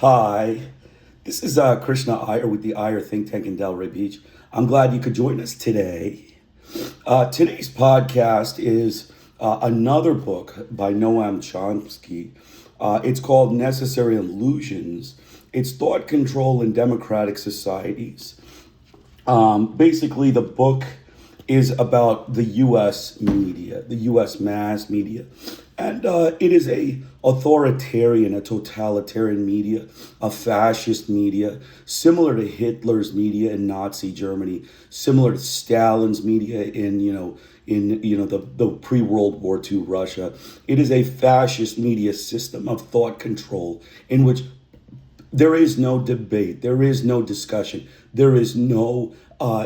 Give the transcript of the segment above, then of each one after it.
Hi, this is Krishna Iyer with the Iyer think tank in Delray Beach. I'm glad you could join us today. Today's podcast is another book by Noam Chomsky. It's called Necessary Illusions. It's Thought Control in Democratic Societies. Basically, the book is about the U.S. media, the U.S. mass media. And it is a authoritarian, a totalitarian media, a fascist media, similar to Hitler's media in Nazi Germany, similar to Stalin's media in the pre-World War II Russia. It is a fascist media system of thought control in which there is no debate, there is no discussion, there is no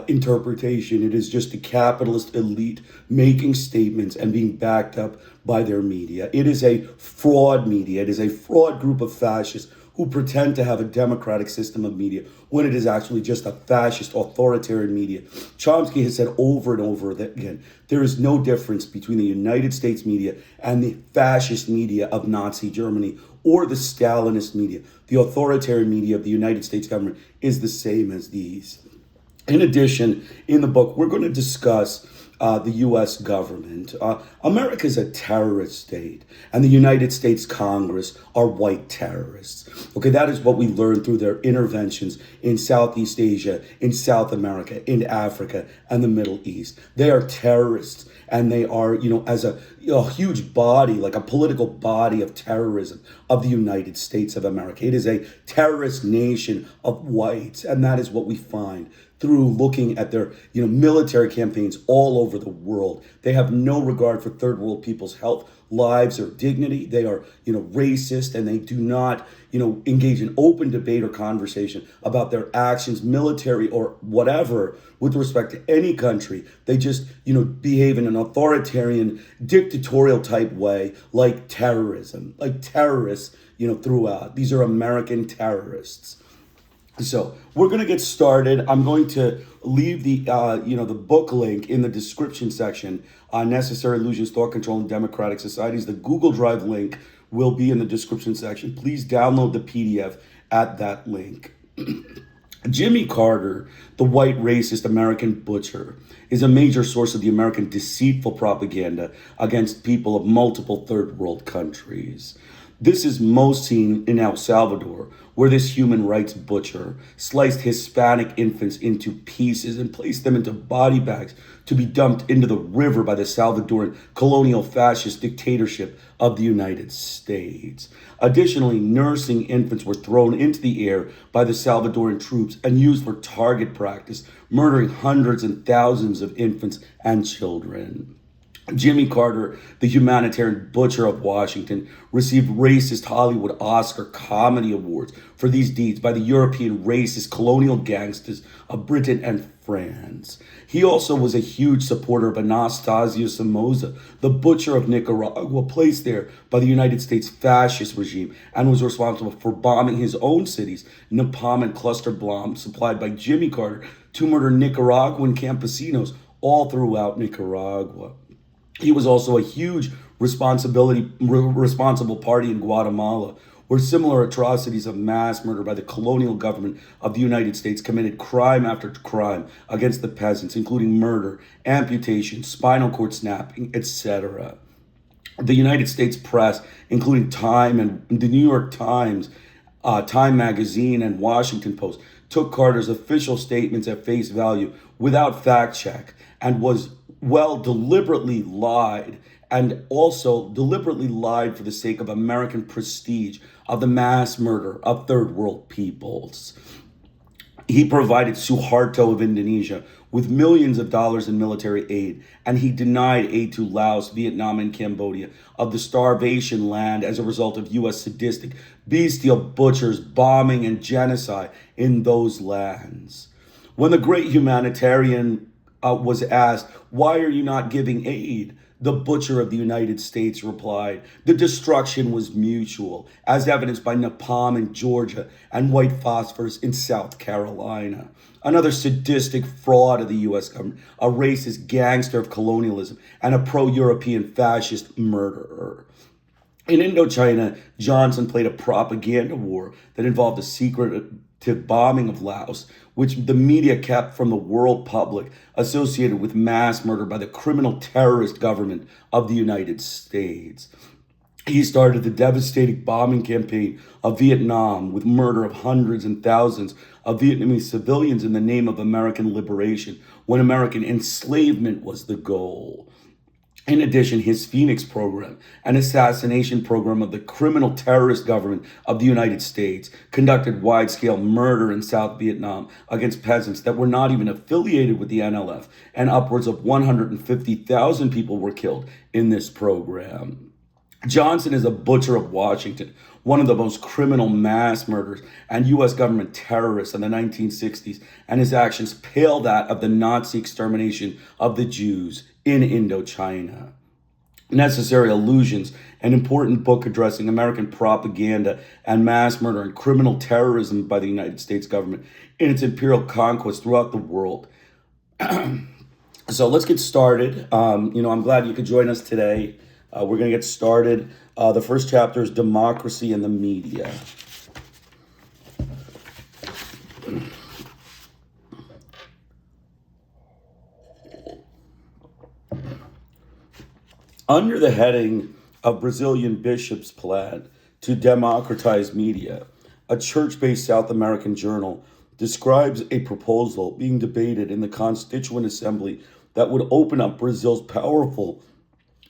interpretation. It is just the capitalist elite making statements and being backed up by their media. It is a fraud media. It is a fraud group of fascists who pretend to have a democratic system of media when it is actually just a fascist authoritarian media. Chomsky has said over and over again, there is no difference between the United States media and the fascist media of Nazi Germany or the Stalinist media. The authoritarian media of the United States government is the same as these. In addition, in the book, we're going to discuss the U.S. government. America is a terrorist state, and the United States Congress are white terrorists. Okay, that is what we learned through their interventions in Southeast Asia, in South America, in Africa, and the Middle East. They are terrorists, and they are, as a huge body, like a political body of terrorism of the United States of America. It is a terrorist nation of whites, and that is what we find through looking at their military campaigns all over the world. They have no regard for third world people's health, lives, or dignity. They are racist, and they do not engage in open debate or conversation about their actions, military or whatever, with respect to any country. They just behave in an authoritarian, dictatorial type way, like terrorism, like terrorists throughout. These are American terrorists. So we're going to get started. I'm going to leave the the book link in the description section. Necessary Illusions, Thought Control in Democratic Societies. The Google Drive link will be in the description section. Please download the PDF at that link. Jimmy Carter, the white racist American butcher, is a major source of the American deceitful propaganda against people of multiple third world countries. This is most seen in El Salvador, where this human rights butcher sliced Hispanic infants into pieces and placed them into body bags to be dumped into the river by the Salvadoran colonial fascist dictatorship of the United States. Additionally, nursing infants were thrown into the air by the Salvadoran troops and used for target practice, murdering hundreds and thousands of infants and children. Jimmy Carter, the humanitarian butcher of Washington, received racist Hollywood Oscar comedy awards for these deeds by the European racist colonial gangsters of Britain and France. He also was a huge supporter of Anastasio Somoza, the butcher of Nicaragua, placed there by the United States fascist regime, and was responsible for bombing his own cities, napalm and cluster bombs supplied by Jimmy Carter to murder Nicaraguan campesinos all throughout Nicaragua. He was also a huge responsible party in Guatemala, where similar atrocities of mass murder by the colonial government of the United States committed crime after crime against the peasants, including murder, amputation, spinal cord snapping, etc. The United States press, including Time and the New York Times, Time Magazine, and Washington Post, took Carter's official statements at face value without fact check and was deliberately lied, and also deliberately lied for the sake of American prestige of the mass murder of third world peoples. He provided Suharto of Indonesia with millions of dollars in military aid, and he denied aid to Laos, Vietnam, and Cambodia of the starvation land as a result of U.S. sadistic, bestial butchers, bombing, and genocide in those lands. When the great humanitarian was asked, "Why are you not giving aid?" the butcher of the United States replied, "The destruction was mutual, as evidenced by napalm in Georgia and white phosphorus in South Carolina." Another sadistic fraud of the U.S. government, a racist gangster of colonialism, and a pro-European fascist murderer. In Indochina, Johnson played a propaganda war that involved a secretive bombing of Laos, which the media kept from the world public, associated with mass murder by the criminal terrorist government of the United States. He started the devastating bombing campaign of Vietnam with murder of hundreds and thousands of Vietnamese civilians in the name of American liberation, when American enslavement was the goal. In addition, his Phoenix program, an assassination program of the criminal terrorist government of the United States, conducted wide-scale murder in South Vietnam against peasants that were not even affiliated with the NLF, and upwards of 150,000 people were killed in this program. Johnson is a butcher of Washington, one of the most criminal mass murders and U.S. government terrorists in the 1960s, and his actions pale that of the Nazi extermination of the Jews in Indochina. Necessary Illusions, an important book addressing American propaganda and mass murder and criminal terrorism by the United States government in its imperial conquest throughout the world. So let's get started. I'm glad you could join us today. We're going to get started. The first chapter is Democracy and the Media. Under the heading of Brazilian bishops' plan to democratize media, a church-based South American journal describes a proposal being debated in the Constituent Assembly that would open up Brazil's powerful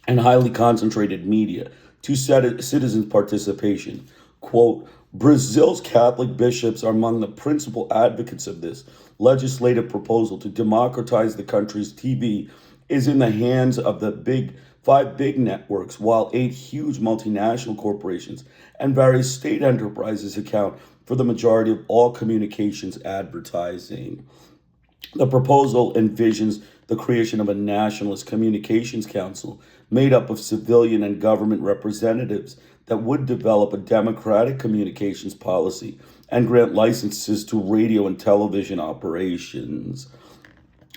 and highly concentrated media to citizen participation. Quote, Brazil's Catholic bishops are among the principal advocates of this legislative proposal to democratize the country's TV is in the hands of the five big networks, while 8 huge multinational corporations and various state enterprises account for the majority of all communications advertising. The proposal envisions the creation of a nationalist communications council made up of civilian and government representatives that would develop a democratic communications policy and grant licenses to radio and television operations.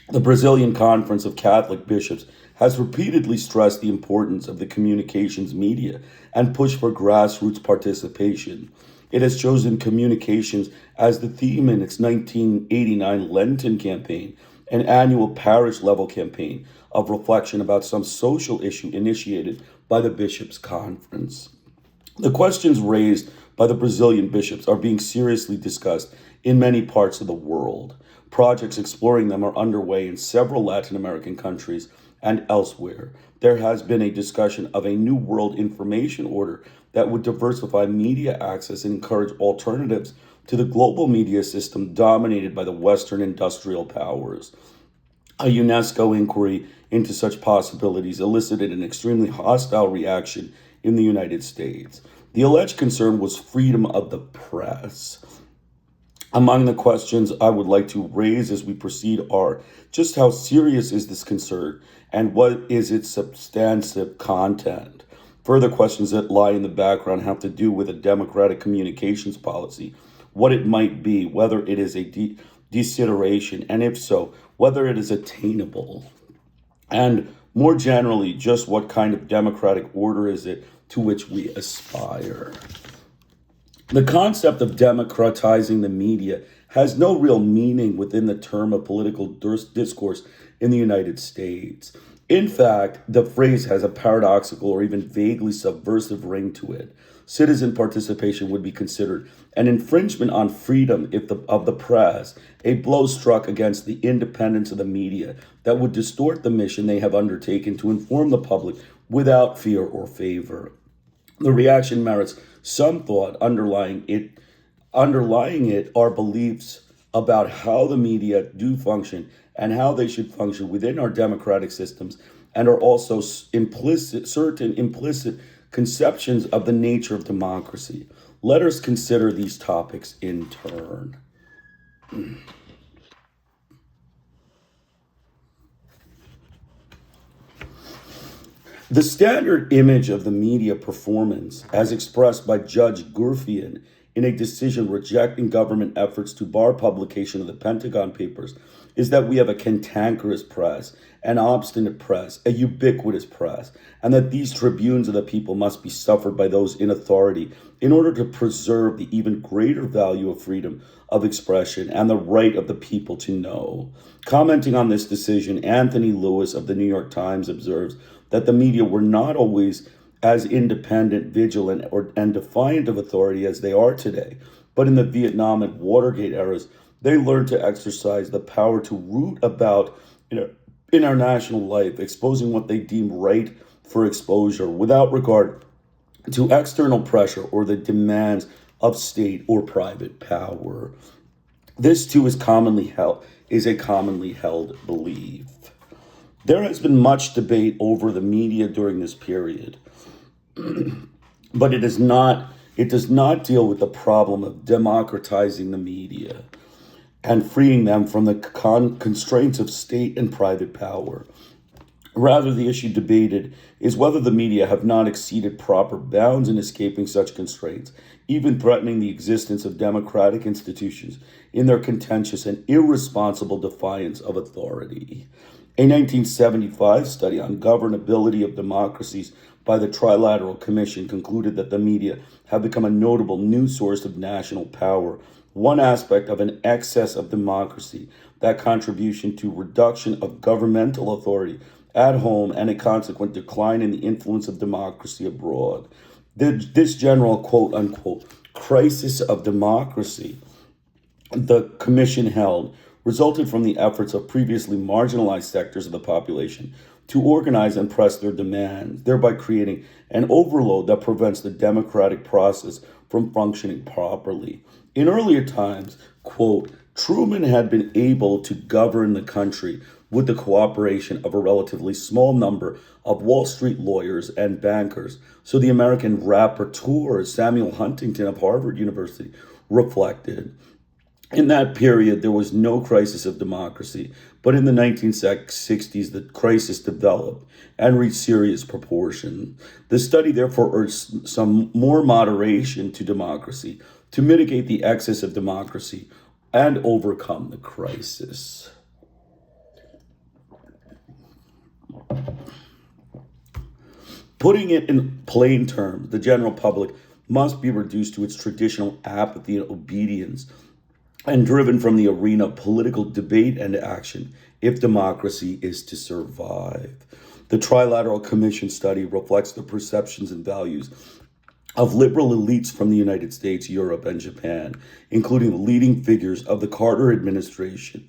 The Brazilian Conference of Catholic Bishops has repeatedly stressed the importance of the communications media and pushed for grassroots participation. It has chosen communications as the theme in its 1989 Lenten campaign, an annual parish-level campaign of reflection about some social issue initiated by the Bishops' Conference. The questions raised by the Brazilian bishops are being seriously discussed in many parts of the world. Projects exploring them are underway in several Latin American countries and elsewhere. There has been a discussion of a new world information order that would diversify media access and encourage alternatives to the global media system dominated by the Western industrial powers. A UNESCO inquiry into such possibilities elicited an extremely hostile reaction in the United States. The alleged concern was freedom of the press. Among the questions I would like to raise as we proceed are just how serious is this concern and what is its substantive content? Further questions that lie in the background have to do with a democratic communications policy, what it might be, whether it is a deceit, and if so, whether it is attainable. And more generally, just what kind of democratic order is it to which we aspire? The concept of democratizing the media has no real meaning within the term of political discourse in the United States. In fact, the phrase has a paradoxical or even vaguely subversive ring to it. Citizen participation would be considered an infringement on freedom of the press, a blow struck against the independence of the media that would distort the mission they have undertaken to inform the public without fear or favor. The reaction merits some thought. Underlying it are beliefs about how the media do function and how they should function within our democratic systems, and are also certain implicit conceptions of the nature of democracy. Let us consider these topics in turn. The standard image of the media performance, as expressed by Judge Gurfian in a decision rejecting government efforts to bar publication of the Pentagon Papers is that we have a cantankerous press, an obstinate press, a ubiquitous press, and that these tribunes of the people must be suffered by those in authority in order to preserve the even greater value of freedom of expression and the right of the people to know. Commenting on this decision, Anthony Lewis of the New York Times observes that the media were not always as independent, vigilant, and defiant of authority as they are today, but in the Vietnam and Watergate eras, they learned to exercise the power to root about in our national life, exposing what they deem right for exposure without regard to external pressure or the demands of state or private power. This too is a commonly held belief. There has been much debate over the media during this period, but it does not deal with the problem of democratizing the media and freeing them from the constraints of state and private power. Rather, the issue debated is whether the media have not exceeded proper bounds in escaping such constraints, even threatening the existence of democratic institutions in their contentious and irresponsible defiance of authority. A 1975 study on governability of democracies by the Trilateral Commission concluded that the media have become a notable new source of national power, one aspect of an excess of democracy, that contribution to reduction of governmental authority at home and a consequent decline in the influence of democracy abroad. This general quote-unquote crisis of democracy the commission held resulted from the efforts of previously marginalized sectors of the population to organize and press their demands, thereby creating an overload that prevents the democratic process from functioning properly. In earlier times, quote, Truman had been able to govern the country with the cooperation of a relatively small number of Wall Street lawyers and bankers, so the American rapporteur Samuel Huntington of Harvard University reflected. In that period, there was no crisis of democracy, but in the 1960s, the crisis developed and reached serious proportions. The study therefore urged some more moderation to democracy to mitigate the excess of democracy and overcome the crisis. Putting it in plain terms, the general public must be reduced to its traditional apathy and obedience and driven from the arena of political debate and action if democracy is to survive. The Trilateral Commission study reflects the perceptions and values of liberal elites from the United States, Europe, and Japan, including the leading figures of the Carter administration.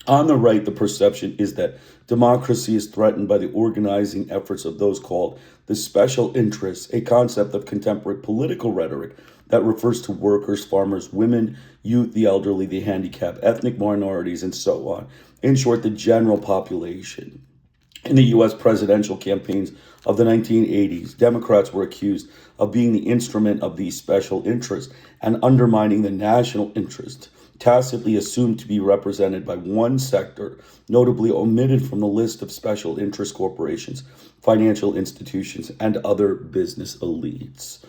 On the right, the perception is that democracy is threatened by the organizing efforts of those called the special interests, a concept of contemporary political rhetoric that refers to workers, farmers, women, youth, the elderly, the handicapped, ethnic minorities, and so on. In short, the general population. In the U.S. presidential campaigns of the 1980s, Democrats were accused of being the instrument of these special interests and undermining the national interest, tacitly assumed to be represented by one sector, notably omitted from the list of special interest corporations, financial institutions, and other business elites.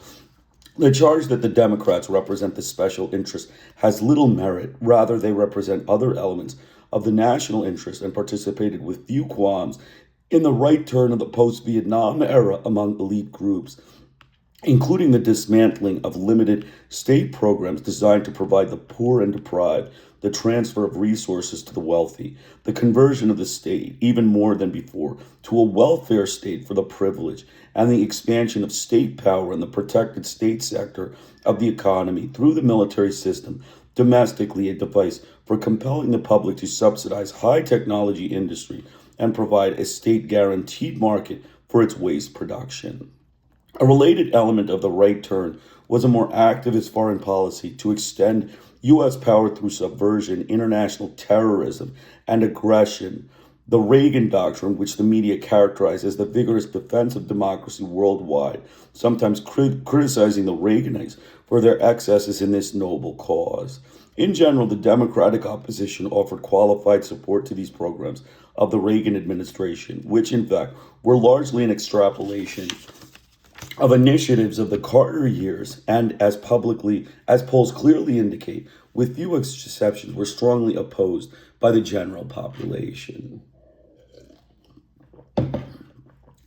The charge that the Democrats represent the special interest has little merit. Rather, they represent other elements of the national interest and participated with few qualms in the right turn of the post-Vietnam era among elite groups, including the dismantling of limited state programs designed to provide the poor and deprived, the transfer of resources to the wealthy, the conversion of the state, even more than before, to a welfare state for the privileged, and the expansion of state power in the protected state sector of the economy through the military system, domestically a device for compelling the public to subsidize high technology industry and provide a state-guaranteed market for its waste production. A related element of the right turn was a more activist foreign policy to extend U.S. power through subversion, international terrorism, and aggression. The Reagan Doctrine, which the media characterized as the vigorous defense of democracy worldwide, sometimes criticizing the Reaganites for their excesses in this noble cause. In general, the Democratic opposition offered qualified support to these programs of the Reagan administration, which in fact were largely an extrapolation of initiatives of the Carter years, and as polls clearly indicate, with few exceptions, were strongly opposed by the general population.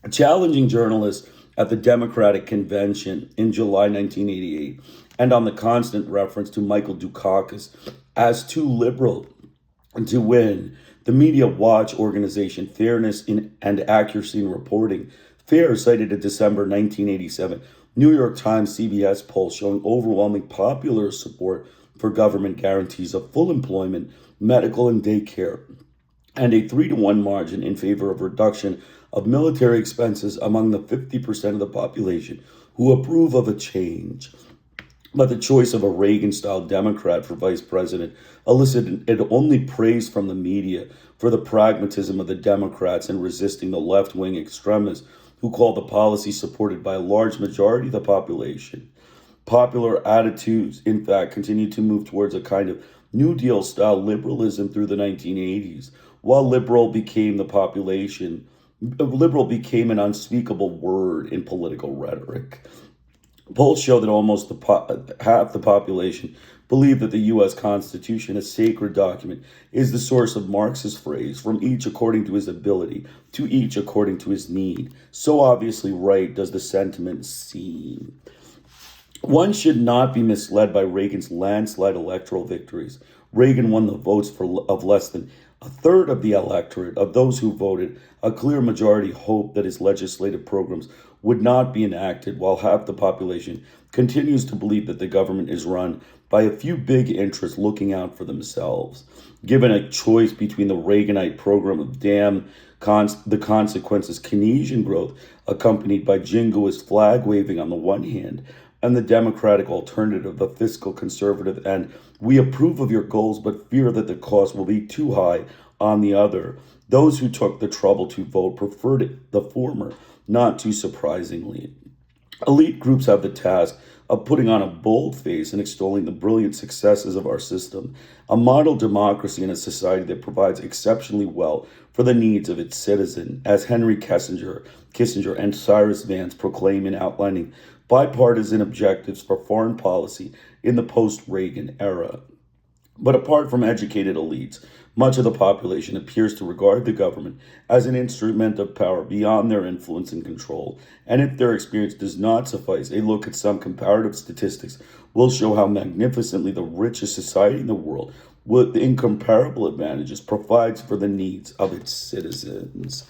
Challenging journalists at the Democratic Convention in July 1988, and on the constant reference to Michael Dukakis as too liberal to win, the media watch organization Fairness and Accuracy in Reporting, FAIR, cited a December 1987 New York Times CBS poll showing overwhelming popular support for government guarantees of full employment, medical, and daycare, and a 3-to-1 margin in favor of reduction of military expenses among the 50% of the population who approve of a change. But the choice of a Reagan-style Democrat for vice president elicited only praise from the media for the pragmatism of the Democrats in resisting the left-wing extremists who called the policy supported by a large majority of the population. Popular attitudes, in fact, continued to move towards a kind of New Deal-style liberalism through the 1980s, while liberal became an unspeakable word in political rhetoric. Polls show that almost half the population believe that the U.S. Constitution, a sacred document, is the source of Marx's phrase, from each according to his ability, to each according to his need. So obviously right does the sentiment seem. One should not be misled by Reagan's landslide electoral victories. Reagan won the votes of less than a third of the electorate. Of those who voted, a clear majority hoped that his legislative programs would not be enacted, while half the population continues to believe that the government is run by a few big interests looking out for themselves. Given a choice between the Reaganite program of the consequences Keynesian growth, accompanied by jingoist flag waving on the one hand, and the Democratic alternative, a fiscal conservative and we approve of your goals but fear that the cost will be too high on the other, those who took the trouble to vote preferred the former, not too surprisingly. Elite groups have the task of putting on a bold face and extolling the brilliant successes of our system, a model democracy in a society that provides exceptionally well for the needs of its citizen, as Henry Kissinger and Cyrus Vance proclaim in outlining bipartisan objectives for foreign policy in the post-Reagan era. But apart from educated elites, much of the population appears to regard the government as an instrument of power beyond their influence and control. And if their experience does not suffice, a look at some comparative statistics will show how magnificently the richest society in the world, with incomparable advantages, provides for the needs of its citizens.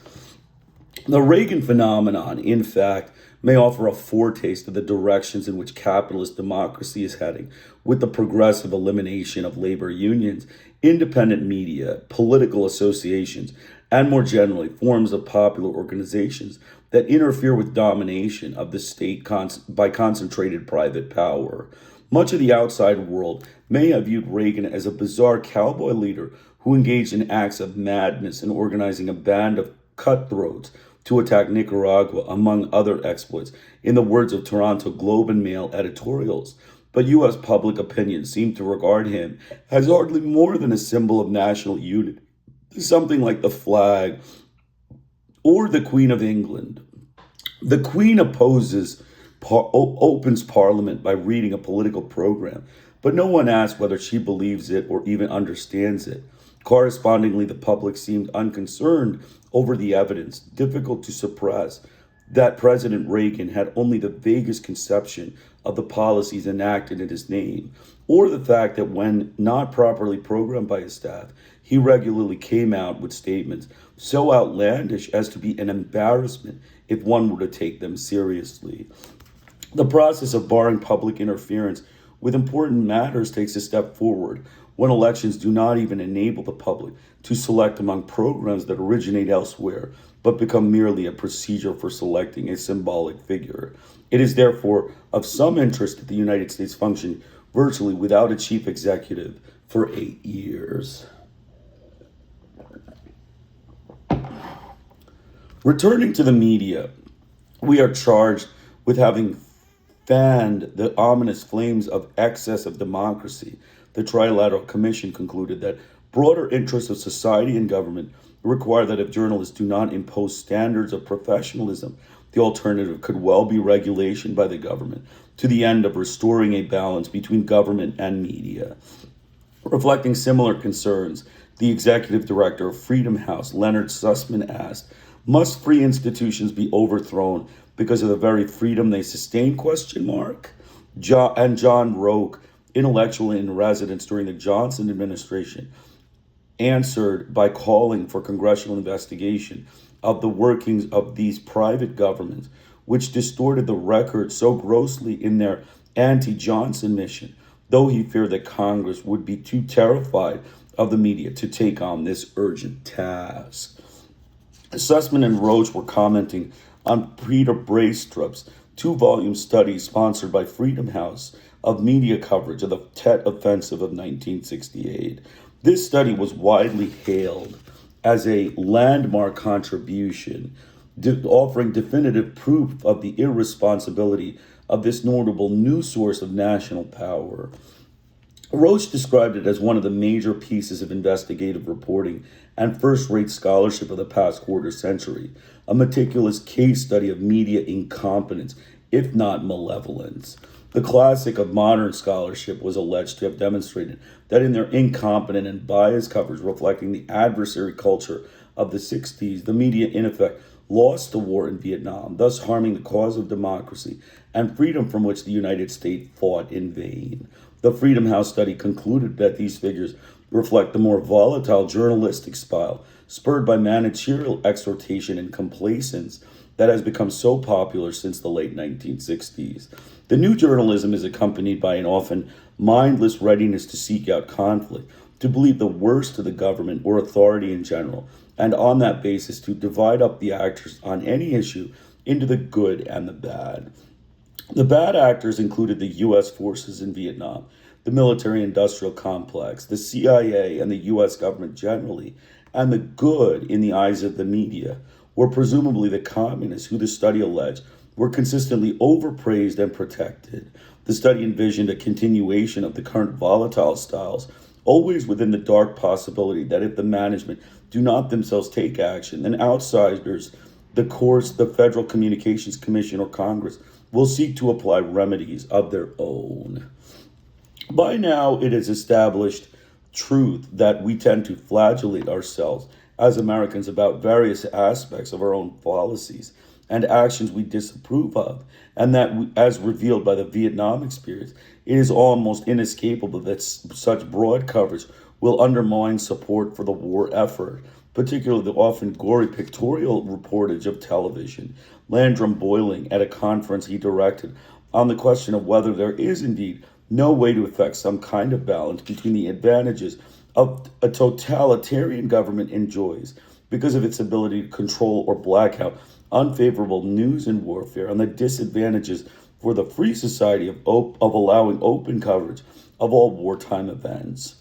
The Reagan phenomenon, in fact, may offer a foretaste of the directions in which capitalist democracy is heading, with the progressive elimination of labor unions, independent media, political associations, and more generally, forms of popular organizations that interfere with domination of the state by concentrated private power. Much of the outside world may have viewed Reagan as a bizarre cowboy leader who engaged in acts of madness in organizing a band of cutthroats to attack Nicaragua, among other exploits, in the words of Toronto Globe and Mail editorials. But U.S. public opinion seemed to regard him as hardly more than a symbol of national unity, something like the flag or the Queen of England. The Queen opens Parliament by reading a political program, but no one asks whether she believes it or even understands it. Correspondingly, the public seemed unconcerned over the evidence, difficult to suppress, that President Reagan had only the vaguest conception of the policies enacted in his name, or the fact that when not properly programmed by his staff, he regularly came out with statements so outlandish as to be an embarrassment if one were to take them seriously. The process of barring public interference with important matters takes a step forward when elections do not even enable the public to select among programs that originate elsewhere, but become merely a procedure for selecting a symbolic figure. It is therefore of some interest that the United States functioned virtually without a chief executive for 8 years. Returning to the media, we are charged with having fanned the ominous flames of excess of democracy. The Trilateral Commission concluded that broader interests of society and government require that if journalists do not impose standards of professionalism, The alternative could well be regulation by the government to the end of restoring a balance between government and media. Reflecting similar concerns, the executive director of Freedom House, Leonard Sussman, asked, "Must free institutions be overthrown because of the very freedom they sustain?" John Roque, intellectual in residence during the Johnson administration, answered by calling for congressional investigation of the workings of these private governments, which distorted the record so grossly in their anti-Johnson mission, though he feared that Congress would be too terrified of the media to take on this urgent task. Sussman and Roach were commenting on Peter Braystrup's two-volume study sponsored by Freedom House of media coverage of the Tet Offensive of 1968. This study was widely hailed as a landmark contribution, offering definitive proof of the irresponsibility of this notable new source of national power. Roach described it as one of the major pieces of investigative reporting and first-rate scholarship of the past quarter century, a meticulous case study of media incompetence, if not malevolence. The classic of modern scholarship was alleged to have demonstrated that in their incompetent and biased coverage reflecting the adversary culture of the 60s, the media in effect lost the war in Vietnam, thus harming the cause of democracy and freedom from which the United States fought in vain. The Freedom House study concluded that these figures reflect the more volatile journalistic style, spurred by managerial exhortation and complacence, that has become so popular since the late 1960s. The new journalism is accompanied by an often mindless readiness to seek out conflict, to believe the worst of the government or authority in general, and on that basis to divide up the actors on any issue into the good and the bad. The bad actors included the U.S. forces in Vietnam, the military-industrial complex, the CIA, and the U.S. government generally, and the good, in the eyes of the media, were presumably the communists who the study alleged were consistently overpraised and protected. The study envisioned a continuation of the current volatile styles, always within the dark possibility that if the management do not themselves take action, then outsiders, the courts, the Federal Communications Commission, or Congress will seek to apply remedies of their own. By now, it is established truth that we tend to flagellate ourselves as Americans about various aspects of our own policies and actions we disapprove of, and that, as revealed by the Vietnam experience, it is almost inescapable that such broad coverage will undermine support for the war effort, particularly the often gory pictorial reportage of television. Landrum Boyling, at a conference he directed on the question of whether there is indeed no way to effect some kind of balance between the advantages of a totalitarian government enjoys because of its ability to control or black out unfavorable news in warfare, and the disadvantages for the free society of allowing open coverage of all wartime events.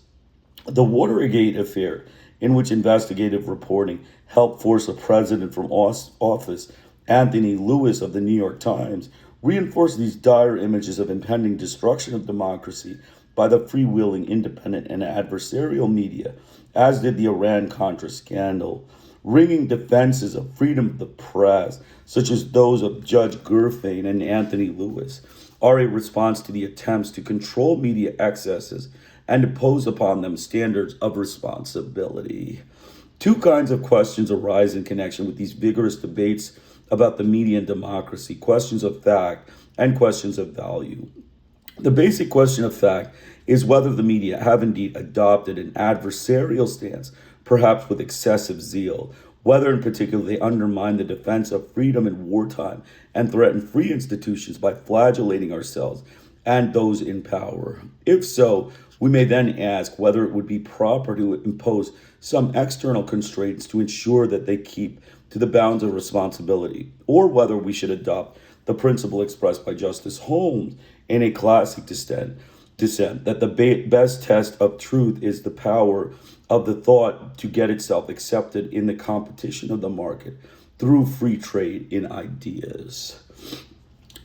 The Watergate affair, in which investigative reporting helped force a president from office, Anthony Lewis of the New York Times, reinforced these dire images of impending destruction of democracy by the freewheeling, independent, and adversarial media, as did the Iran-Contra scandal. Ringing defenses of freedom of the press, such as those of Judge Gerfain and Anthony Lewis, are a response to the attempts to control media excesses and impose upon them standards of responsibility. Two kinds of questions arise in connection with these vigorous debates about the media and democracy: questions of fact and questions of value. The basic question of fact is whether the media have indeed adopted an adversarial stance, perhaps with excessive zeal, whether in particular they undermine the defense of freedom in wartime and threaten free institutions by flagellating ourselves and those in power. If so, we may then ask whether it would be proper to impose some external constraints to ensure that they keep to the bounds of responsibility, or whether we should adopt the principle expressed by Justice Holmes in a classic dissent, that the best test of truth is the power of the thought to get itself accepted in the competition of the market through free trade in ideas.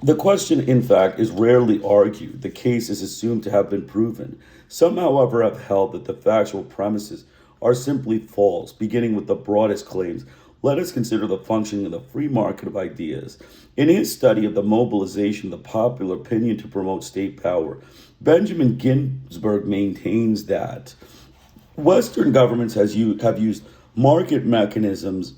The question, in fact, is rarely argued. The case is assumed to have been proven. Some, however, have held that the factual premises are simply false, beginning with the broadest claims, let us consider the functioning of the free market of ideas. In his study of the mobilization of the popular opinion to promote state power, Benjamin Ginsburg maintains that Western governments have used market mechanisms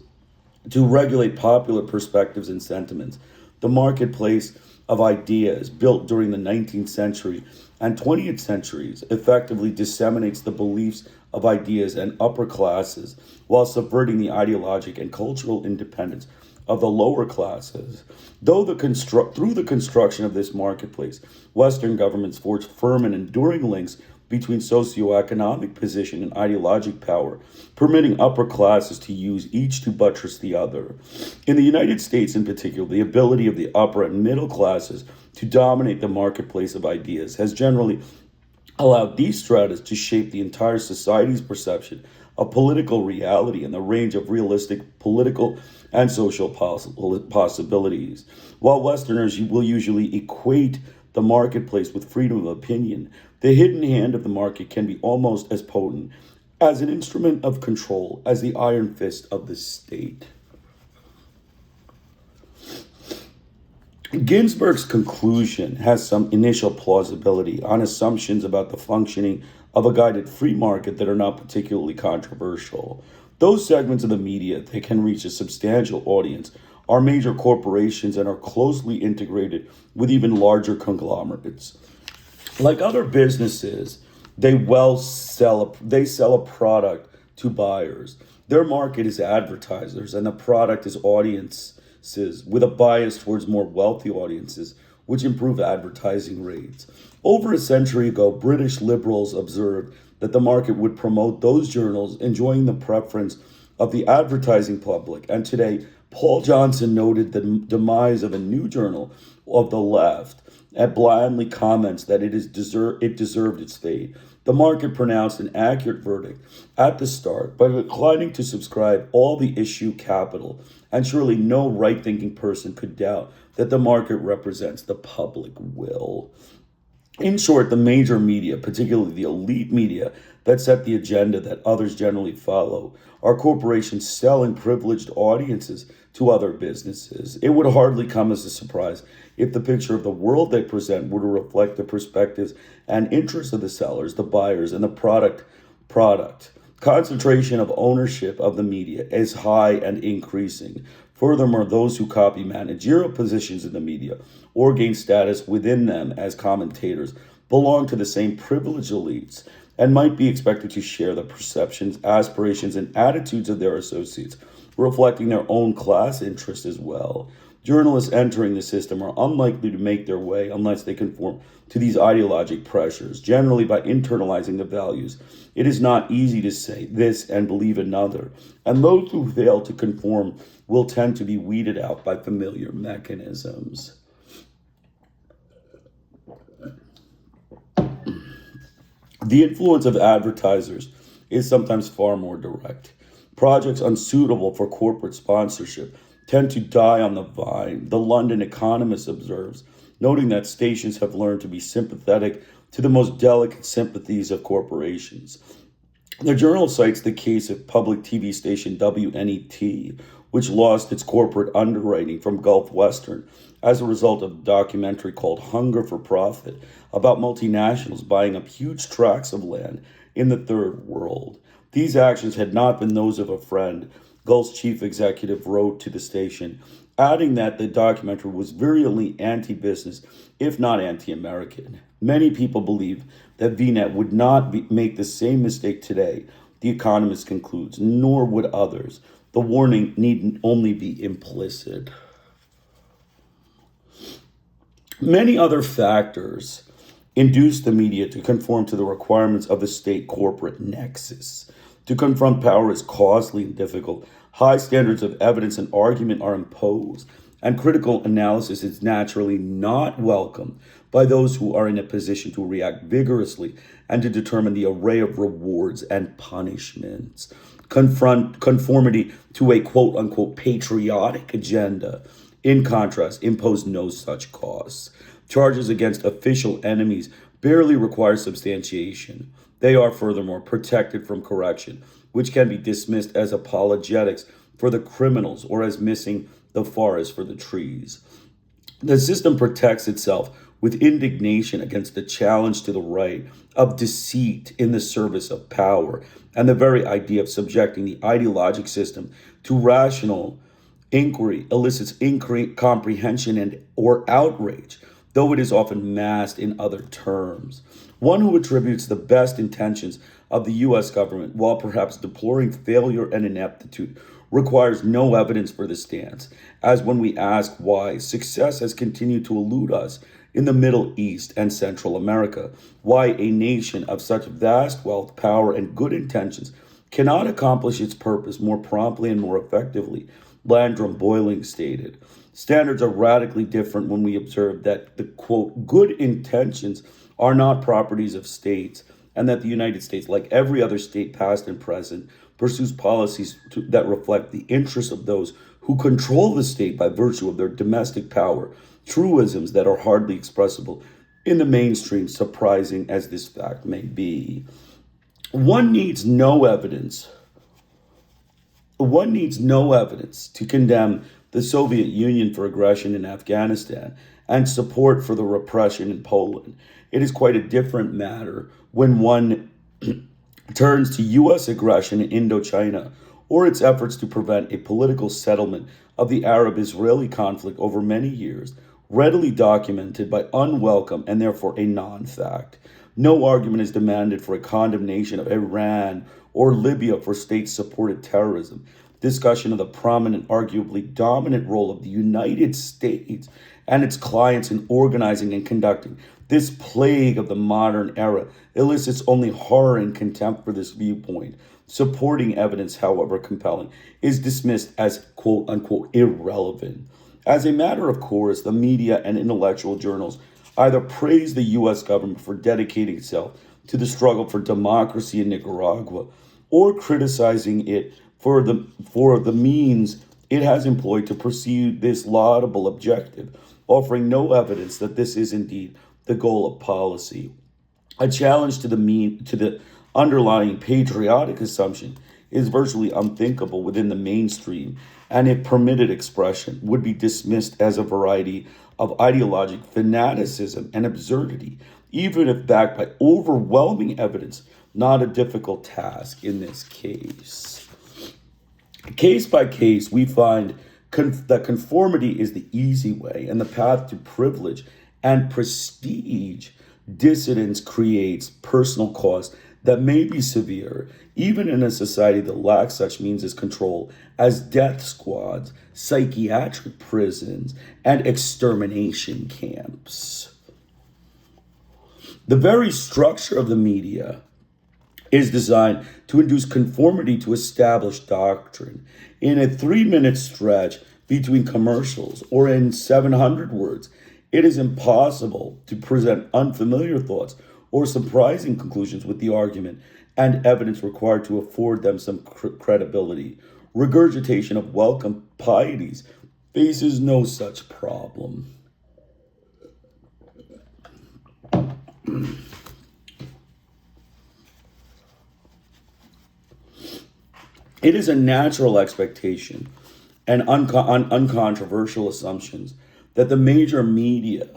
to regulate popular perspectives and sentiments. The marketplace of ideas, built during the 19th century and 20th centuries, effectively disseminates the beliefs of ideas and upper classes while subverting the ideologic and cultural independence of the lower classes. Through the construction of this marketplace, Western governments forged firm and enduring links between socioeconomic position and ideologic power, permitting upper classes to use each to buttress the other. In the United States, in particular, the ability of the upper and middle classes to dominate the marketplace of ideas has generally allowed these stratas to shape the entire society's perception of political reality and the range of realistic political and social possibilities. While Westerners will usually equate the marketplace with freedom of opinion, the hidden hand of the market can be almost as potent as an instrument of control as the iron fist of the state. Ginsburg's conclusion has some initial plausibility on assumptions about the functioning of a guided free market that are not particularly controversial. Those segments of the media that can reach a substantial audience are major corporations and are closely integrated with even larger conglomerates. Like other businesses, they sell a product to buyers. Their market is advertisers, and the product is audiences with a bias towards more wealthy audiences, which improve advertising rates. Over a century ago, British liberals observed that the market would promote those journals enjoying the preference of the advertising public. And today, Paul Johnson noted the demise of a new journal of the left and blandly comments that it deserved its fate. The market pronounced an accurate verdict at the start by declining to subscribe all the issue capital, and surely no right-thinking person could doubt that the market represents the public will. In short, the major media, particularly the elite media that set the agenda that others generally follow, are corporations selling privileged audiences to other businesses. It would hardly come as a surprise if the picture of the world they present were to reflect the perspectives and interests of the sellers, the buyers, and the product. Concentration of ownership of the media is high and increasing. Furthermore, those who copy managerial positions in the media or gain status within them as commentators belong to the same privileged elites and might be expected to share the perceptions, aspirations, and attitudes of their associates, reflecting their own class interests as well. Journalists entering the system are unlikely to make their way unless they conform to these ideologic pressures, generally by internalizing the values. It is not easy to say this and believe another, and those who fail to conform will tend to be weeded out by familiar mechanisms. The influence of advertisers is sometimes far more direct. Projects unsuitable for corporate sponsorship tend to die on the vine, the London Economist observes, noting that stations have learned to be sympathetic to the most delicate sympathies of corporations. The journal cites the case of public TV station WNET, which lost its corporate underwriting from Gulf Western as a result of a documentary called Hunger for Profit about multinationals buying up huge tracts of land in the third world. These actions had not been those of a friend, Gulf's chief executive wrote to the station, adding that the documentary was virulently anti-business, if not anti-American. Many people believe that VNet would not make the same mistake today, the Economist concludes, nor would others. The warning need only be implicit. Many other factors induce the media to conform to the requirements of the state-corporate nexus. To confront power is costly and difficult. High standards of evidence and argument are imposed, and critical analysis is naturally not welcome by those who are in a position to react vigorously and to determine the array of rewards and punishments. Conformity to a quote-unquote patriotic agenda, in contrast, impose no such costs. Charges against official enemies barely require substantiation. They are furthermore protected from correction, which can be dismissed as apologetics for the criminals or as missing the forest for the trees. The system protects itself with indignation against the challenge to the right of deceit in the service of power and the very idea of subjecting the ideologic system to rational inquiry elicits comprehension and or outrage, though it is often masked in other terms. One who attributes the best intentions of the U.S. government, while perhaps deploring failure and ineptitude, requires no evidence for this stance, as when we ask why success has continued to elude us in the Middle East and Central America, why a nation of such vast wealth, power, and good intentions cannot accomplish its purpose more promptly and more effectively, Landrum Boyling stated. Standards are radically different when we observe that the, quote, good intentions are not properties of states, and that the United States, like every other state, past and present, pursues policies that reflect the interests of those who control the state by virtue of their domestic power, truisms that are hardly expressible in the mainstream, surprising as this fact may be. One needs no evidence to condemn the Soviet Union for aggression in Afghanistan and support for the repression in Poland. It is quite a different matter when one turns to U.S. aggression in Indochina or its efforts to prevent a political settlement of the Arab-Israeli conflict over many years, readily documented by unwelcome and therefore a non-fact. No argument is demanded for a condemnation of Iran or Libya for state-supported terrorism. Discussion of the prominent, arguably dominant role of the United States and its clients in organizing and conducting this plague of the modern era elicits only horror and contempt for this viewpoint. Supporting evidence, however compelling, is dismissed as quote-unquote irrelevant. As a matter of course, the media and intellectual journals either praise the U.S. government for dedicating itself to the struggle for democracy in Nicaragua or criticizing it for the means it has employed to pursue this laudable objective, offering no evidence that this is indeed the goal of policy. A challenge to the underlying patriotic assumption is virtually unthinkable within the mainstream, and if permitted expression would be dismissed as a variety of ideologic fanaticism and absurdity, even if backed by overwhelming evidence, not a difficult task in this case. Case by case, we find that conformity is the easy way and the path to privilege and prestige. Dissidence creates personal costs that may be severe, even in a society that lacks such means as control as death squads, psychiatric prisons, and extermination camps. The very structure of the media is designed to induce conformity to established doctrine. In a 3-minute stretch between commercials or in 700 words, it is impossible to present unfamiliar thoughts or surprising conclusions with the argument and evidence required to afford them some credibility. Regurgitation of welcome pieties faces no such problem. It is a natural expectation and uncontroversial assumptions that the major media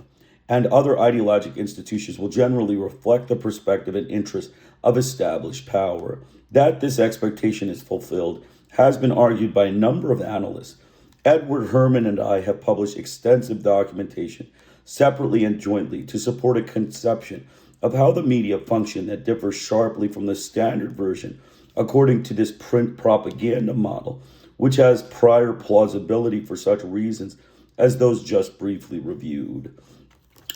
and other ideologic institutions will generally reflect the perspective and interests of established power. That this expectation is fulfilled has been argued by a number of analysts. Edward Herman and I have published extensive documentation, separately and jointly, to support a conception of how the media function that differs sharply from the standard version according to this print propaganda model, which has prior plausibility for such reasons as those just briefly reviewed.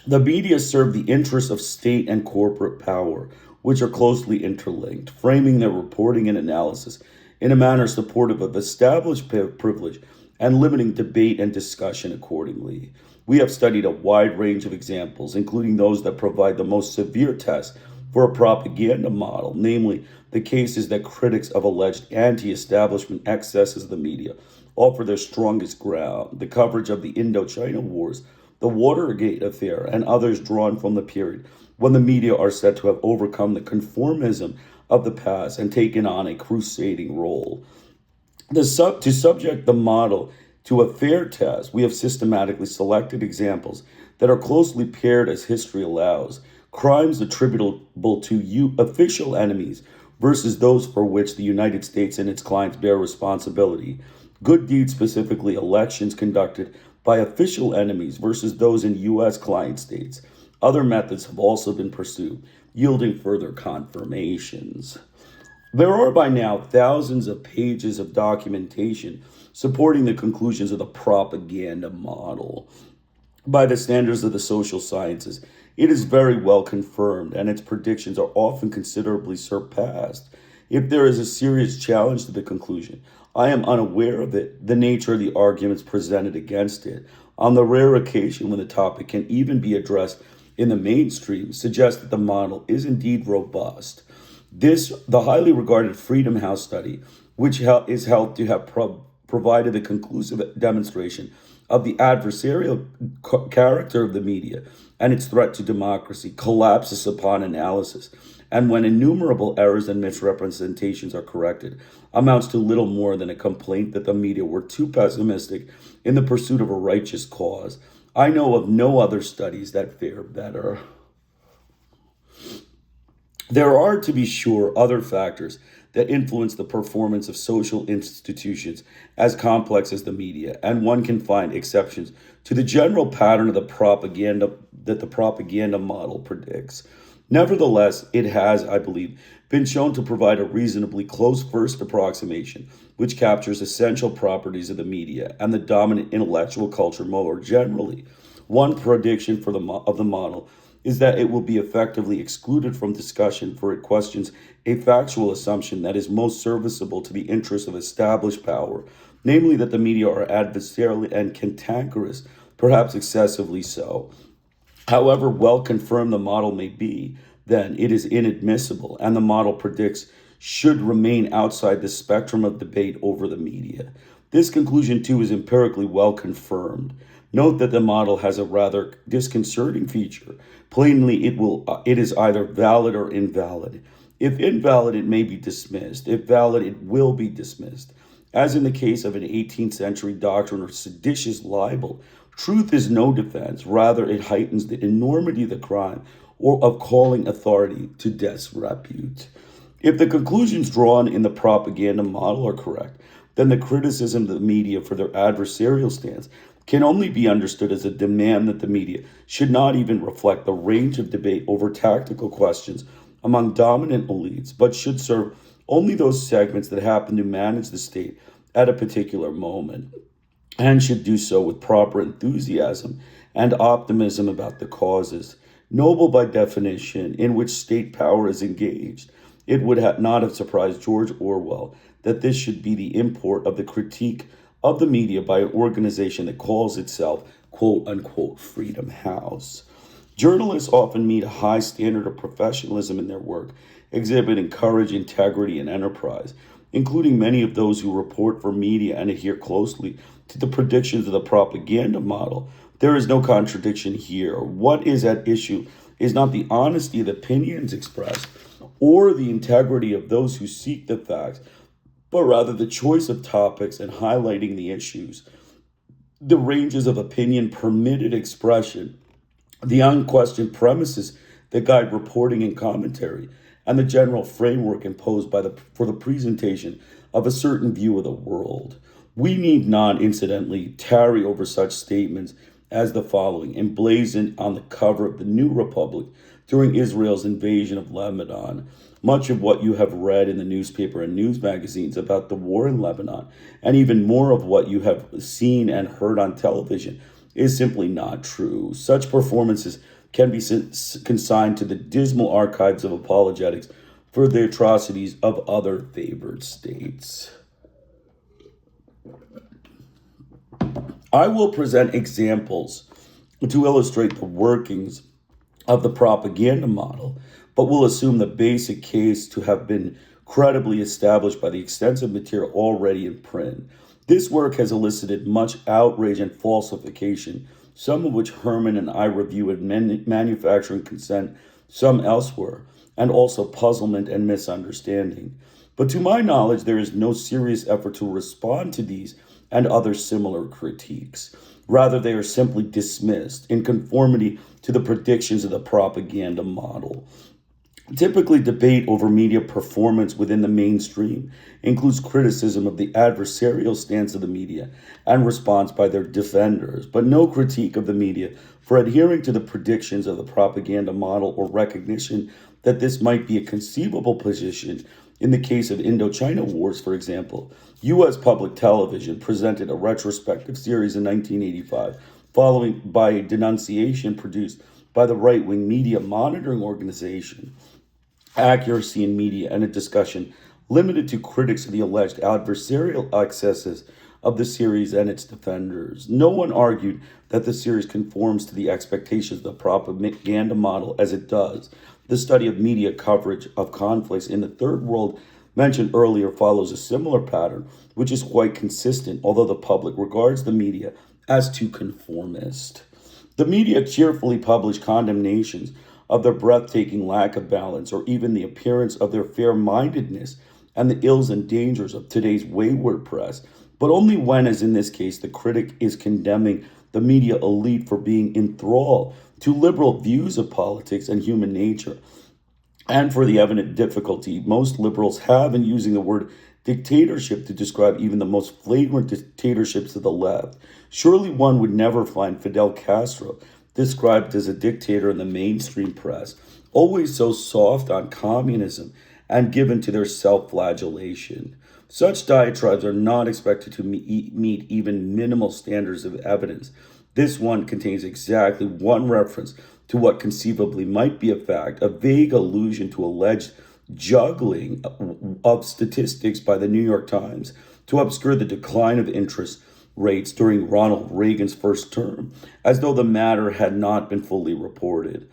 The media serve the interests of state and corporate power, which are closely interlinked, framing their reporting and analysis in a manner supportive of established privilege and limiting debate and discussion accordingly. We have studied a wide range of examples, including those that provide the most severe test for a propaganda model, namely the cases that critics of alleged anti-establishment excesses of the media offer their strongest ground, the coverage of the Indochina Wars, the Watergate affair, and others drawn from the period when the media are said to have overcome the conformism of the past and taken on a crusading role. To subject the model to a fair test, we have systematically selected examples that are closely paired as history allows. Crimes attributable to official enemies versus those for which the United States and its clients bear responsibility. Good deeds, specifically elections conducted by official enemies versus those in U.S. client states. Other methods have also been pursued, yielding further confirmations. There are by now thousands of pages of documentation supporting the conclusions of the propaganda model. By the standards of the social sciences, it is very well confirmed, and its predictions are often considerably surpassed. If there is a serious challenge to the conclusion, I am unaware of it, the nature of the arguments presented against it. On the rare occasion when the topic can even be addressed in the mainstream, suggests that the model is indeed robust. The highly regarded Freedom House study, which is held to have provided a conclusive demonstration of the adversarial character of the media and its threat to democracy, collapses upon analysis, and when innumerable errors and misrepresentations are corrected, amounts to little more than a complaint that the media were too pessimistic in the pursuit of a righteous cause. I know of no other studies that fare better. There are, to be sure, other factors that influence the performance of social institutions as complex as the media, and one can find exceptions to the general pattern of the propaganda that the propaganda model predicts. Nevertheless, it has, I believe, been shown to provide a reasonably close first approximation which captures essential properties of the media and the dominant intellectual culture more generally. One prediction of the model is that it will be effectively excluded from discussion, for it questions a factual assumption that is most serviceable to the interests of established power, namely that the media are adversarial and cantankerous, perhaps excessively so. However well confirmed the model may be, then it is inadmissible, and the model predicts should remain outside the spectrum of debate over the media. This conclusion, too, is empirically well confirmed. Note that the model has a rather disconcerting feature. Plainly, it is either valid or invalid. If invalid, it may be dismissed. If valid, it will be dismissed. As in the case of an 18th century doctrine of seditious libel, truth is no defense. Rather, it heightens the enormity of the crime or of calling authority to disrepute. If the conclusions drawn in the propaganda model are correct, then the criticism of the media for their adversarial stance can only be understood as a demand that the media should not even reflect the range of debate over tactical questions among dominant elites, but should serve only those segments that happen to manage the state at a particular moment, and should do so with proper enthusiasm and optimism about the causes. Noble by definition, in which state power is engaged. It would not have surprised George Orwell that this should be the import of the critique of the media by an organization that calls itself, quote unquote, Freedom House. Journalists often meet a high standard of professionalism in their work, exhibiting courage, integrity, and enterprise, including many of those who report for media and adhere closely to the predictions of the propaganda model. There is no contradiction here. What is at issue is not the honesty of the opinions expressed or the integrity of those who seek the facts, but rather the choice of topics and highlighting the issues, the ranges of opinion permitted expression, the unquestioned premises that guide reporting and commentary, and the general framework imposed for the presentation of a certain view of the world. We need not, incidentally, tarry over such statements as the following, emblazoned on the cover of the New Republic during Israel's invasion of Lebanon. Much of what you have read in the newspaper and news magazines about the war in Lebanon, and even more of what you have seen and heard on television, is simply not true. Such performances can be consigned to the dismal archives of apologetics for the atrocities of other favored states. I will present examples to illustrate the workings of the propaganda model, but will assume the basic case to have been credibly established by the extensive material already in print. This work has elicited much outrage and falsification, some of which Herman and I review in Manufacturing Consent, some elsewhere. and also puzzlement and misunderstanding. But to my knowledge, there is no serious effort to respond to these and other similar critiques. Rather, they are simply dismissed in conformity to the predictions of the propaganda model. Typically, debate over media performance within the mainstream includes criticism of the adversarial stance of the media and response by their defenders, but no critique of the media for adhering to the predictions of the propaganda model or recognition that this might be a conceivable position. In the case of Indochina Wars, for example, U.S. public television presented a retrospective series in 1985, following by a denunciation produced by the right-wing media monitoring organization, Accuracy in Media, and a discussion limited to critics of the alleged adversarial excesses of the series and its defenders. No one argued that the series conforms to the expectations of the propaganda model as it does. The study of media coverage of conflicts in the Third World mentioned earlier follows a similar pattern, which is quite consistent, although the public regards the media as too conformist. The media cheerfully publish condemnations of their breathtaking lack of balance or even the appearance of their fair-mindedness and the ills and dangers of today's wayward press, but only when, as in this case, the critic is condemning the media elite for being enthralled to liberal views of politics and human nature, and for the evident difficulty most liberals have in using the word dictatorship to describe even the most flagrant dictatorships of the left. Surely one would never find Fidel Castro described as a dictator in the mainstream press, always so soft on communism and given to their self-flagellation. Such diatribes are not expected to meet even minimal standards of evidence. This one contains exactly one reference to what conceivably might be a fact, a vague allusion to alleged juggling of statistics by the New York Times to obscure the decline of interest rates during Ronald Reagan's first term, as though the matter had not been fully reported.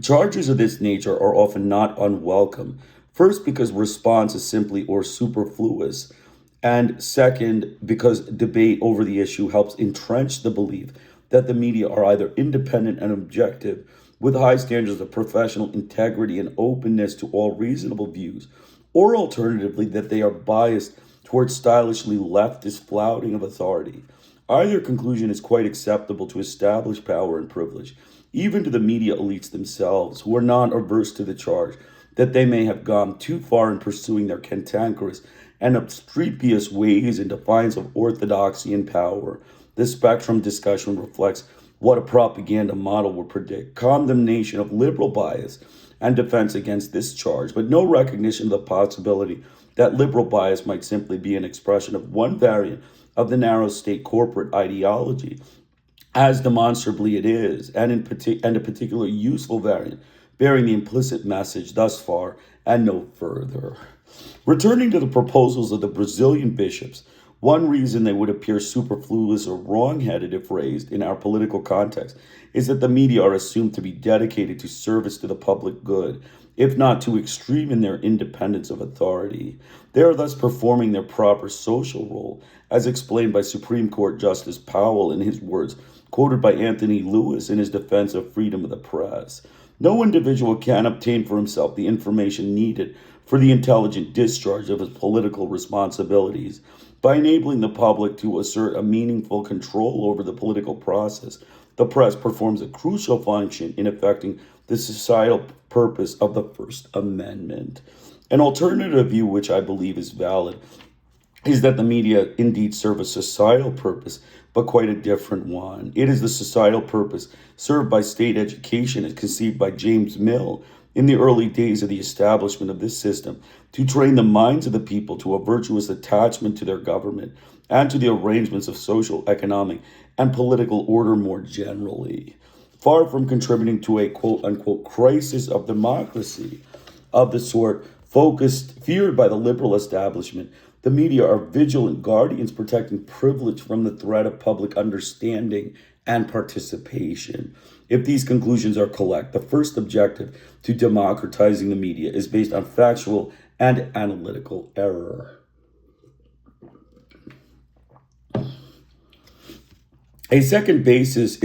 Charges of this nature are often not unwelcome, first because response is simply or superfluous, and second because debate over the issue helps entrench the belief that the media are either independent and objective, with high standards of professional integrity and openness to all reasonable views, or alternatively that they are biased towards stylishly leftist flouting of authority. Either conclusion is quite acceptable to established power and privilege, even to the media elites themselves, who are not averse to the charge that they may have gone too far in pursuing their cantankerous and obstreperous ways in defiance of orthodoxy and power. This spectrum discussion reflects what a propaganda model would predict: condemnation of liberal bias and defense against this charge, but no recognition of the possibility that liberal bias might simply be an expression of one variant of the narrow state corporate ideology, as demonstrably it is, and a particularly useful variant, bearing the implicit message thus far and no further. Returning to the proposals of the Brazilian bishops, one reason they would appear superfluous or wrong-headed if raised in our political context is that the media are assumed to be dedicated to service to the public good, if not too extreme in their independence of authority. They are thus performing their proper social role, as explained by Supreme Court Justice Powell in his words, quoted by Anthony Lewis in his defense of freedom of the press. No individual can obtain for himself the information needed for the intelligent discharge of his political responsibilities. By enabling the public to assert a meaningful control over the political process, the press performs a crucial function in effecting the societal purpose of the First Amendment. An alternative view, which I believe is valid, is that the media indeed serve a societal purpose, but quite a different one. It is the societal purpose served by state education as conceived by James Mill in the early days of the establishment of this system, to train the minds of the people to a virtuous attachment to their government and to the arrangements of social, economic, and political order more generally. Far from contributing to a quote-unquote crisis of democracy of the sort feared by the liberal establishment, the media are vigilant guardians protecting privilege from the threat of public understanding and participation. If these conclusions are correct, the first objective to democratizing the media is based on factual and analytical error. A second basis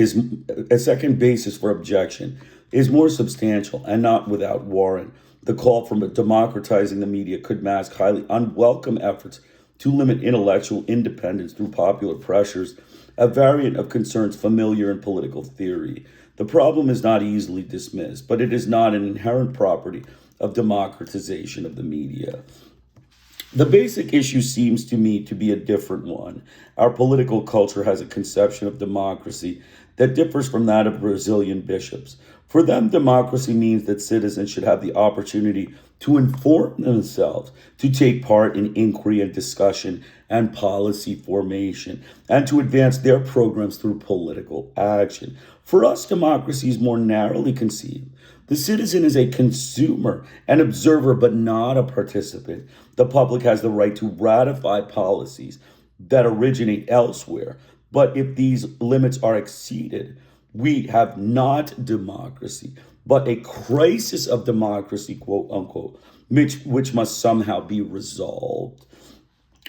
for objection is more substantial and not without warrant. The call for democratizing the media could mask highly unwelcome efforts to limit intellectual independence through popular pressures, a variant of concerns familiar in political theory. The problem is not easily dismissed, but it is not an inherent property of democratization of the media. The basic issue seems to me to be a different one. Our political culture has a conception of democracy that differs from that of Brazilian bishops. For them, democracy means that citizens should have the opportunity to inform themselves, to take part in inquiry and discussion and policy formation, and to advance their programs through political action. For us, democracy is more narrowly conceived. The citizen is a consumer, an observer, but not a participant. The public has the right to ratify policies that originate elsewhere. But if these limits are exceeded, we have not democracy, but a crisis of democracy, quote unquote, which must somehow be resolved.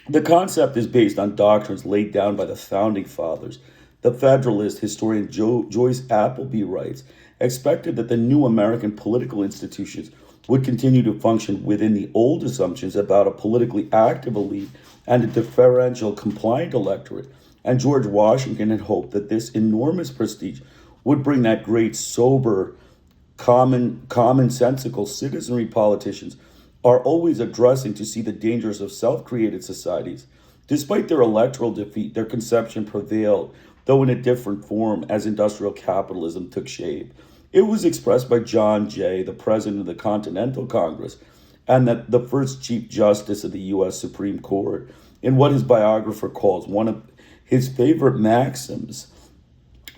The concept is based on doctrines laid down by the founding fathers. The Federalist historian Joyce Appleby writes, expected that the new American political institutions would continue to function within the old assumptions about a politically active elite and a differential compliant electorate. And George Washington had hoped that this enormous prestige would bring that great, sober, commonsensical citizenry politicians are always addressing to see the dangers of self-created societies. Despite their electoral defeat, their conception prevailed, though in a different form as industrial capitalism took shape. It was expressed by John Jay, the president of the Continental Congress, and that the first Chief Justice of the U.S. Supreme Court, in what his biographer calls one of his favorite maxims: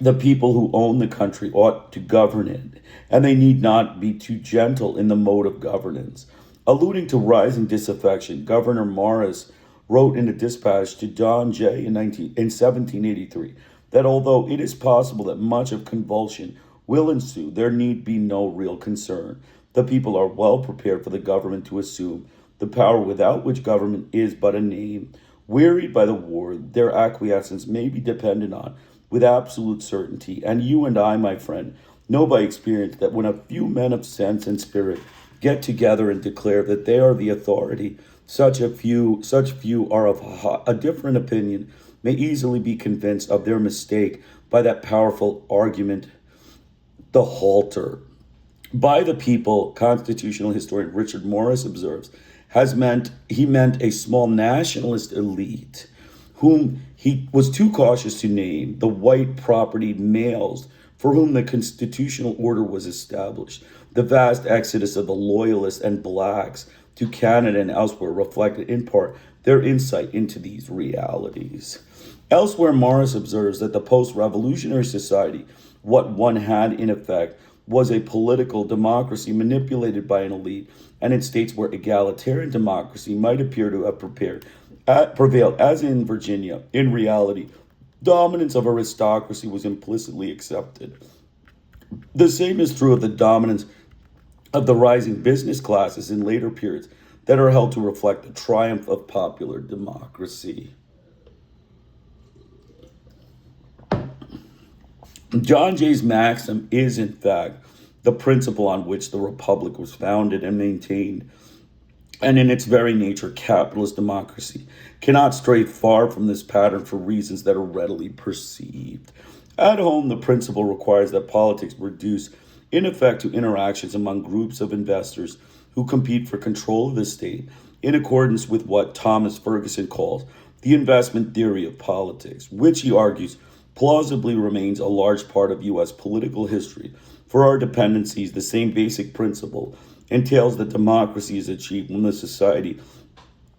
the people who own the country ought to govern it, and they need not be too gentle in the mode of governance. Alluding to rising disaffection, Governor Morris wrote in a dispatch to John Jay in 1783 that although it is possible that much of convulsion will ensue, there need be no real concern. The people are well prepared for the government to assume the power without which government is but a name. Wearied by the war, their acquiescence may be depended on with absolute certainty. And you and I, my friend, know by experience that when a few men of sense and spirit get together and declare that they are the authority, such few are of a different opinion, may easily be convinced of their mistake by that powerful argument, the halter. By the people, constitutional historian Richard Morris observes, he meant a small nationalist elite, whom he was too cautious to name, the white propertied males for whom the constitutional order was established. The vast exodus of the loyalists and blacks to Canada and elsewhere reflected in part their insight into these realities. Elsewhere, Morris observes that the post-revolutionary society, what one had in effect, was a political democracy manipulated by an elite, and in states where egalitarian democracy might appear to have prevailed, as in Virginia, in reality, dominance of aristocracy was implicitly accepted. The same is true of the dominance of the rising business classes in later periods that are held to reflect the triumph of popular democracy. John Jay's maxim is, in fact, the principle on which the Republic was founded and maintained, and in its very nature, capitalist democracy cannot stray far from this pattern for reasons that are readily perceived. At home, the principle requires that politics reduce, in effect, to interactions among groups of investors who compete for control of the state in accordance with what Thomas Ferguson calls the investment theory of politics, which he argues plausibly remains a large part of U.S. political history. For our dependencies, the same basic principle entails that democracy is achieved when the society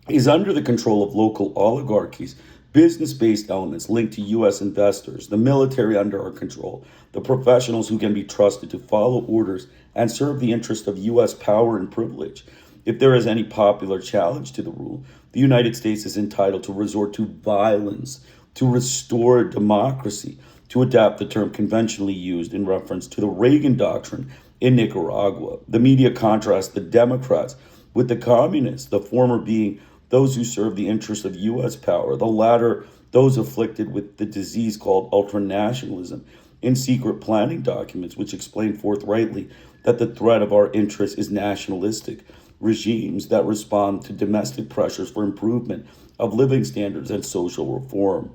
is under the control of local oligarchies, business-based elements linked to U.S. investors, the military under our control, the professionals who can be trusted to follow orders and serve the interest of U.S. power and privilege. If there is any popular challenge to the rule, the United States is entitled to resort to violence to restore democracy, to adapt the term conventionally used in reference to the Reagan doctrine in Nicaragua. The media contrasts the Democrats with the communists, the former being those who serve the interests of U.S. power, the latter those afflicted with the disease called ultranationalism. in secret planning documents, which explain forthrightly that the threat of our interests is nationalistic regimes that respond to domestic pressures for improvement of living standards and social reform,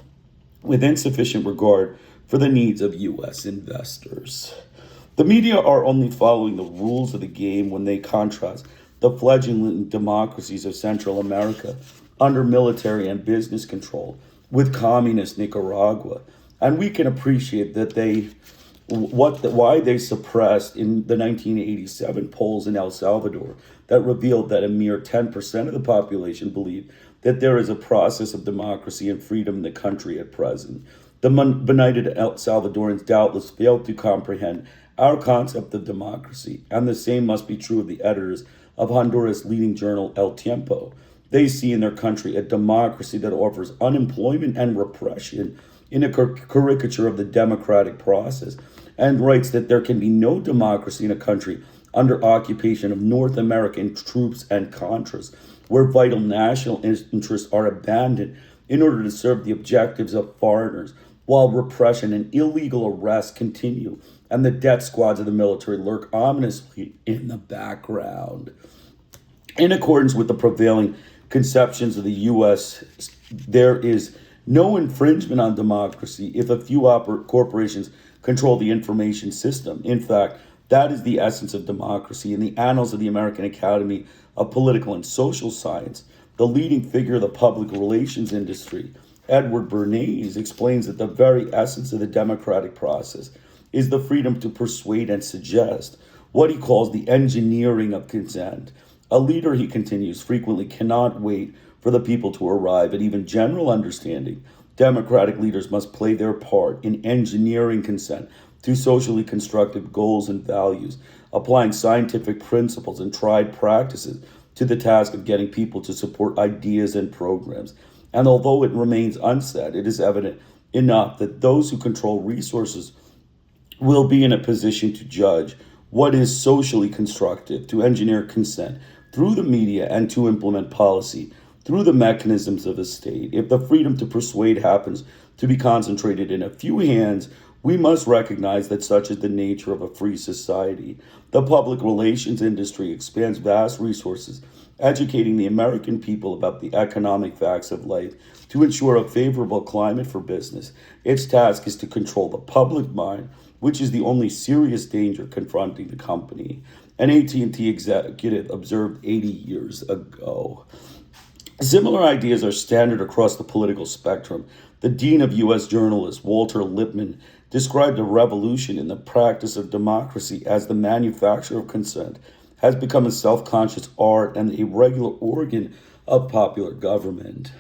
with insufficient regard for the needs of U.S. investors. The media are only following the rules of the game when they contrast the fledgling democracies of Central America under military and business control with communist Nicaragua. And we can appreciate that why they suppressed in the 1987 polls in El Salvador that revealed that a mere 10% of the population believed that there is a process of democracy and freedom in the country at present. The benighted El Salvadorans doubtless failed to comprehend our concept of democracy, and the same must be true of the editors of Honduras' leading journal El Tiempo. They see in their country a democracy that offers unemployment and repression in a caricature of the democratic process, and writes that there can be no democracy in a country under occupation of North American troops and Contras, where vital national interests are abandoned in order to serve the objectives of foreigners, while repression and illegal arrests continue, and the death squads of the military lurk ominously in the background. In accordance with the prevailing conceptions of the U.S., there is no infringement on democracy if a few corporations control the information system. In fact, that is the essence of democracy. In the annals of the American Academy of Political and Social Science, the leading figure of the public relations industry, Edward Bernays, explains that the very essence of the democratic process is the freedom to persuade and suggest, what he calls the engineering of consent. A leader, he continues, frequently cannot wait for the people to arrive at even general understanding. Democratic leaders must play their part in engineering consent to socially constructive goals and values, applying scientific principles and tried practices to the task of getting people to support ideas and programs. And although it remains unsaid, it is evident enough that those who control resources will be in a position to judge what is socially constructive, to engineer consent through the media, and to implement policy through the mechanisms of the state. If the freedom to persuade happens to be concentrated in a few hands, we must recognize that such is the nature of a free society. The public relations industry expends vast resources educating the American people about the economic facts of life to ensure a favorable climate for business. Its task is to control the public mind, which is the only serious danger confronting the company. An AT&T executive observed 80 years ago. Similar ideas are standard across the political spectrum. The dean of U.S. journalists, Walter Lippmann, described a revolution in the practice of democracy as the manufacture of consent has become a self-conscious art and a regular organ of popular government.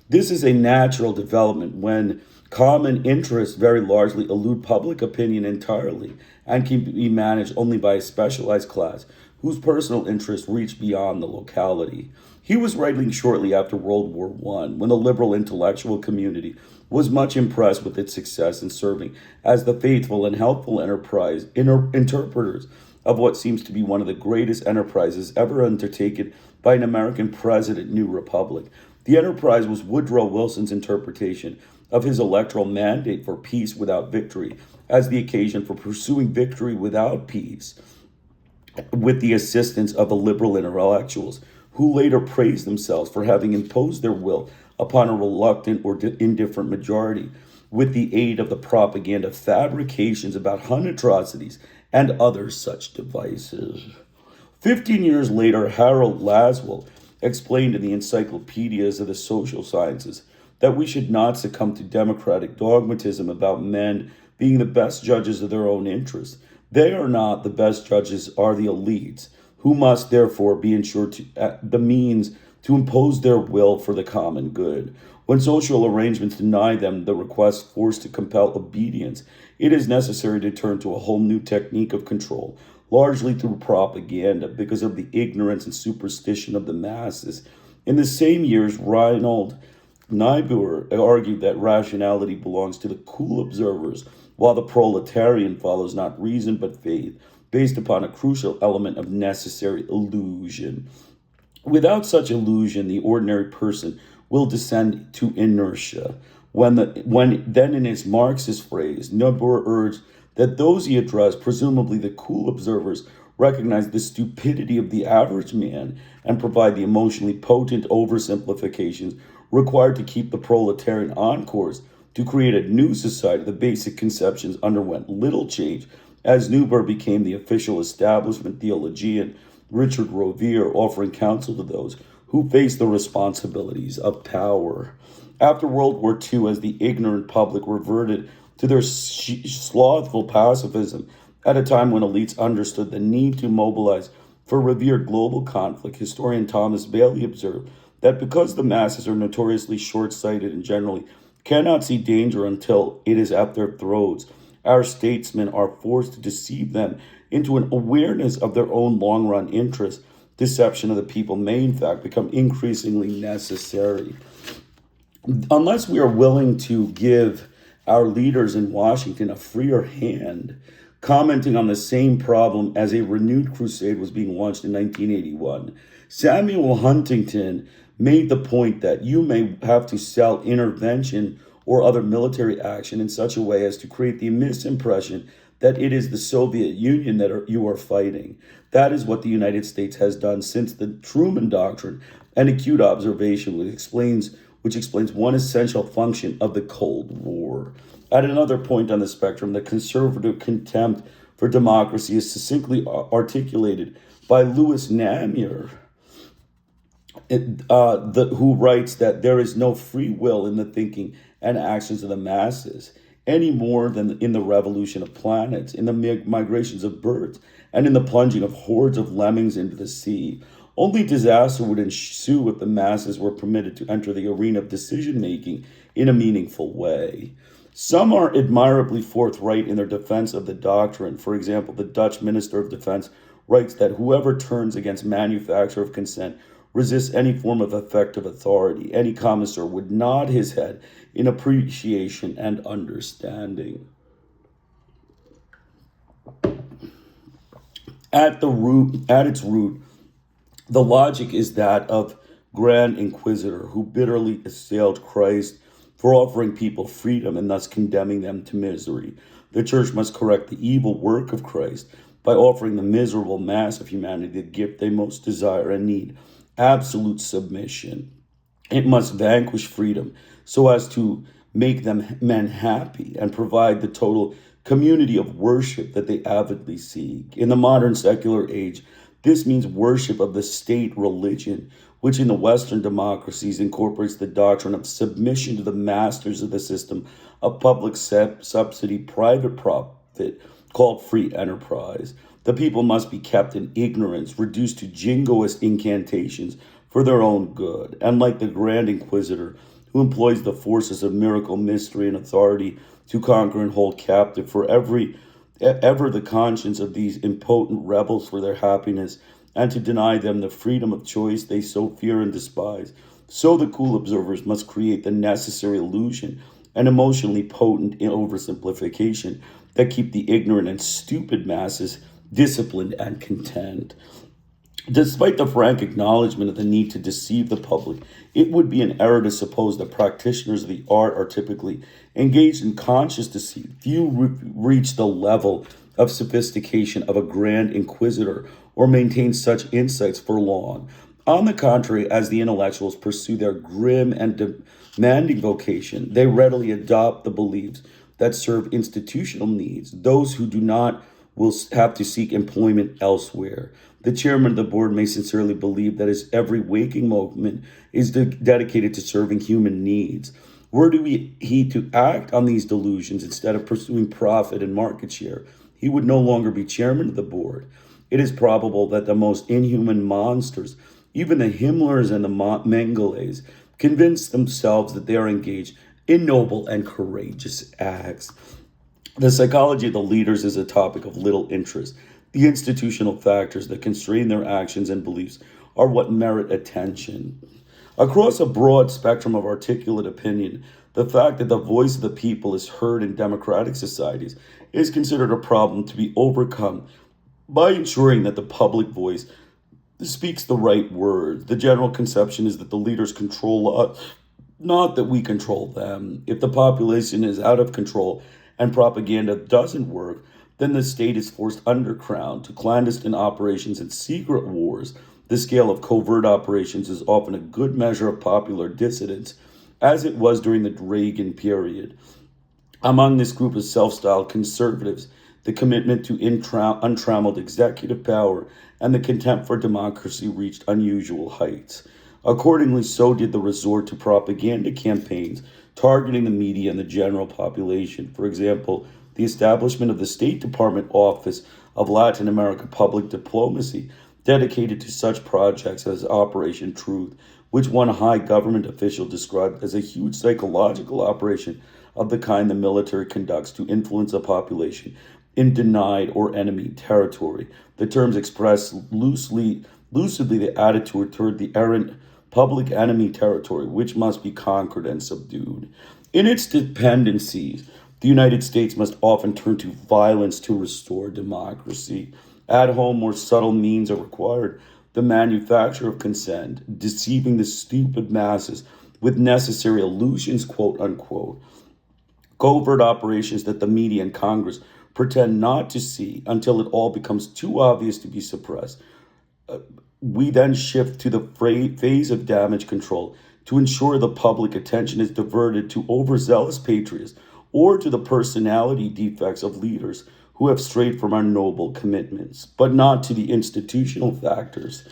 This is a natural development when common interests very largely elude public opinion entirely and can be managed only by a specialized class whose personal interests reach beyond the locality. He was writing shortly after World War I, when the liberal intellectual community was much impressed with its success in serving as the faithful and helpful interpreters of what seems to be one of the greatest enterprises ever undertaken by an American president, New Republic. The enterprise was Woodrow Wilson's interpretation of his electoral mandate for peace without victory as the occasion for pursuing victory without peace, with the assistance of the liberal intellectuals, who later praised themselves for having imposed their will upon a reluctant or indifferent majority, with the aid of the propaganda fabrications about Hun atrocities and other such devices. 15 years later, Harold Laswell explained in the Encyclopedias of the Social Sciences that we should not succumb to democratic dogmatism about men being the best judges of their own interests. They are not. The best judges are the elites, who must therefore be ensured the means to impose their will for the common good. When social arrangements deny them the request forced to compel obedience, it is necessary to turn to a whole new technique of control, largely through propaganda, because of the ignorance and superstition of the masses. In the same years, Reinhold Niebuhr argued that rationality belongs to the cool observers, while the proletarian follows not reason but faith, based upon a crucial element of necessary illusion. Without such illusion, the ordinary person will descend to inertia. when then in his Marxist phrase, Niebuhr urged that those he addressed, presumably the cool observers, recognize the stupidity of the average man and provide the emotionally potent oversimplifications required to keep the proletarian on course to create a new society. The basic conceptions underwent little change as Niebuhr became the official establishment theologian, Richard Rovere offering counsel to those who faced the responsibilities of power. After World War II, as the ignorant public reverted to their slothful pacifism at a time when elites understood the need to mobilize for revered global conflict, historian Thomas Bailey observed that because the masses are notoriously short-sighted and generally cannot see danger until it is at their throats, our statesmen are forced to deceive them into an awareness of their own long-run interests. Deception of the people may, in fact, become increasingly necessary. Unless we are willing to give our leaders in Washington a freer hand, commenting on the same problem as a renewed crusade was being launched in 1981, Samuel Huntington made the point that you may have to sell intervention or other military action in such a way as to create the misimpression that it is the Soviet Union that you are fighting. That is what the United States has done since the Truman Doctrine, an acute observation which explains one essential function of the Cold War. At another point on the spectrum, the conservative contempt for democracy is succinctly articulated by Louis Namur, who writes that there is no free will in the thinking and actions of the masses, any more than in the revolution of planets, in the migrations of birds, and in the plunging of hordes of lemmings into the sea. Only disaster would ensue if the masses were permitted to enter the arena of decision-making in a meaningful way. Some are admirably forthright in their defense of the doctrine. For example, the Dutch Minister of Defense writes that whoever turns against manufacture of consent resists any form of effective authority. Any commissar would nod his head in appreciation and understanding. At its root, the logic is that of Grand Inquisitor who bitterly assailed Christ for offering people freedom and thus condemning them to misery. The church must correct the evil work of Christ by offering the miserable mass of humanity the gift they most desire and need, absolute submission. It must vanquish freedom so as to make them men happy and provide the total community of worship that they avidly seek. In the modern secular age, this means worship of the state religion, which in the Western democracies incorporates the doctrine of submission to the masters of the system of public subsidy private profit called free enterprise. The people must be kept in ignorance, reduced to jingoist incantations for their own good. And like the Grand Inquisitor, who employs the forces of miracle, mystery, and authority to conquer and hold captive for ever the conscience of these impotent rebels for their happiness, and to deny them the freedom of choice they so fear and despise. So the cool observers must create the necessary illusion and emotionally potent oversimplification that keep the ignorant and stupid masses disciplined and content. Despite the frank acknowledgement of the need to deceive the public, it would be an error to suppose that practitioners of the art are typically engaged in conscious deceit. Few reach the level of sophistication of a Grand Inquisitor or maintain such insights for long. On the contrary, as the intellectuals pursue their grim and demanding vocation, they readily adopt the beliefs that serve institutional needs. Those who do not will have to seek employment elsewhere. The chairman of the board may sincerely believe that his every waking moment is dedicated to serving human needs. Were he to act on these delusions instead of pursuing profit and market share, he would no longer be chairman of the board. It is probable that the most inhuman monsters, even the Himmlers and the Mengeles, convince themselves that they are engaged in noble and courageous acts. The psychology of the leaders is a topic of little interest. The institutional factors that constrain their actions and beliefs are what merit attention. Across a broad spectrum of articulate opinion, the fact that the voice of the people is heard in democratic societies is considered a problem to be overcome by ensuring that the public voice speaks the right words. The general conception is that the leaders control Not that we control them. If the population is out of control and propaganda doesn't work, then the state is forced underground to clandestine operations and secret wars. The scale of covert operations is often a good measure of popular dissidence, as it was during the Reagan period. Among this group of self-styled conservatives, the commitment to untrammeled executive power and the contempt for democracy reached unusual heights. Accordingly, so did the resort to propaganda campaigns targeting the media and the general population. For example, the establishment of the State Department Office of Latin America Public Diplomacy, dedicated to such projects as Operation Truth, which one high government official described as a huge psychological operation of the kind the military conducts to influence a population in denied or enemy territory. The terms express lucidly the attitude toward the errant public enemy territory, which must be conquered and subdued. In its dependencies, the United States must often turn to violence to restore democracy. At home, more subtle means are required. The manufacture of consent, deceiving the stupid masses with necessary illusions, quote unquote. Covert operations that the media and Congress pretend not to see until it all becomes too obvious to be suppressed. We then shift to the phase of damage control to ensure the public attention is diverted to overzealous patriots or to the personality defects of leaders who have strayed from our noble commitments, but not to the institutional factors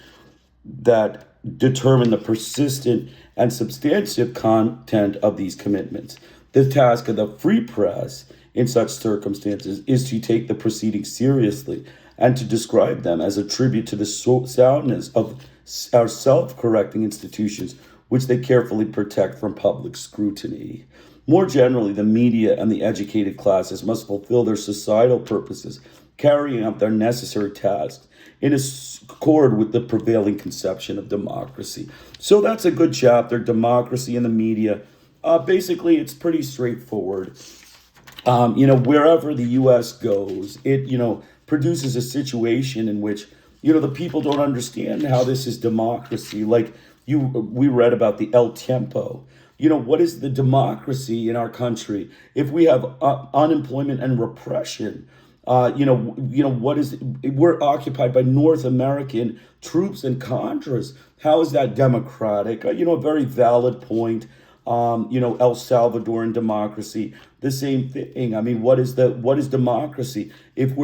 that determine the persistent and substantive content of these commitments. The task of the free press in such circumstances is to take the proceedings seriously and to describe them as a tribute to the soundness of our self-correcting institutions, which they carefully protect from public scrutiny. More generally, the media and the educated classes must fulfill their societal purposes, carrying out their necessary tasks in accord with the prevailing conception of democracy. So that's a good chapter, democracy and the media. Basically, it's pretty straightforward. Wherever the U.S. goes, it, produces a situation in which, the people don't understand how this is democracy. Like we read about the El Tiempo. What is the democracy in our country if we have unemployment and repression? What is we're occupied by North American troops and contras. How is that democratic? A very valid point. El Salvadoran democracy, the same thing. I mean, what is democracy if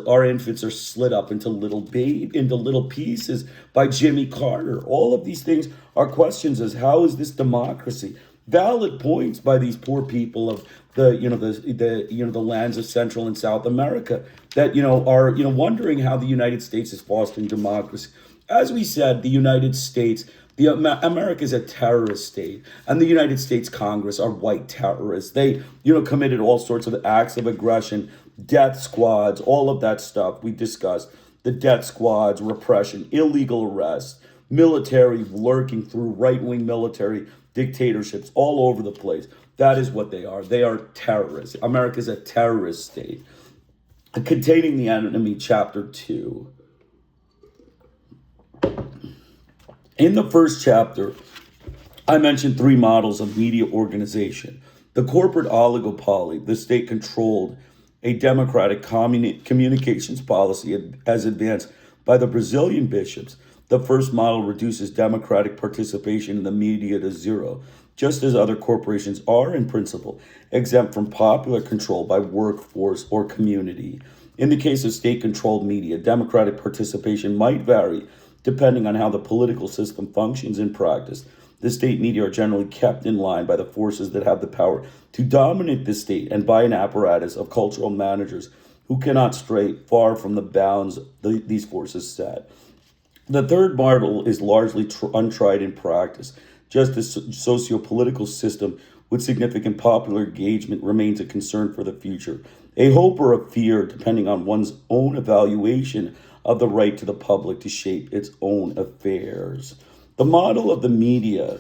our infants are slit up into little pieces by Jimmy Carter? All of these things are questions as how is this democracy? Valid points by these poor people of the lands of Central and South America that are wondering how the United States is fostering democracy. As we said, the United States. America is a terrorist state, and the United States Congress are white terrorists. They, committed all sorts of acts of aggression, death squads, all of that stuff we discussed. The death squads, repression, illegal arrests, military lurking through right-wing military dictatorships all over the place. That is what they are. They are terrorists. America is a terrorist state. Containing the Enemy, Chapter 2. In the first chapter, I mentioned three models of media organization. The corporate oligopoly, the state controlled a democratic communications policy as advanced by the Brazilian bishops. The first model reduces democratic participation in the media to zero, just as other corporations are in principle exempt from popular control by workforce or community. In the case of state-controlled media, democratic participation might vary depending on how the political system functions in practice. The state media are generally kept in line by the forces that have the power to dominate the state and by an apparatus of cultural managers who cannot stray far from the bounds these forces set. The third model is largely untried in practice. Just as socio-political system with significant popular engagement remains a concern for the future, a hope or a fear depending on one's own evaluation of the right to the public to shape its own affairs. The model of the media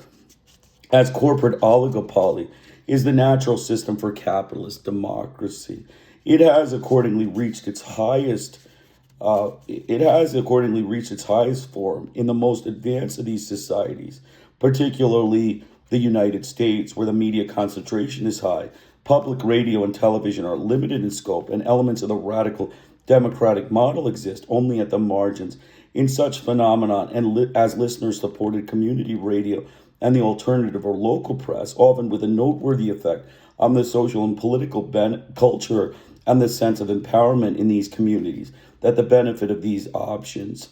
as corporate oligopoly is the natural system for capitalist democracy. It has accordingly reached its highest form in the most advanced of these societies, particularly the United States, where the media concentration is high, public radio and television are limited in scope, and elements of the radical democratic model exist only at the margins. In such phenomenon, as listeners supported community radio and the alternative or local press, often with a noteworthy effect on the social and political culture and the sense of empowerment in these communities, that the benefit of these options.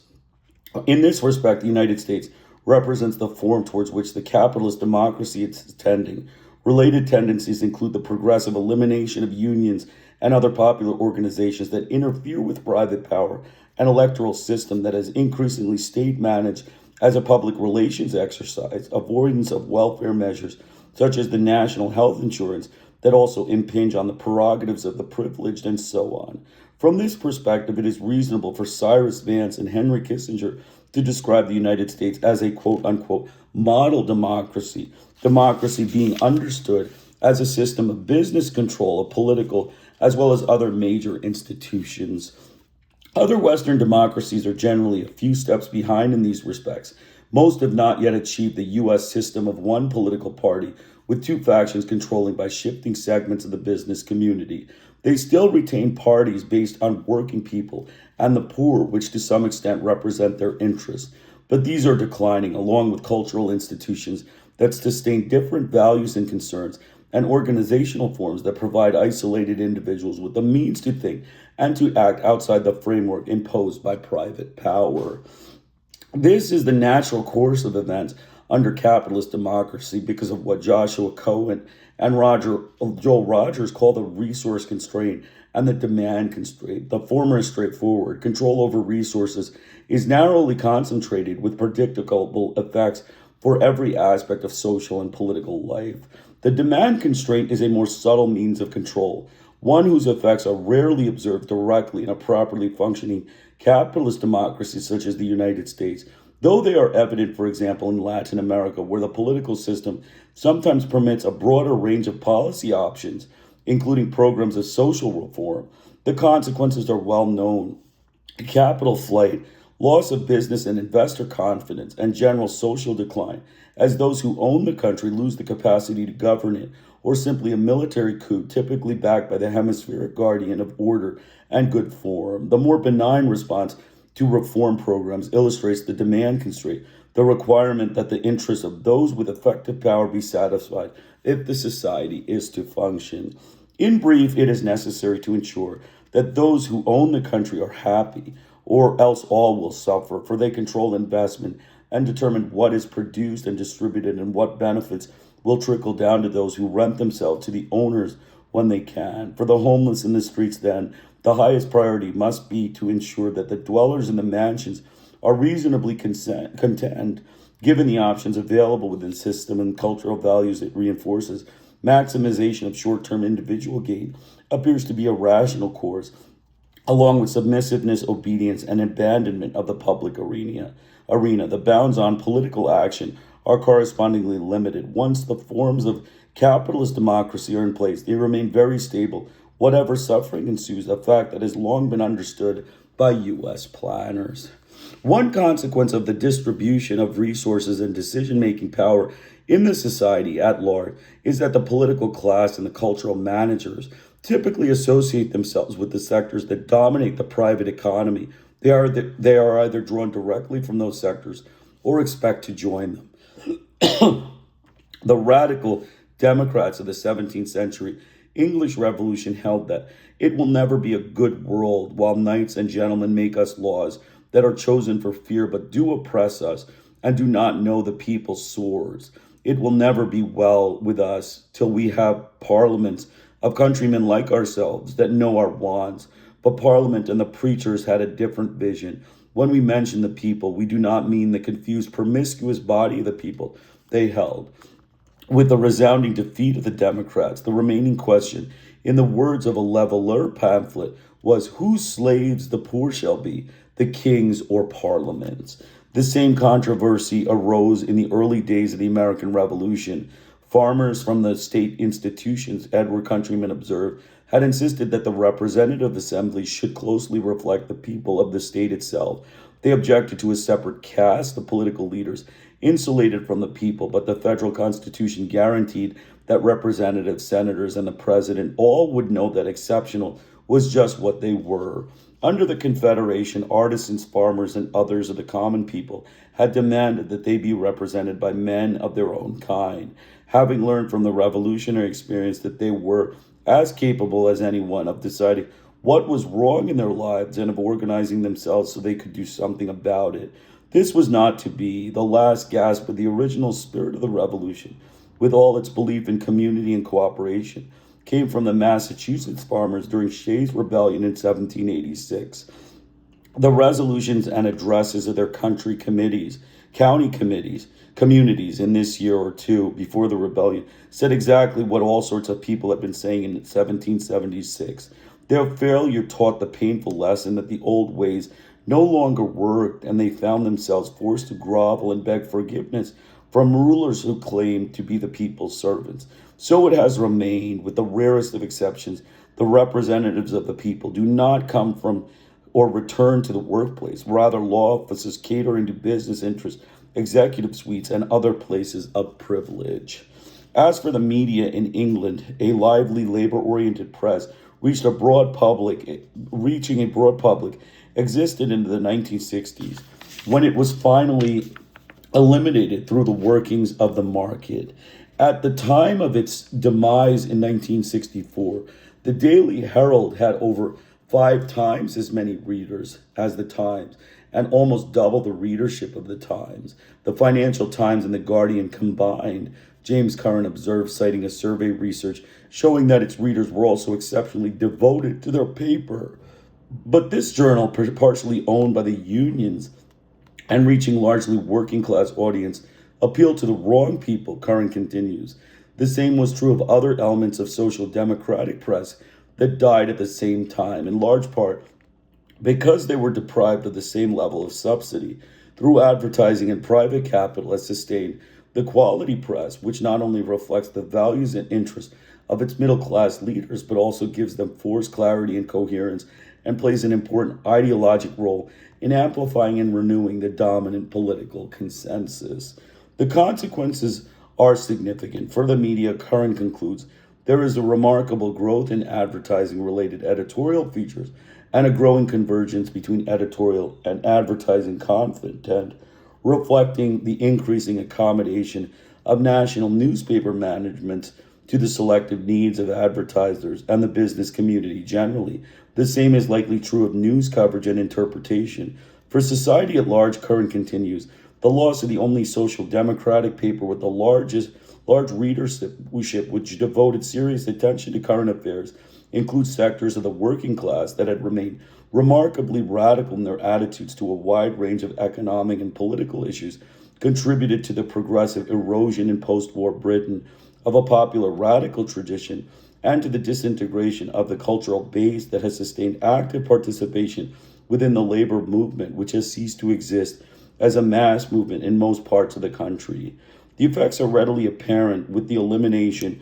In this respect, the United States represents the form towards which the capitalist democracy is tending. Related tendencies include the progressive elimination of unions and other popular organizations that interfere with private power, an electoral system that is increasingly state managed as a public relations exercise, avoidance of welfare measures such as the national health insurance that also impinge on the prerogatives of the privileged, and so on. From this perspective, it is reasonable for Cyrus Vance and Henry Kissinger to describe the United States as a quote unquote model democracy, democracy being understood as a system of business control of political as well as other major institutions. Other Western democracies are generally a few steps behind in these respects. Most have not yet achieved the U.S. system of one political party with two factions controlling by shifting segments of the business community. They still retain parties based on working people and the poor, which to some extent represent their interests. But these are declining, along with cultural institutions that sustain different values and concerns, and organizational forms that provide isolated individuals with the means to think and to act outside the framework imposed by private power. This is the natural course of events under capitalist democracy because of what Joshua Cohen and Joel Rogers call the resource constraint and the demand constraint. The former is straightforward. Control over resources is narrowly concentrated with predictable effects for every aspect of social and political life. The demand constraint is a more subtle means of control, one whose effects are rarely observed directly in a properly functioning capitalist democracy such as the United States, though they are evident, for example, in Latin America, where the political system sometimes permits a broader range of policy options, including programs of social reform. The consequences are well known. Capital flight, loss of business and investor confidence, and general social decline, as those who own the country lose the capacity to govern it, or simply a military coup typically backed by the hemispheric guardian of order and good form. The more benign response to reform programs illustrates the demand constraint, the requirement that the interests of those with effective power be satisfied if the society is to function. In brief, it is necessary to ensure that those who own the country are happy, or else all will suffer, for they control investment and determine what is produced and distributed and what benefits will trickle down to those who rent themselves to the owners when they can. For the homeless in the streets, then, the highest priority must be to ensure that the dwellers in the mansions are reasonably content, given the options available within the system and cultural values it reinforces. Maximization of short-term individual gain appears to be a rational course, along with submissiveness, obedience, and abandonment of the public arena. The bounds on political action are correspondingly limited. Once the forms of capitalist democracy are in place, they remain very stable. Whatever suffering ensues, a fact that has long been understood by U.S. planners. One consequence of the distribution of resources and decision-making power in the society at large is that the political class and the cultural managers typically associate themselves with the sectors that dominate the private economy. They are either drawn directly from those sectors or expect to join them. The radical Democrats of the 17th century English Revolution held that it will never be a good world while knights and gentlemen make us laws that are chosen for fear but do oppress us and do not know the people's swords. It will never be well with us till we have parliaments of countrymen like ourselves that know our wants. But Parliament and the preachers had a different vision. When we mention the people, we do not mean the confused, promiscuous body of the people they held. With the resounding defeat of the Democrats, the remaining question, in the words of a Leveler pamphlet, was whose slaves the poor shall be, the kings or parliaments. The same controversy arose in the early days of the American Revolution. Farmers from the state institutions, Edward Countryman observed, had insisted that the representative assemblies should closely reflect the people of the state itself. They objected to a separate caste of political leaders insulated from the people, but the federal constitution guaranteed that representatives, senators, and the president all would know that exceptional was just what they were. Under the Confederation, artisans, farmers, and others of the common people had demanded that they be represented by men of their own kind, having learned from the revolutionary experience that they were as capable as anyone of deciding what was wrong in their lives and of organizing themselves so they could do something about it. This was not to be. The last gasp of the original spirit of the revolution, with all its belief in community and cooperation, came from the Massachusetts farmers during Shays' Rebellion in 1786. The resolutions and addresses of their country committees, county committees, communities in this year or two before the rebellion said exactly what all sorts of people had been saying in 1776. Their failure taught the painful lesson that the old ways no longer worked, and they found themselves forced to grovel and beg forgiveness from rulers who claimed to be the people's servants. So it has remained, with the rarest of exceptions. The representatives of the people do not come from or return to the workplace. Rather, law offices catering to business interests, executive suites, and other places of privilege. As for the media in England, a lively labor-oriented press reaching a broad public existed into the 1960s, when it was finally eliminated through the workings of the market. At the time of its demise in 1964, the Daily Herald had over 5 times as many readers as the Times, and almost double the readership of the Times. The Financial Times and the Guardian combined, James Curran observed, citing a survey research showing that its readers were also exceptionally devoted to their paper. But this journal, partially owned by the unions and reaching largely working class audience, appealed to the wrong people, Curran continues. The same was true of other elements of social democratic press that died at the same time, in large part because they were deprived of the same level of subsidy through advertising and private capital has sustained the quality press, which not only reflects the values and interests of its middle-class leaders, but also gives them force, clarity, and coherence, and plays an important ideologic role in amplifying and renewing the dominant political consensus. The consequences are significant. For the media, Curran concludes, there is a remarkable growth in advertising-related editorial features and a growing convergence between editorial and advertising content, reflecting the increasing accommodation of national newspaper management to the selective needs of advertisers and the business community generally. The same is likely true of news coverage and interpretation. For society at large, Curran continues, the loss of the only social democratic paper with the large readership which devoted serious attention to current affairs includes sectors of the working class that had remained remarkably radical in their attitudes to a wide range of economic and political issues, contributed to the progressive erosion in post-war Britain of a popular radical tradition, and to the disintegration of the cultural base that has sustained active participation within the labor movement, which has ceased to exist as a mass movement in most parts of the country. The effects are readily apparent with the elimination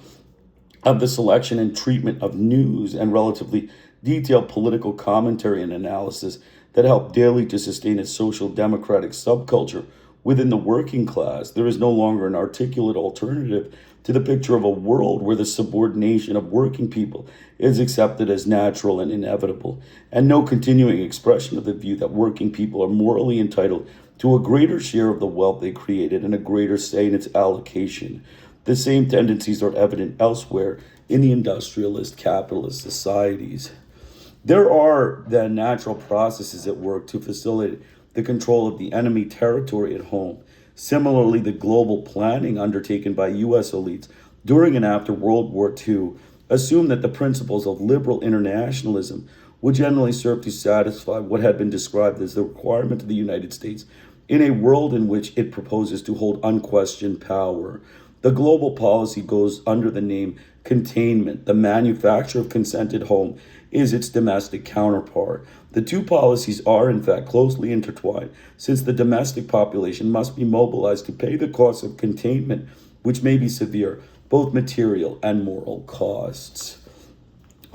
of the selection and treatment of news and relatively detailed political commentary and analysis that help daily to sustain a social democratic subculture within the working class. There is no longer an articulate alternative to the picture of a world where the subordination of working people is accepted as natural and inevitable, and no continuing expression of the view that working people are morally entitled to a greater share of the wealth they created and a greater say in its allocation. The same tendencies are evident elsewhere in the industrialist capitalist societies. There are then natural processes at work to facilitate the control of the enemy territory at home. Similarly, the global planning undertaken by U.S. elites during and after World War II assumed that the principles of liberal internationalism would generally serve to satisfy what had been described as the requirement of the United States in a world in which it proposes to hold unquestioned power. The global policy goes under the name containment. The manufacture of consented home is its domestic counterpart. The two policies are, in fact, closely intertwined, since the domestic population must be mobilized to pay the costs of containment, which may be severe, both material and moral costs.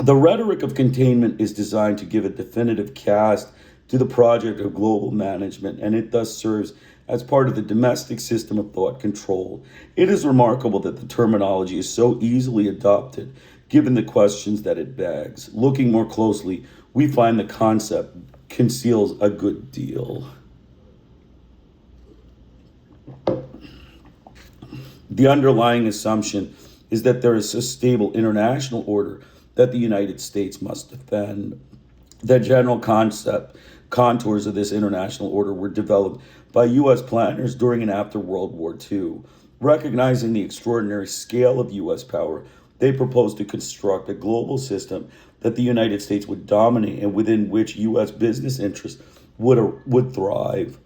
The rhetoric of containment is designed to give a definitive cast to the project of global management, and it thus serves as part of the domestic system of thought control. It is remarkable that the terminology is so easily adopted, given the questions that it begs. Looking more closely, we find the concept conceals a good deal. The underlying assumption is that there is a stable international order that the United States must defend. The general contours of this international order were developed by U.S. planners during and after World War II. Recognizing the extraordinary scale of U.S. power, they proposed to construct a global system that the United States would dominate and within which U.S. business interests would thrive.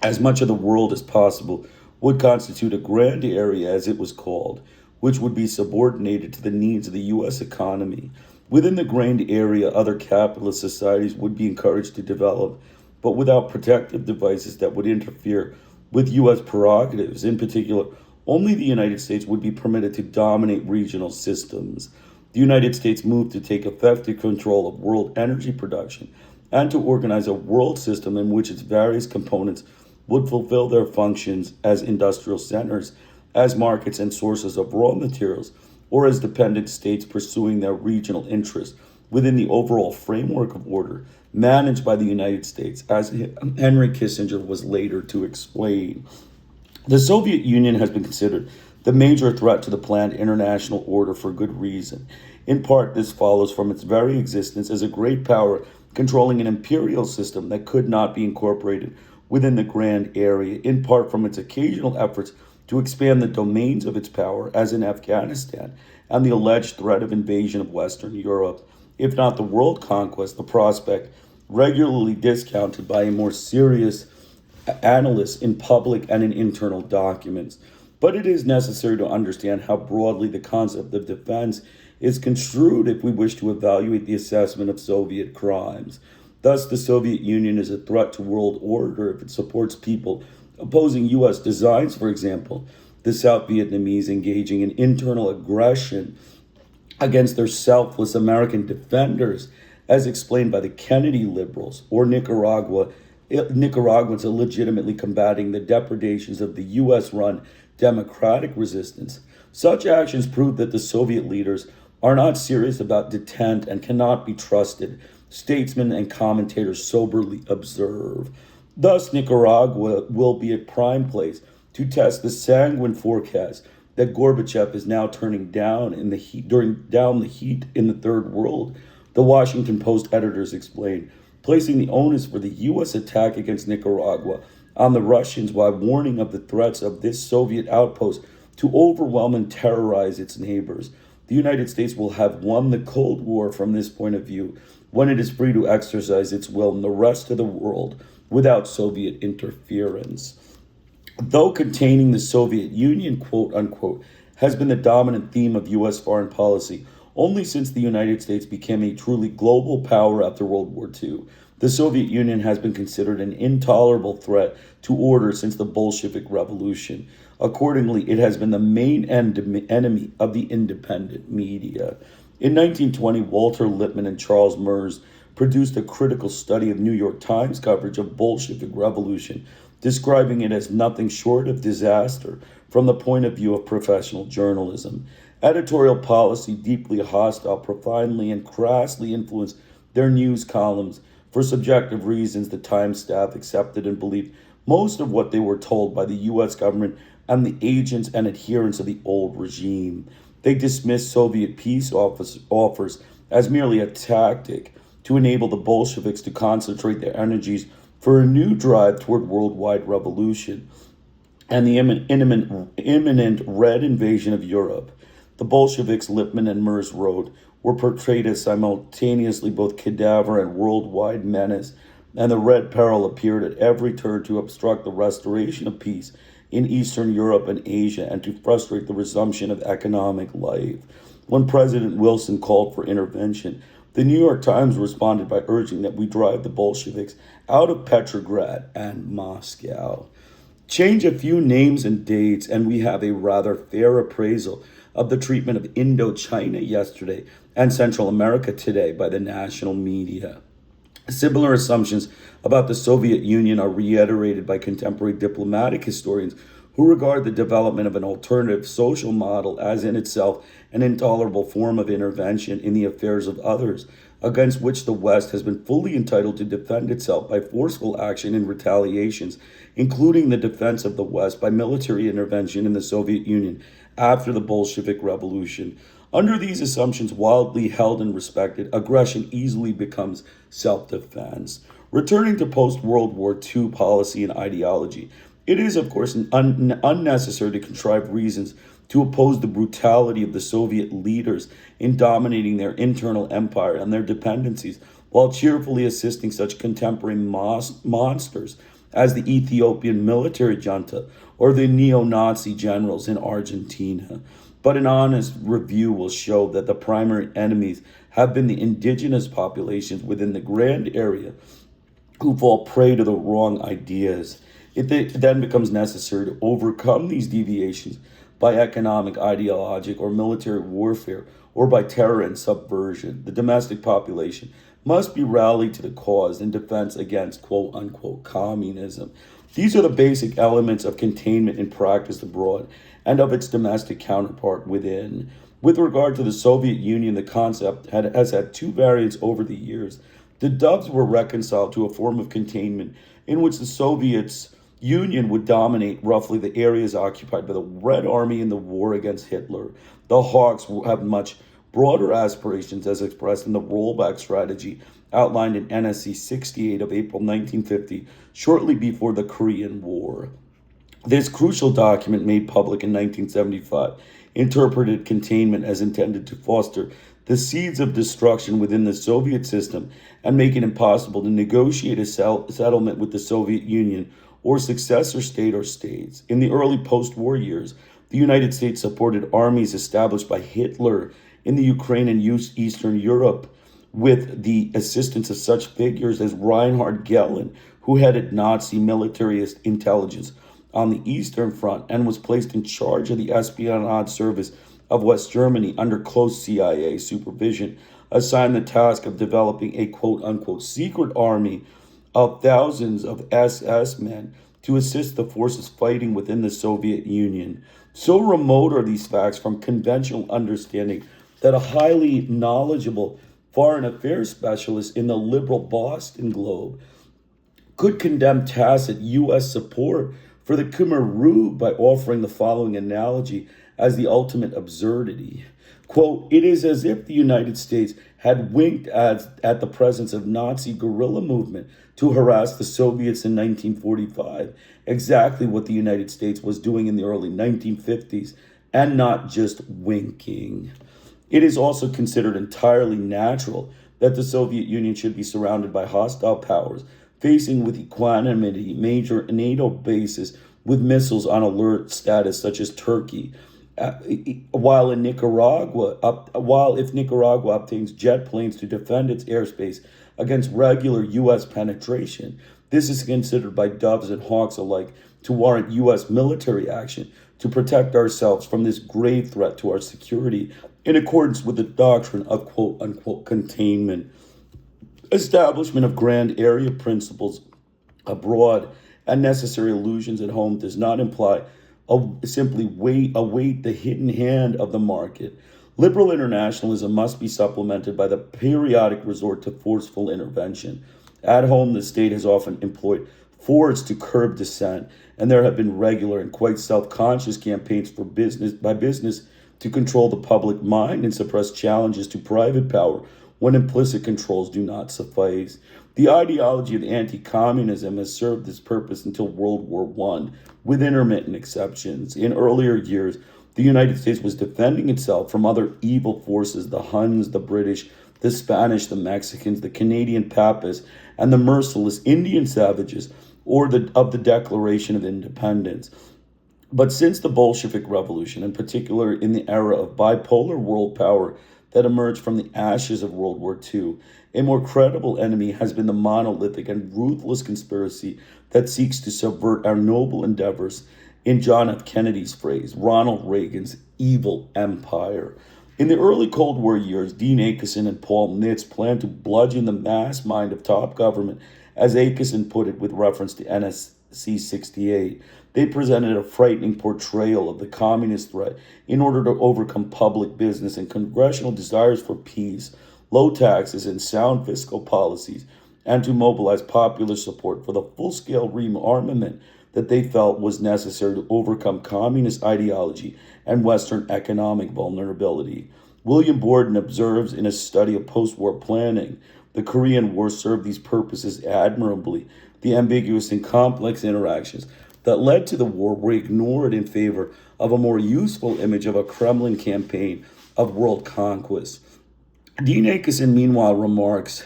As much of the world as possible would constitute a grand area, as it was called, which would be subordinated to the needs of the U.S. economy. Within the grand area, other capitalist societies would be encouraged to develop, but without protective devices that would interfere with U.S. prerogatives. In particular, only the United States would be permitted to dominate regional systems. The United States moved to take effective control of world energy production and to organize a world system in which its various components would fulfill their functions as industrial centers, as markets and sources of raw materials, or as dependent states pursuing their regional interests within the overall framework of order managed by the United States, as Henry Kissinger was later to explain. The Soviet Union has been considered the major threat to the planned international order for good reason. In part, this follows from its very existence as a great power controlling an imperial system that could not be incorporated within the grand area, in part from its occasional efforts to expand the domains of its power, as in Afghanistan, and the alleged threat of invasion of Western Europe, if not the world conquest, the prospect regularly discounted by a more serious analysts in public and in internal documents. But it is necessary to understand how broadly the concept of defense is construed if we wish to evaluate the assessment of Soviet crimes. Thus, the Soviet Union is a threat to world order if it supports people opposing U.S. designs, for example, the South Vietnamese engaging in internal aggression against their selfless American defenders, as explained by the Kennedy liberals, or Nicaraguans illegitimately combating the depredations of the U.S.-run democratic resistance. Such actions prove that the Soviet leaders are not serious about detente and cannot be trusted, statesmen and commentators soberly observe. Thus, Nicaragua will be a prime place to test the sanguine forecast that Gorbachev is now turning down in the heat, down the heat in the third world. The Washington Post editors explained, placing the onus for the U.S. attack against Nicaragua on the Russians while warning of the threats of this Soviet outpost to overwhelm and terrorize its neighbors. The United States will have won the Cold War from this point of view when it is free to exercise its will in the rest of the world without Soviet interference. Though containing the Soviet Union, quote unquote, has been the dominant theme of U.S. foreign policy only since the United States became a truly global power after World War II, the Soviet Union has been considered an intolerable threat to order since the Bolshevik Revolution. Accordingly, it has been the main enemy of the independent media. In 1920, Walter Lippmann and Charles Murs produced a critical study of New York Times coverage of Bolshevik Revolution, describing it as nothing short of disaster from the point of view of professional journalism. Editorial policy, deeply hostile, profoundly and crassly influenced their news columns. For subjective reasons, the Times staff accepted and believed most of what they were told by the U.S. government and the agents and adherents of the old regime. They dismissed Soviet peace offers as merely a tactic to enable the Bolsheviks to concentrate their energies for a new drive toward worldwide revolution and the imminent Red invasion of Europe. The Bolsheviks, Lippmann and Murs wrote, were portrayed as simultaneously both cadaver and worldwide menace, and the Red Peril appeared at every turn to obstruct the restoration of peace in Eastern Europe and Asia and to frustrate the resumption of economic life. When President Wilson called for intervention, the New York Times responded by urging that we drive the Bolsheviks out of Petrograd and Moscow. Change a few names and dates, and we have a rather fair appraisal of the treatment of Indochina yesterday and Central America today by the national media. Similar assumptions about the Soviet Union are reiterated by contemporary diplomatic historians who regard the development of an alternative social model as in itself an intolerable form of intervention in the affairs of others, against which the West has been fully entitled to defend itself by forceful action and retaliations, including the defense of the West by military intervention in the Soviet Union after the Bolshevik Revolution. Under these assumptions, widely held and respected, aggression easily becomes self-defense. Returning to post-World War II policy and ideology, it is, of course, unnecessary to contrive reasons to oppose the brutality of the Soviet leaders in dominating their internal empire and their dependencies, while cheerfully assisting such contemporary monsters as the Ethiopian military junta or the neo-Nazi generals in Argentina. But an honest review will show that the primary enemies have been the indigenous populations within the grand area who fall prey to the wrong ideas. It then becomes necessary to overcome these deviations by economic, ideologic, or military warfare, or by terror and subversion. The domestic population must be rallied to the cause in defense against quote-unquote communism. These are the basic elements of containment in practice abroad and of its domestic counterpart within. With regard to the Soviet Union, the concept has had two variants over the years. The Dubs were reconciled to a form of containment in which the Soviets Union would dominate roughly the areas occupied by the Red Army in the war against Hitler. The Hawks have much broader aspirations as expressed in the rollback strategy outlined in NSC 68 of April 1950, shortly before the Korean War. This crucial document, made public in 1975, interpreted containment as intended to foster the seeds of destruction within the Soviet system and make it impossible to negotiate a settlement with the Soviet Union or successor state or states. In the early post-war years, the United States supported armies established by Hitler in the Ukraine and Eastern Europe with the assistance of such figures as Reinhard Gehlen, who headed Nazi military intelligence on the Eastern Front and was placed in charge of the espionage service of West Germany under close CIA supervision, assigned the task of developing a quote-unquote secret army of thousands of SS men to assist the forces fighting within the Soviet Union. So remote are these facts from conventional understanding that a highly knowledgeable foreign affairs specialist in the liberal Boston Globe could condemn tacit U.S. support for the Khmer Rouge by offering the following analogy as the ultimate absurdity. Quote, "It is as if the United States had winked at the presence of Nazi guerrilla movement to harass the Soviets in 1945, exactly what the United States was doing in the early 1950s, and not just winking. It is also considered entirely natural that the Soviet Union should be surrounded by hostile powers, facing with equanimity major NATO bases with missiles on alert status, such as Turkey, while if Nicaragua obtains jet planes to defend its airspace against regular U.S. penetration, this is considered by Doves and Hawks alike to warrant U.S. military action to protect ourselves from this grave threat to our security in accordance with the doctrine of quote-unquote containment. Establishment of grand area principles abroad and necessary illusions at home does not imply simply await the hidden hand of the market. Liberal internationalism must be supplemented by the periodic resort to forceful intervention. At home, the state has often employed force to curb dissent, and there have been regular and quite self-conscious campaigns for business to control the public mind and suppress challenges to private power when implicit controls do not suffice. The ideology of anti-communism has served this purpose until World War I, with intermittent exceptions. In earlier years, the United States was defending itself from other evil forces, the Huns, the British, the Spanish, the Mexicans, the Canadian Papists, and the merciless Indian savages of the Declaration of Independence. But since the Bolshevik Revolution, in particular in the era of bipolar world power that emerged from the ashes of World War II, a more credible enemy has been the monolithic and ruthless conspiracy that seeks to subvert our noble endeavors, in John F. Kennedy's phrase, Ronald Reagan's evil empire. In the early Cold War years, Dean Acheson and Paul Nitz planned to bludgeon the mass mind of top government, as Acheson put it with reference to NSC 68. They presented a frightening portrayal of the communist threat in order to overcome public business and congressional desires for peace, low taxes, and sound fiscal policies, and to mobilize popular support for the full-scale rearmament that they felt was necessary to overcome communist ideology and Western economic vulnerability. William Borden observes in a study of post-war planning, the Korean War served these purposes admirably. The ambiguous and complex interactions that led to the war were ignored in favor of a more useful image of a Kremlin campaign of world conquest. Dean Acheson, meanwhile, remarks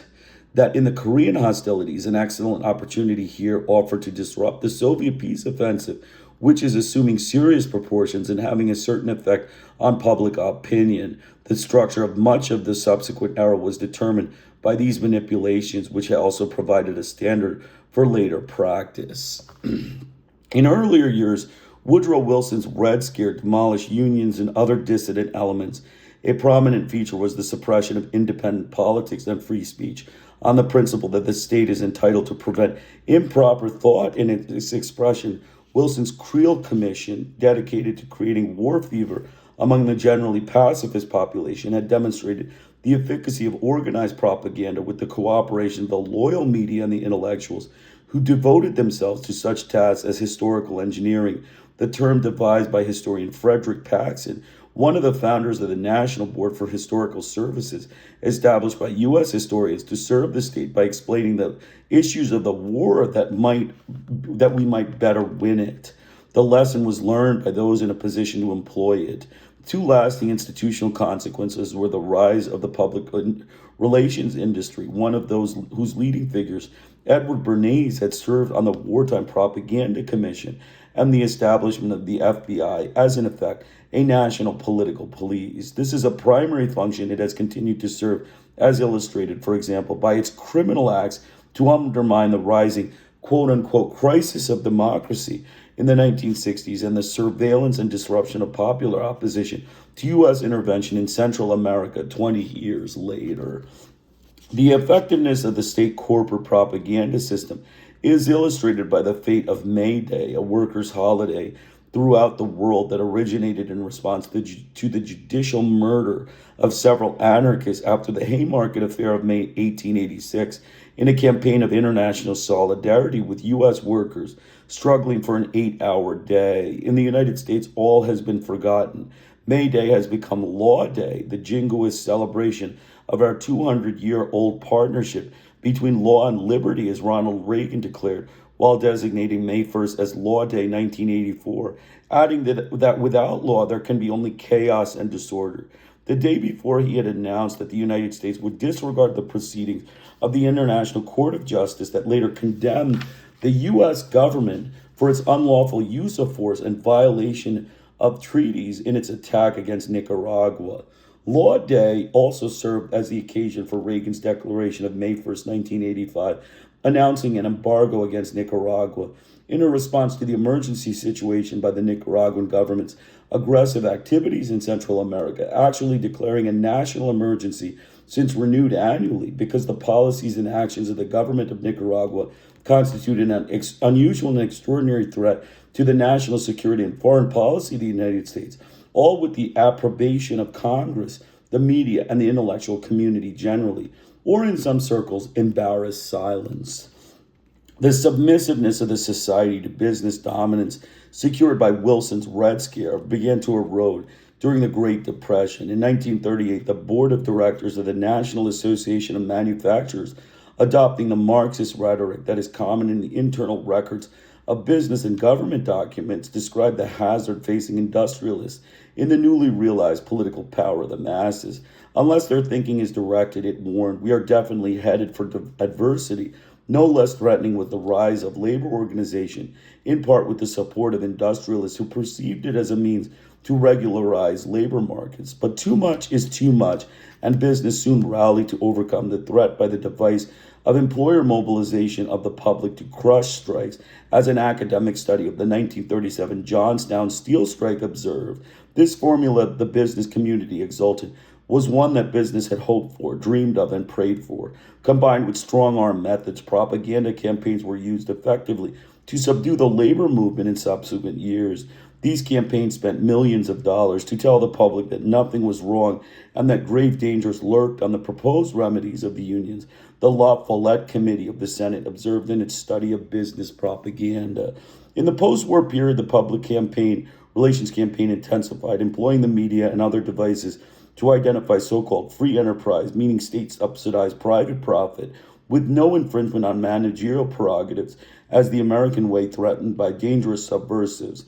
that in the Korean hostilities, an excellent opportunity here offered to disrupt the Soviet peace offensive, which is assuming serious proportions and having a certain effect on public opinion. The structure of much of the subsequent era was determined by these manipulations, which also provided a standard for later practice. In earlier years, Woodrow Wilson's Red Scare demolished unions and other dissident elements. A prominent feature was the suppression of independent politics and free speech on the principle that the state is entitled to prevent improper thought in its expression. Wilson's Creel Commission, dedicated to creating war fever among the generally pacifist population, had demonstrated the efficacy of organized propaganda with the cooperation of the loyal media and the intellectuals who devoted themselves to such tasks as historical engineering, the term devised by historian Frederick Paxson, one of the founders of the National Board for Historical Services, established by U.S. historians to serve the state by explaining the issues of the war that we might better win it. The lesson was learned by those in a position to employ it. Two lasting institutional consequences were the rise of the public relations industry. One of those whose leading figures, Edward Bernays, had served on the Wartime Propaganda Commission, and the establishment of the FBI as, in effect, a national political police. This is a primary function it has continued to serve, as illustrated, for example, by its criminal acts to undermine the rising quote-unquote crisis of democracy in the 1960s and the surveillance and disruption of popular opposition to U.S. intervention in Central America 20 years later. The effectiveness of the state corporate propaganda system is illustrated by the fate of May Day, a workers' holiday throughout the world that originated in response to the judicial murder of several anarchists after the Haymarket Affair of May 1886, in a campaign of international solidarity with U.S. workers struggling for an 8-hour day. In the United States, all has been forgotten. May Day has become Law Day, the jingoist celebration of our 200-year-old partnership between law and liberty, as Ronald Reagan declared, while designating May 1st as Law Day 1984, adding that without law there can be only chaos and disorder. The day before, he had announced that the United States would disregard the proceedings of the International Court of Justice that later condemned the U.S. government for its unlawful use of force and violation of treaties in its attack against Nicaragua. Law Day also served as the occasion for Reagan's declaration of May 1st, 1985, announcing an embargo against Nicaragua in a response to the emergency situation by the Nicaraguan government's aggressive activities in Central America, actually declaring a national emergency since renewed annually because the policies and actions of the government of Nicaragua constituted an unusual and extraordinary threat to the national security and foreign policy of the United States, all with the approbation of Congress, the media, and the intellectual community generally, or in some circles, embarrassed silence. The submissiveness of the society to business dominance secured by Wilson's Red Scare began to erode during the Great Depression. In 1938, the board of directors of the National Association of Manufacturers, adopting the Marxist rhetoric that is common in the internal records of business and government documents, described the hazard facing industrialists in the newly realized political power of the masses. Unless their thinking is directed, it warned, we are definitely headed for adversity. No less threatening was the rise of labor organization, in part with the support of industrialists who perceived it as a means to regularize labor markets. But too much is too much, and business soon rallied to overcome the threat by the device of employer mobilization of the public to crush strikes. As an academic study of the 1937 Johnstown steel strike observed, this formula the business community exulted was one that business had hoped for, dreamed of, and prayed for. Combined with strong arm methods, propaganda campaigns were used effectively to subdue the labor movement in subsequent years. These campaigns spent millions of dollars to tell the public that nothing was wrong and that grave dangers lurked on the proposed remedies of the unions. The La Follette Committee of the Senate observed in its study of business propaganda. In the post-war period, the public relations campaign intensified, employing the media and other devices to identify so-called free enterprise, meaning state-subsidized private profit, with no infringement on managerial prerogatives, as the American way threatened by dangerous subversives.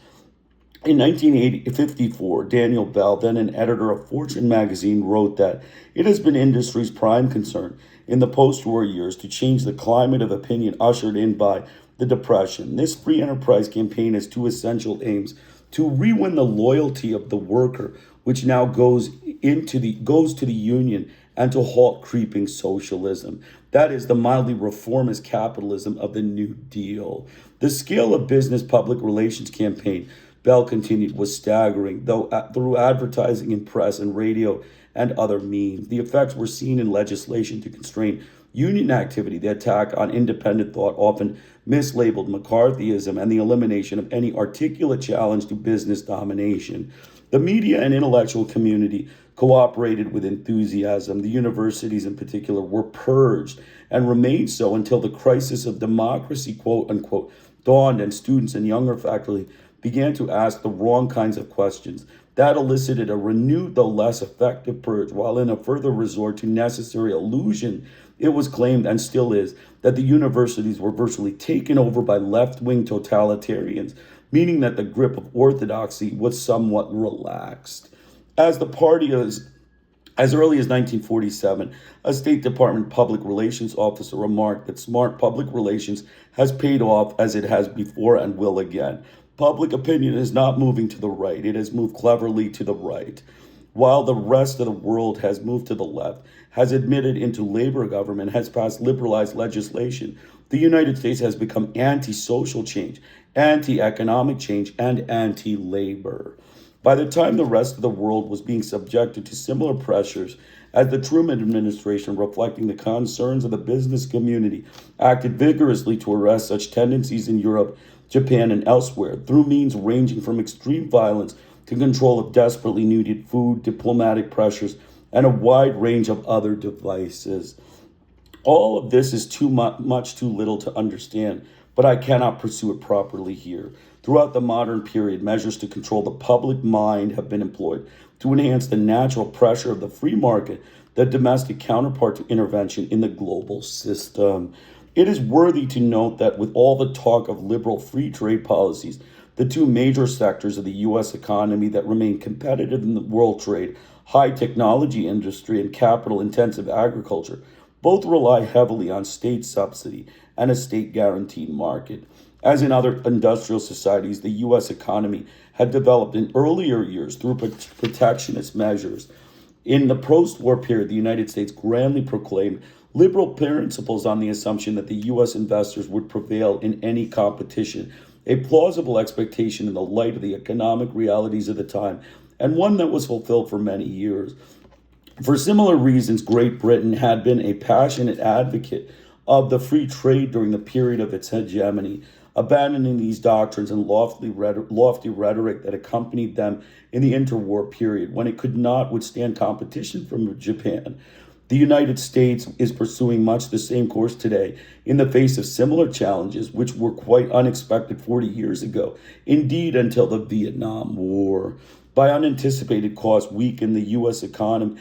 In 1954, Daniel Bell, then an editor of Fortune magazine, wrote that it has been industry's prime concern in the post-war years to change the climate of opinion ushered in by the Depression. This free enterprise campaign has two essential aims: to re-win the loyalty of the worker, which now goes to the union, and to halt creeping socialism. That is the mildly reformist capitalism of the New Deal. The scale of business public relations campaign, Bell continued, was staggering, though through advertising in press and radio and other means. The effects were seen in legislation to constrain union activity, the attack on independent thought, often mislabeled McCarthyism, and the elimination of any articulate challenge to business domination. The media and intellectual community cooperated with enthusiasm. The universities in particular were purged and remained so until the crisis of democracy, quote unquote, dawned and students and younger faculty began to ask the wrong kinds of questions. That elicited a renewed, though less effective, purge, while in a further resort to necessary illusion, it was claimed, and still is, that the universities were virtually taken over by left-wing totalitarians, meaning that the grip of orthodoxy was somewhat relaxed. As early as 1947, a State Department public relations officer remarked that smart public relations has paid off as it has before and will again. Public opinion is not moving to the right. It has moved cleverly to the right. While the rest of the world has moved to the left, has admitted into labor government, has passed liberalized legislation, the United States has become anti-social change, anti-economic change, and anti-labor. By the time the rest of the world was being subjected to similar pressures, as the Truman administration, reflecting the concerns of the business community, acted vigorously to arrest such tendencies in Europe, Japan, and elsewhere, through means ranging from extreme violence to control of desperately needed food, diplomatic pressures, and a wide range of other devices. All of this is much too little to understand, but I cannot pursue it properly here. Throughout the modern period, measures to control the public mind have been employed to enhance the natural pressure of the free market, the domestic counterpart to intervention in the global system. It is worthy to note that with all the talk of liberal free trade policies, the two major sectors of the U.S. economy that remain competitive in the world trade, high technology industry and capital-intensive agriculture, both rely heavily on state subsidy and a state-guaranteed market. As in other industrial societies, the U.S. economy had developed in earlier years through protectionist measures. In the post-war period, the United States grandly proclaimed liberal principles on the assumption that the U.S. investors would prevail in any competition, a plausible expectation in the light of the economic realities of the time, and one that was fulfilled for many years. For similar reasons, Great Britain had been a passionate advocate of the free trade during the period of its hegemony, abandoning these doctrines and lofty rhetoric that accompanied them in the interwar period when it could not withstand competition from Japan. The United States is pursuing much the same course today in the face of similar challenges, which were quite unexpected 40 years ago, indeed until the Vietnam War. Its unanticipated cost weakened the U.S. economy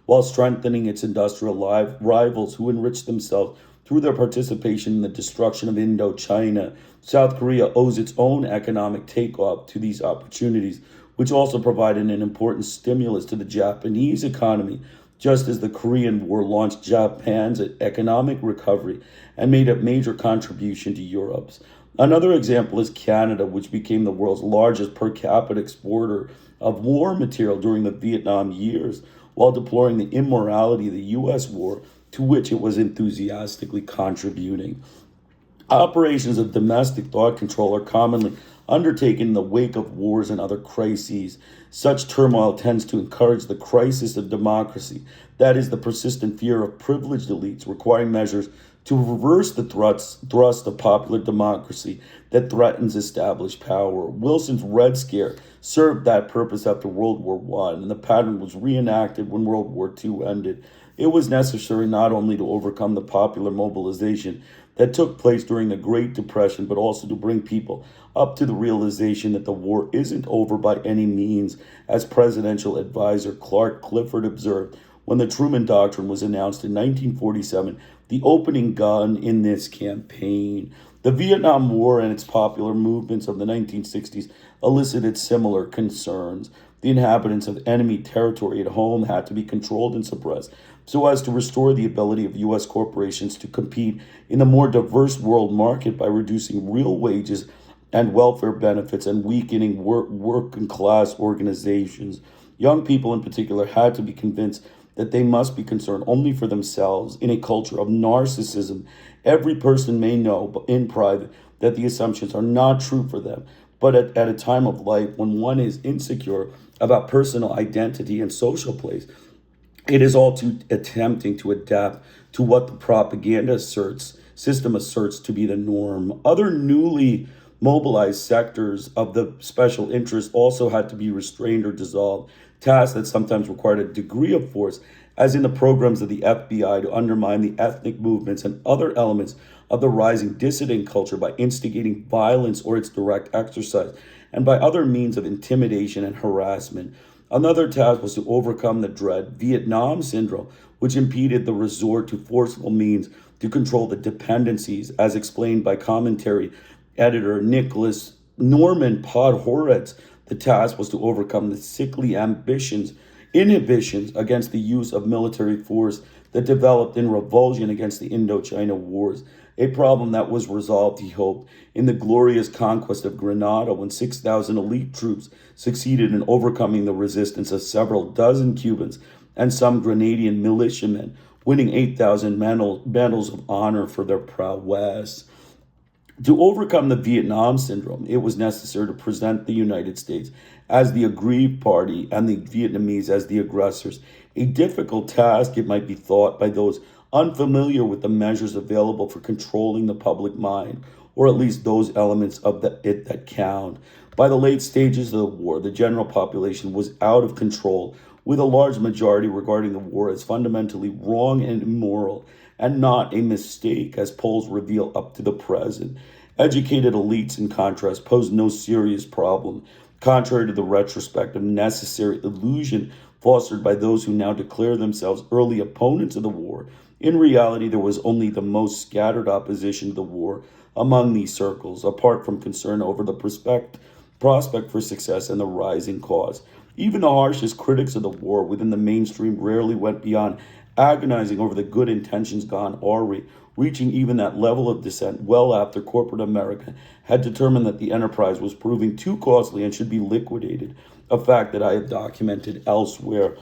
while strengthening its industrial rivals who enriched themselves through their participation in the destruction of Indochina. South Korea owes its own economic takeoff to these opportunities, which also provided an important stimulus to the Japanese economy just as the Korean War launched Japan's economic recovery and made a major contribution to Europe's. Another example is Canada, which became the world's largest per capita exporter of war material during the Vietnam years, while deploring the immorality of the U.S. war, to which it was enthusiastically contributing. Operations of domestic thought control are commonly undertaken in the wake of wars and other crises. Such turmoil tends to encourage the crisis of democracy, that is, the persistent fear of privileged elites requiring measures to reverse the thrust of popular democracy that threatens established power. Wilson's Red Scare served that purpose after World War I, and the pattern was reenacted when World War II ended. It was necessary not only to overcome the popular mobilization that took place during the Great Depression, but also to bring people up to the realization that the war isn't over by any means, as presidential advisor Clark Clifford observed when the Truman Doctrine was announced in 1947, the opening gun in this campaign. The Vietnam War and its popular movements of the 1960s elicited similar concerns. The inhabitants of enemy territory at home had to be controlled and suppressed so as to restore the ability of U.S. corporations to compete in the more diverse world market by reducing real wages and welfare benefits and weakening working class organizations. Young people in particular had to be convinced that they must be concerned only for themselves in a culture of narcissism. Every person may know in private that the assumptions are not true for them, but at a time of life when one is insecure about personal identity and social place, it is all too tempting to adapt to what the propaganda system asserts to be the norm. Other newly mobilized sectors of the special interest also had to be restrained or dissolved, tasks that sometimes required a degree of force, as in the programs of the FBI to undermine the ethnic movements and other elements of the rising dissident culture by instigating violence or its direct exercise, and by other means of intimidation and harassment. Another task was to overcome the dread Vietnam syndrome, which impeded the resort to forceful means to control the dependencies, as explained by commentary editor Nicholas Norman Podhoretz. The task was to overcome the sickly inhibitions against the use of military force that developed in revulsion against the Indochina Wars, a problem that was resolved, he hoped, in the glorious conquest of Grenada when 6,000 elite troops succeeded in overcoming the resistance of several dozen Cubans and some Grenadian militiamen, winning 8,000 medals of honor for their prowess. To overcome the Vietnam syndrome, it was necessary to present the United States as the aggrieved party and the Vietnamese as the aggressors. A difficult task, it might be thought, by those unfamiliar with the measures available for controlling the public mind, or at least those elements of it that count. By the late stages of the war, the general population was out of control, with a large majority regarding the war as fundamentally wrong and immoral, and not a mistake, as polls reveal up to the present. Educated elites, in contrast, pose no serious problem, contrary to the retrospective necessary illusion fostered by those who now declare themselves early opponents of the war. In reality, there was only the most scattered opposition to the war among these circles, apart from concern over the prospect for success and the rising cost. Even the harshest critics of the war within the mainstream rarely went beyond agonizing over the good intentions gone awry, reaching even that level of dissent well after corporate America had determined that the enterprise was proving too costly and should be liquidated, a fact that I have documented elsewhere.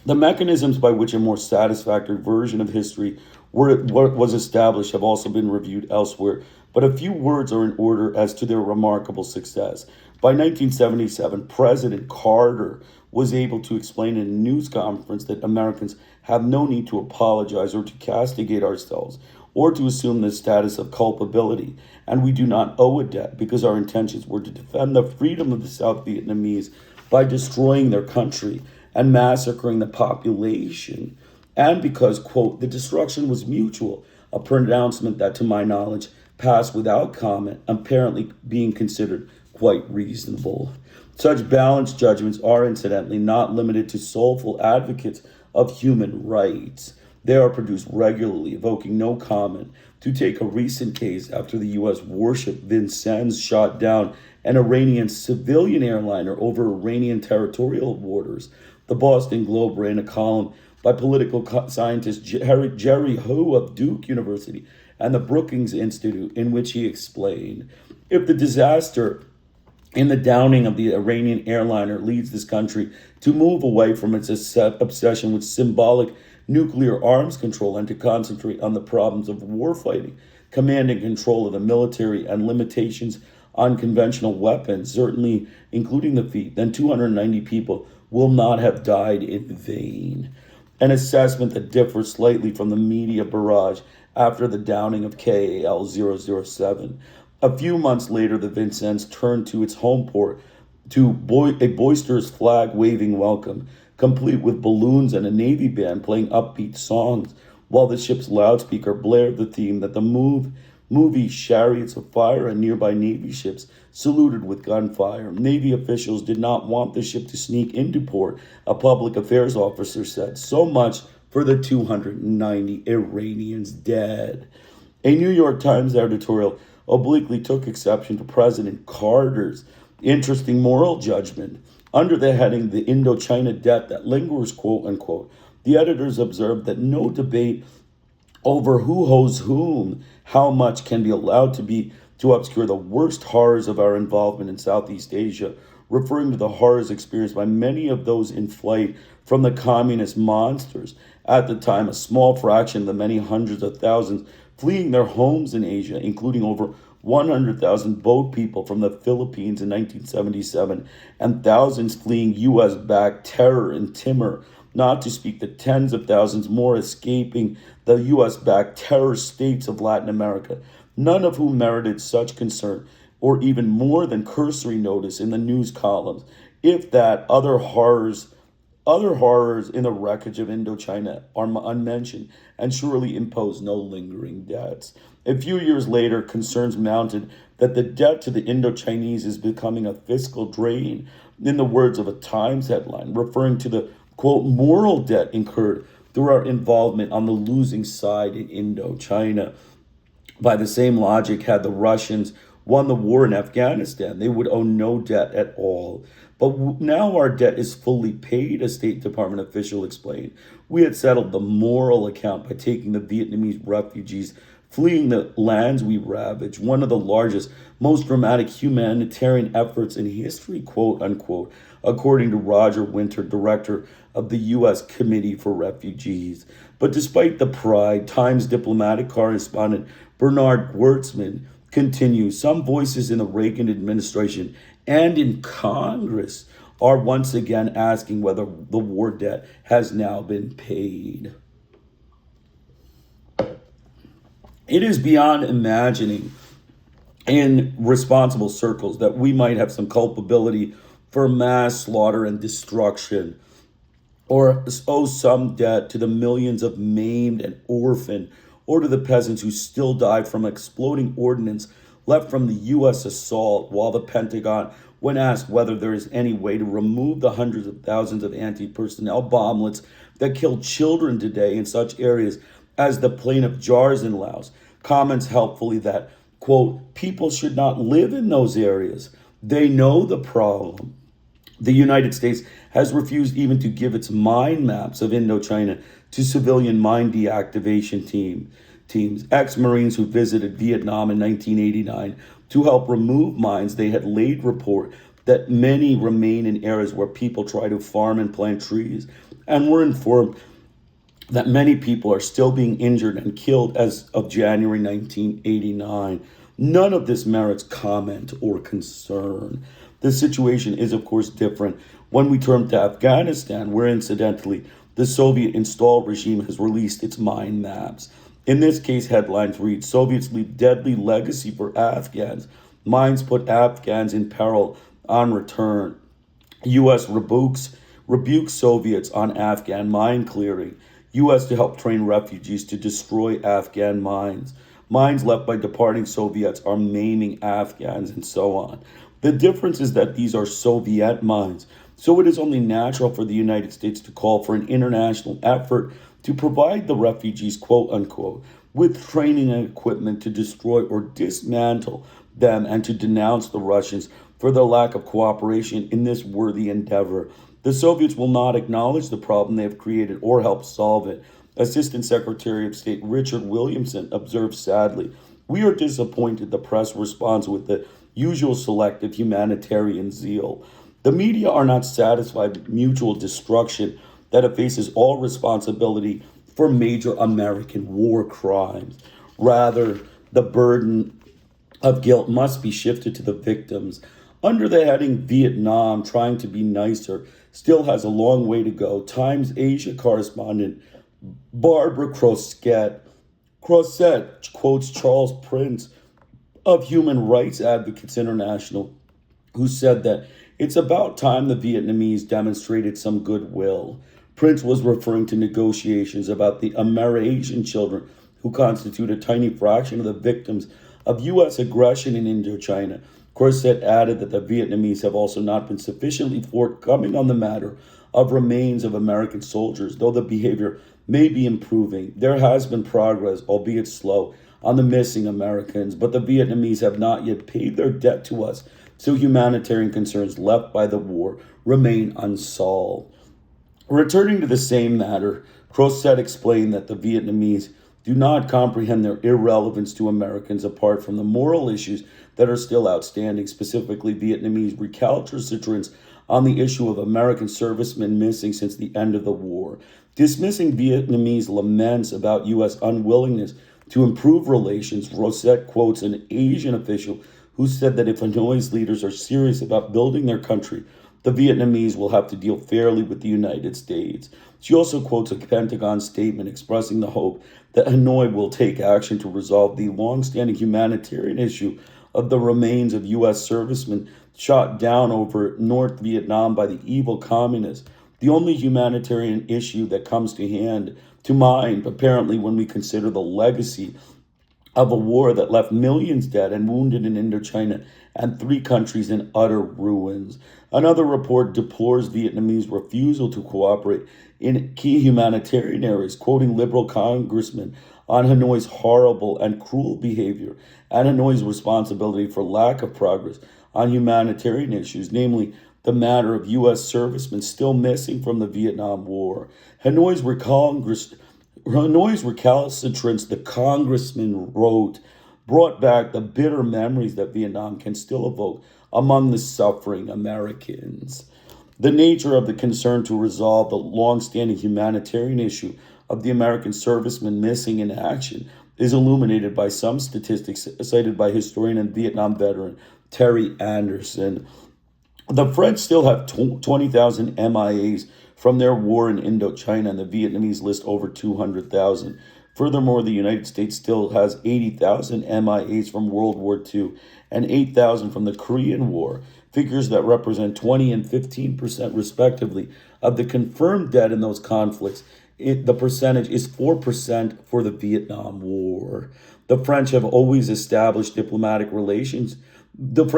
The mechanisms by which a more satisfactory version of history was established have also been reviewed elsewhere, but a few words are in order as to their remarkable success. By 1977, President Carter was able to explain in a news conference that Americans have no need to apologize or to castigate ourselves or to assume the status of culpability, and we do not owe a debt because our intentions were to defend the freedom of the South Vietnamese by destroying their country and massacring the population, and because, quote, the destruction was mutual, a pronouncement that, to my knowledge, passed without comment, apparently being considered quite reasonable. Such balanced judgments are, incidentally, not limited to soulful advocates of human rights. They are produced regularly, evoking no comment. To take a recent case, after the U.S. warship Vincennes shot down an Iranian civilian airliner over Iranian territorial waters, the Boston Globe ran a column by political scientist Jerry Hu of Duke University and the Brookings Institute, in which he explained, if the disaster in the downing of the Iranian airliner leads this country to move away from its obsession with symbolic nuclear arms control and to concentrate on the problems of warfighting, command and control of the military, and limitations on conventional weapons, certainly including the feat, then 290 people will not have died in vain. An assessment that differs slightly from the media barrage after the downing of KAL-007. A few months later, the Vincennes turned to its home port to a boisterous flag-waving welcome, complete with balloons and a Navy band playing upbeat songs, while the ship's loudspeaker blared the theme that the movie Chariots of Fire and nearby Navy ships saluted with gunfire. Navy officials did not want the ship to sneak into port, a public affairs officer said. So much for the 290 Iranians dead. A New York Times editorial obliquely took exception to President Carter's interesting moral judgment. Under the heading, The Indochina Debt That Lingers, quote unquote, the editors observed that no debate over who owes whom how much can be allowed to obscure the worst horrors of our involvement in Southeast Asia, referring to the horrors experienced by many of those in flight from the communist monsters. At the time, a small fraction of the many hundreds of thousands fleeing their homes in Asia, including over 100,000 boat people from the Philippines in 1977, and thousands fleeing U.S.-backed terror in Timor, not to speak the tens of thousands more escaping the U.S.-backed terror states of Latin America, none of whom merited such concern or even more than cursory notice in the news columns. If that, other horrors in the wreckage of Indochina are unmentioned and surely impose no lingering debts. A few years later, concerns mounted that the debt to the Indochinese is becoming a fiscal drain, in the words of a Times headline, referring to the, quote, moral debt incurred through our involvement on the losing side in Indochina. By the same logic, had the Russians won the war in Afghanistan, they would owe no debt at all. But now our debt is fully paid, a State Department official explained. We had settled the moral account by taking the Vietnamese refugees fleeing the lands we ravaged, one of the largest, most dramatic humanitarian efforts in history, quote unquote, according to Roger Winter, director of the U.S. Committee for Refugees. But despite the pride, Times diplomatic correspondent Bernard Wertzman continues, some voices in the Reagan administration and in Congress are once again asking whether the war debt has now been paid. It is beyond imagining in responsible circles that we might have some culpability for mass slaughter and destruction, or owe some debt to the millions of maimed and orphaned, or to the peasants who still die from exploding ordnance left from the U.S. assault, while the Pentagon, when asked whether there is any way to remove the hundreds of thousands of anti-personnel bomblets that kill children today in such areas as the Plain of Jars in Laos, comments helpfully that, quote, people should not live in those areas. They know the problem. The United States has refused even to give its mine maps of Indochina to civilian mine deactivation teams, ex-Marines who visited Vietnam in 1989 to help remove mines they had laid report that many remain in areas where people try to farm and plant trees, and were informed that many people are still being injured and killed as of January 1989. None of this merits comment or concern. The situation is, of course, different when we turn to Afghanistan, where, incidentally, the Soviet-installed regime has released its mine maps. In this case, headlines read, Soviets leave deadly legacy for Afghans. Mines put Afghans in peril on return. U.S. rebukes Soviets on Afghan mine clearing. U.S. to help train refugees to destroy Afghan mines. Mines left by departing Soviets are maiming Afghans, and so on. The difference is that these are Soviet mines, so it is only natural for the United States to call for an international effort to provide the refugees, quote unquote, with training and equipment to destroy or dismantle them, and to denounce the Russians for their lack of cooperation in this worthy endeavor. The Soviets will not acknowledge the problem they have created or help solve it. Assistant Secretary of State Richard Williamson observed sadly, "We are disappointed the press responds with the usual selective humanitarian zeal. The media are not satisfied with mutual destruction that effaces all responsibility for major American war crimes. Rather, the burden of guilt must be shifted to the victims." Under the heading Vietnam, trying to be nicer still has a long way to go. Times Asia correspondent Barbara Crosset quotes Charles Prince of Human Rights Advocates International, who said that it's about time the Vietnamese demonstrated some goodwill. Prince was referring to negotiations about the Amerasian children who constitute a tiny fraction of the victims of U.S. aggression in Indochina. Crosset added that the Vietnamese have also not been sufficiently forthcoming on the matter of remains of American soldiers, though the behavior may be improving. There has been progress, albeit slow, on the missing Americans, but the Vietnamese have not yet paid their debt to us, so humanitarian concerns left by the war remain unsolved. Returning to the same matter, Crosset explained that the Vietnamese do not comprehend their irrelevance to Americans apart from the moral issues that are still outstanding, specifically Vietnamese recalcitrance on the issue of American servicemen missing since the end of the war. Dismissing Vietnamese laments about U.S. unwillingness to improve relations, Crosset quotes an Asian official who said that if Hanoi's leaders are serious about building their country, the Vietnamese will have to deal fairly with the United States. She also quotes a Pentagon statement expressing the hope that Hanoi will take action to resolve the long-standing humanitarian issue of the remains of U.S. servicemen shot down over North Vietnam by the evil communists. The only humanitarian issue that comes to mind, apparently, when we consider the legacy of a war that left millions dead and wounded in Indochina and 3 countries in utter ruins. Another report deplores Vietnamese refusal to cooperate in key humanitarian areas, quoting liberal congressmen on Hanoi's horrible and cruel behavior and Hanoi's responsibility for lack of progress on humanitarian issues, namely the matter of U.S. servicemen still missing from the Vietnam War. Hanoi's recalcitrance, the congressman wrote, brought back the bitter memories that Vietnam can still evoke among the suffering Americans. The nature of the concern to resolve the long-standing humanitarian issue of the American servicemen missing in action is illuminated by some statistics cited by historian and Vietnam veteran Terry Anderson. The French still have 20,000 MIAs from their war in Indochina, and the Vietnamese list over 200,000. Furthermore, the United States still has 80,000 MIAs from World War II and 8,000 from the Korean War, figures that represent 20 and 15% respectively of the confirmed dead in those conflicts. The percentage is 4% for the Vietnam War. The French have established diplomatic relations with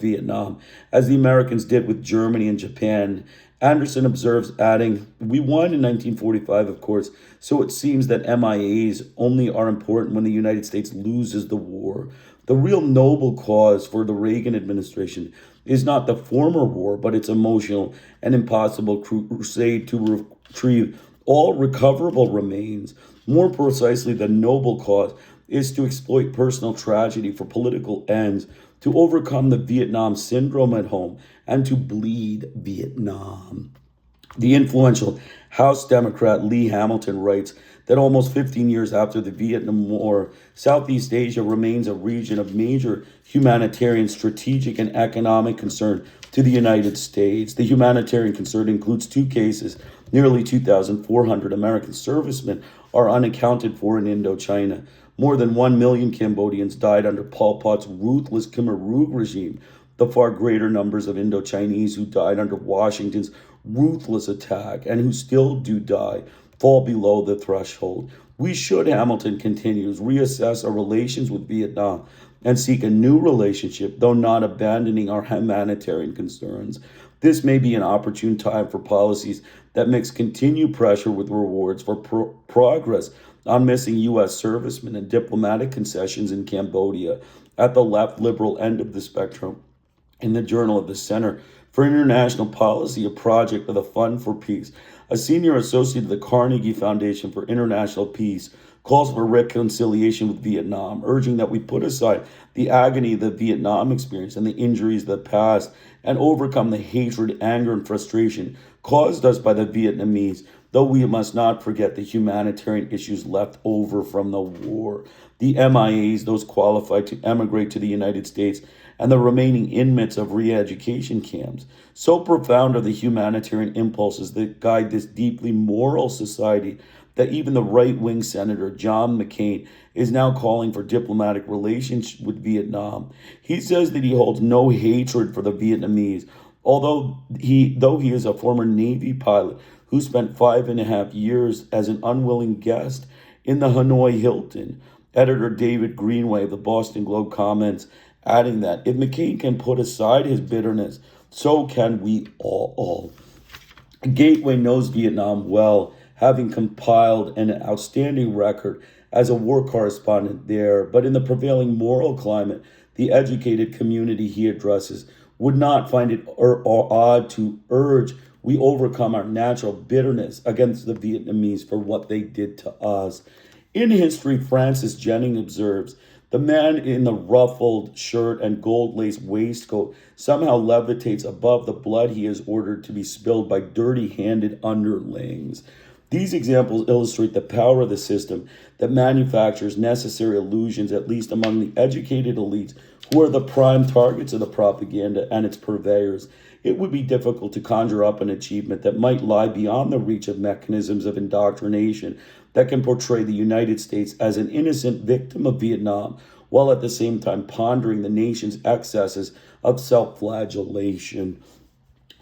Vietnam, as the Americans did with Germany and Japan. Anderson observes, adding, "We won in 1945, of course, so it seems that MIAs only are important when the United States loses the war. The real noble cause for the Reagan administration is not the former war, but its emotional and impossible crusade to retrieve all recoverable remains. More precisely, the noble cause is to exploit personal tragedy for political ends, to overcome the Vietnam syndrome at home, and to bleed Vietnam." The influential House Democrat Lee Hamilton writes that almost 15 years after the Vietnam War, Southeast Asia remains a region of major humanitarian, strategic, and economic concern to the United States. The humanitarian concern includes 2 cases. Nearly 2,400 American servicemen are unaccounted for in Indochina. More than 1 million Cambodians died under Pol Pot's ruthless Khmer Rouge regime. The far greater numbers of Indochinese who died under Washington's ruthless attack and who still do die fall below the threshold. We should, Hamilton continues, reassess our relations with Vietnam and seek a new relationship, though not abandoning our humanitarian concerns. This may be an opportune time for policies that mix continued pressure with rewards for progress on missing U.S. servicemen and diplomatic concessions in Cambodia. At the left liberal end of the spectrum, in the Journal of the Center for International Policy, a project of the Fund for Peace. A senior associate of the Carnegie Foundation for International Peace calls for reconciliation with Vietnam, urging that we put aside the agony of the Vietnam experience and the injuries of the past and overcome the hatred, anger, and frustration caused us by the Vietnamese, though we must not forget the humanitarian issues left over from the war. The MIAs, those qualified to emigrate to the United States, and the remaining inmates of re-education camps. So profound are the humanitarian impulses that guide this deeply moral society that even the right-wing Senator John McCain is now calling for diplomatic relations with Vietnam. He says that he holds no hatred for the Vietnamese, though he is a former Navy pilot who spent 5.5 years as an unwilling guest in the Hanoi Hilton. Editor David Greenway of the Boston Globe comments, adding that if McCain can put aside his bitterness, so can we all. Gateway knows Vietnam well, having compiled an outstanding record as a war correspondent there, but in the prevailing moral climate, the educated community he addresses would not find it odd to urge we overcome our natural bitterness against the Vietnamese for what they did to us. In history, Francis Jennings observes, the man in the ruffled shirt and gold-laced waistcoat somehow levitates above the blood he has ordered to be spilled by dirty-handed underlings. These examples illustrate the power of the system that manufactures necessary illusions, at least among the educated elites, who are the prime targets of the propaganda and its purveyors. It would be difficult to conjure up an achievement that might lie beyond the reach of mechanisms of indoctrination that can portray the United States as an innocent victim of Vietnam, while at the same time pondering the nation's excesses of self-flagellation.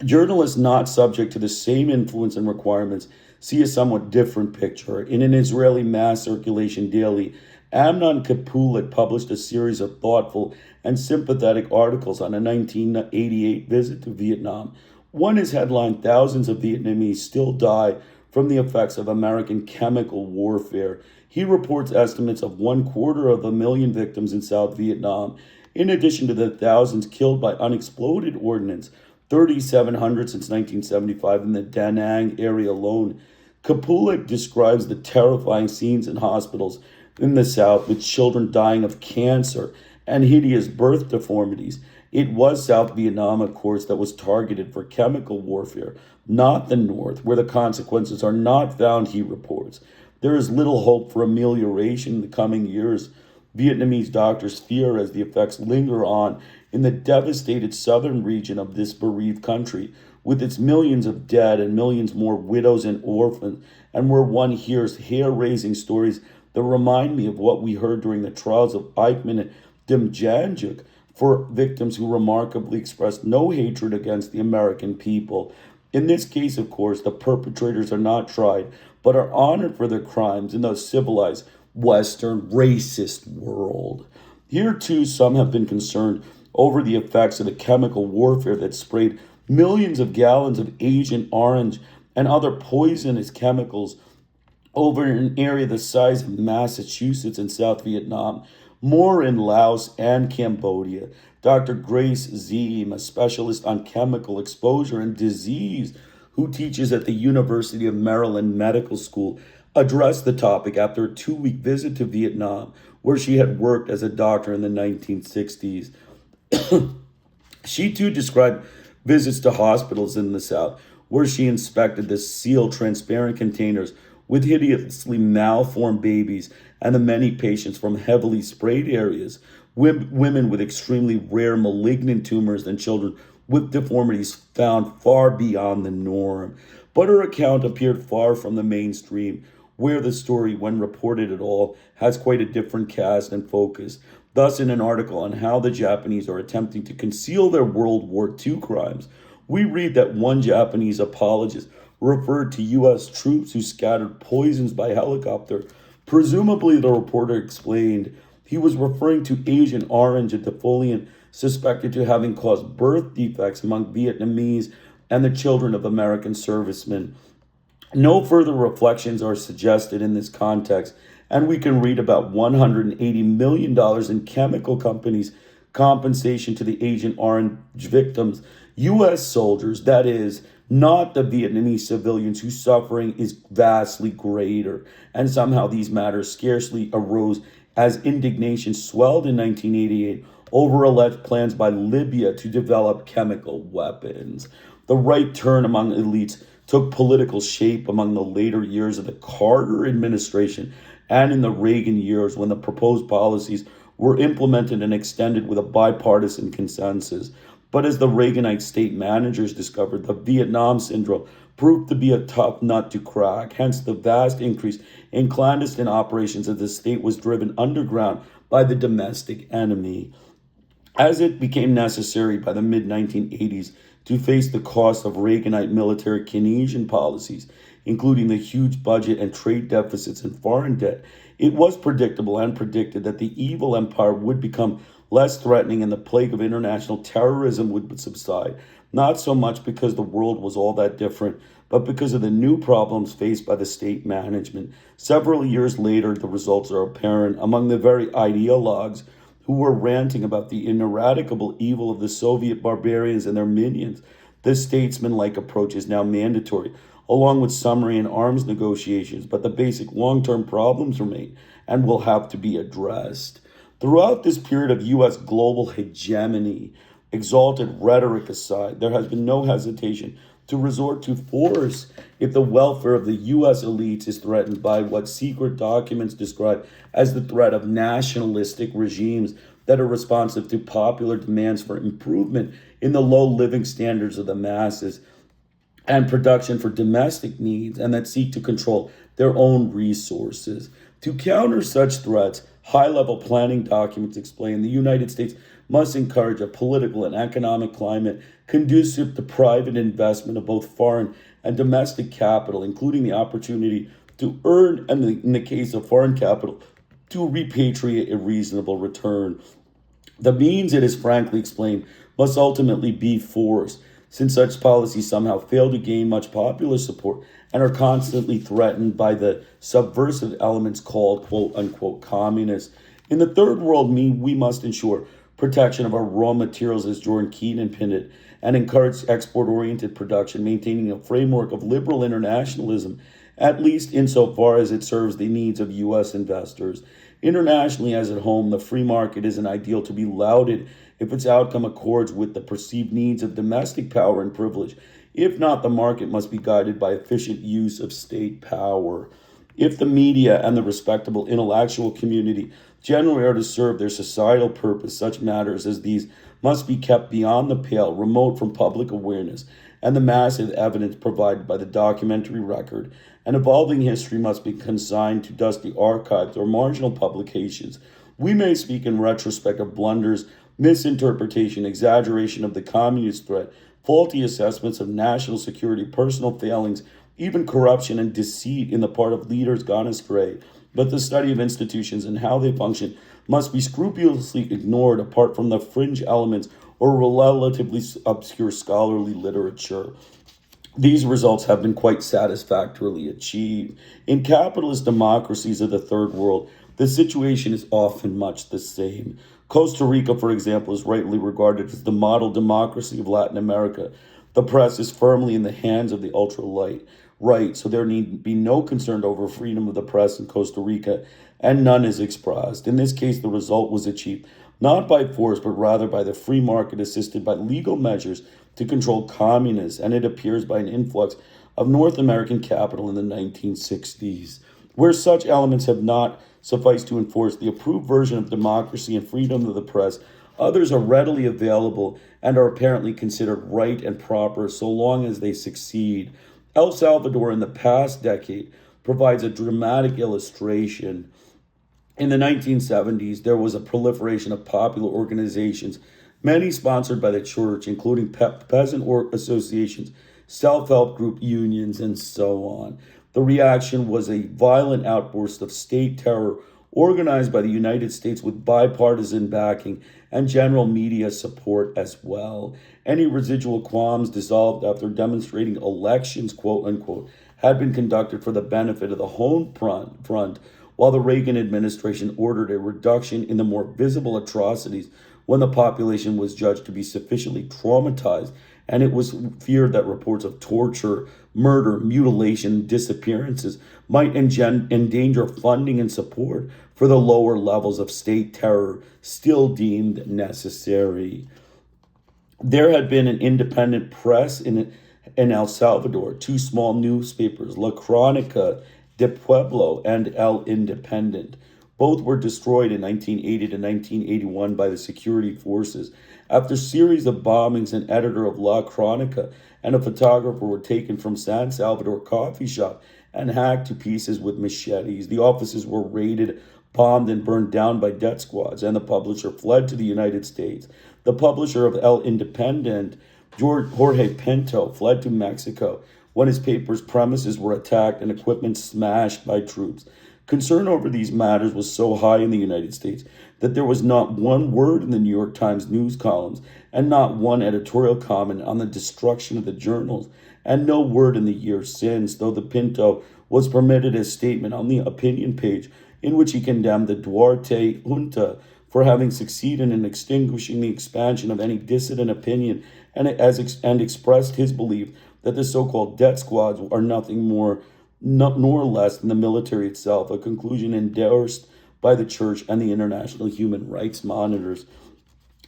Journalists not subject to the same influence and requirements see a somewhat different picture. In an Israeli mass circulation daily, Amnon Kapulik published a series of thoughtful and sympathetic articles on a 1988 visit to Vietnam. One is headlined, "Thousands of Vietnamese Still Die from the Effects of American Chemical Warfare." He reports estimates of 250,000 victims in South Vietnam, in addition to the thousands killed by unexploded ordnance, 3,700 since 1975 in the Da Nang area alone. Kapulik describes the terrifying scenes in hospitals in the South with children dying of cancer and hideous birth deformities. It was South Vietnam, of course, that was targeted for chemical warfare, not the North, where the consequences are not found, he reports. There is little hope for amelioration in the coming years. Vietnamese doctors fear as the effects linger on in the devastated southern region of this bereaved country, with its millions of dead and millions more widows and orphans, and where one hears hair-raising stories that remind me of what we heard during the trials of Eichmann and Demjanjuk, for victims who remarkably expressed no hatred against the American people. In this case, of course, the perpetrators are not tried, but are honored for their crimes in the civilized, Western, racist world. Here, too, some have been concerned over the effects of the chemical warfare that sprayed millions of gallons of Agent Orange and other poisonous chemicals over an area the size of Massachusetts and South Vietnam, more in Laos and Cambodia. Dr. Grace Ziem, a specialist on chemical exposure and disease who teaches at the University of Maryland Medical School, addressed the topic after a 2-week visit to Vietnam, where she had worked as a doctor in the 1960s. She too described visits to hospitals in the South, where she inspected the sealed transparent containers with hideously malformed babies and the many patients from heavily sprayed areas, women with extremely rare malignant tumors and children with deformities found far beyond the norm. But her account appeared far from the mainstream, where the story, when reported at all, has quite a different cast and focus. Thus, in an article on how the Japanese are attempting to conceal their World War II crimes, we read that one Japanese apologist referred to U.S. troops who scattered poisons by helicopter. Presumably, the reporter explained he was referring to Agent Orange, a defoliant suspected to having caused birth defects among Vietnamese and the children of American servicemen. No further reflections are suggested in this context, and we can read about $180 million in chemical companies compensation to the Agent Orange victims, U.S. soldiers, that is, not the Vietnamese civilians whose suffering is vastly greater. And somehow these matters scarcely arose as indignation swelled in 1988 over alleged plans by Libya to develop chemical weapons. The right turn among elites took political shape among the later years of the Carter administration and in the Reagan years when the proposed policies were implemented and extended with a bipartisan consensus. But as the Reaganite state managers discovered, the Vietnam syndrome proved to be a tough nut to crack, hence the vast increase in clandestine operations as the state was driven underground by the domestic enemy. As it became necessary by the mid-1980s to face the cost of Reaganite military Keynesian policies, including the huge budget and trade deficits and foreign debt, it was predictable and predicted that the evil empire would become less threatening and the plague of international terrorism would subside, not so much because the world was all that different, but because of the new problems faced by the state management. Several years later, the results are apparent among the very ideologues who were ranting about the ineradicable evil of the Soviet barbarians and their minions. This statesman-like approach is now mandatory, along with summary and arms negotiations, but the basic long-term problems remain and will have to be addressed. Throughout this period of U.S. global hegemony, exalted rhetoric aside, there has been no hesitation to resort to force if the welfare of the U.S. elites is threatened by what secret documents describe as the threat of nationalistic regimes that are responsive to popular demands for improvement in the low living standards of the masses and production for domestic needs, and that seek to control their own resources. To counter such threats, high-level planning documents explain the United States must encourage a political and economic climate conducive to private investment of both foreign and domestic capital, including the opportunity to earn, and in the case of foreign capital, to repatriate a reasonable return. The means, it is frankly explained, must ultimately be force, since such policies somehow fail to gain much popular support and are constantly threatened by the subversive elements called quote-unquote communists. In the third world, we must ensure protection of our raw materials, as Jordan Keenan pinned it, and encourage export-oriented production, maintaining a framework of liberal internationalism, at least insofar as it serves the needs of U.S. investors. Internationally, as at home, the free market is an ideal to be lauded if its outcome accords with the perceived needs of domestic power and privilege. If not, the market must be guided by efficient use of state power. If the media and the respectable intellectual community generally are to serve their societal purpose, such matters as these must be kept beyond the pale, remote from public awareness, and the massive evidence provided by the documentary record and evolving history must be consigned to dusty archives or marginal publications. We may speak in retrospect of blunders, misinterpretation, exaggeration of the communist threat, faulty assessments of national security, personal failings, even corruption and deceit in the part of leaders gone astray. But the study of institutions and how they function must be scrupulously ignored apart from the fringe elements or relatively obscure scholarly literature. These results have been quite satisfactorily achieved. In capitalist democracies of the third world, the situation is often much the same. Costa Rica, for example, is rightly regarded as the model democracy of Latin America. The press is firmly in the hands of the ultra-right, so there need be no concern over freedom of the press in Costa Rica, and none is expressed. In this case, the result was achieved not by force, but rather by the free market assisted by legal measures to control communists, and it appears by an influx of North American capital in the 1960s. Where such elements have not sufficed to enforce the approved version of democracy and freedom of the press, others are readily available and are apparently considered right and proper so long as they succeed. El Salvador in the past decade provides a dramatic illustration. In the 1970s, there was a proliferation of popular organizations, many sponsored by the church, including peasant associations, self-help group unions, and so on. The reaction was a violent outburst of state terror organized by the United States with bipartisan backing and general media support as well. Any residual qualms dissolved after demonstrating elections, quote unquote, had been conducted for the benefit of the home front, while the Reagan administration ordered a reduction in the more visible atrocities when the population was judged to be sufficiently traumatized, and it was feared that reports of torture, murder, mutilation, and disappearances might endanger funding and support for the lower levels of state terror still deemed necessary. There had been an independent press in El Salvador, two small newspapers, La Crónica de Pueblo and El Independent. Both were destroyed in 1980 to 1981 by the security forces. After a series of bombings, an editor of La Crónica and a photographer were taken from San Salvador coffee shop and hacked to pieces with machetes. The offices were raided, bombed, and burned down by death squads, and the publisher fled to the United States. The publisher of El Independent, Jorge Pinto, fled to Mexico when his paper's premises were attacked and equipment smashed by troops. Concern over these matters was so high in the United States that there was not one word in the New York Times news columns and not one editorial comment on the destruction of the journals, and no word in the years since, though the Pinto was permitted a statement on the opinion page in which he condemned the Duarte junta for having succeeded in extinguishing the expansion of any dissident opinion and expressed his belief that the so-called death squads are nothing more nor less than the military itself, a conclusion endorsed by the church and the international human rights monitors.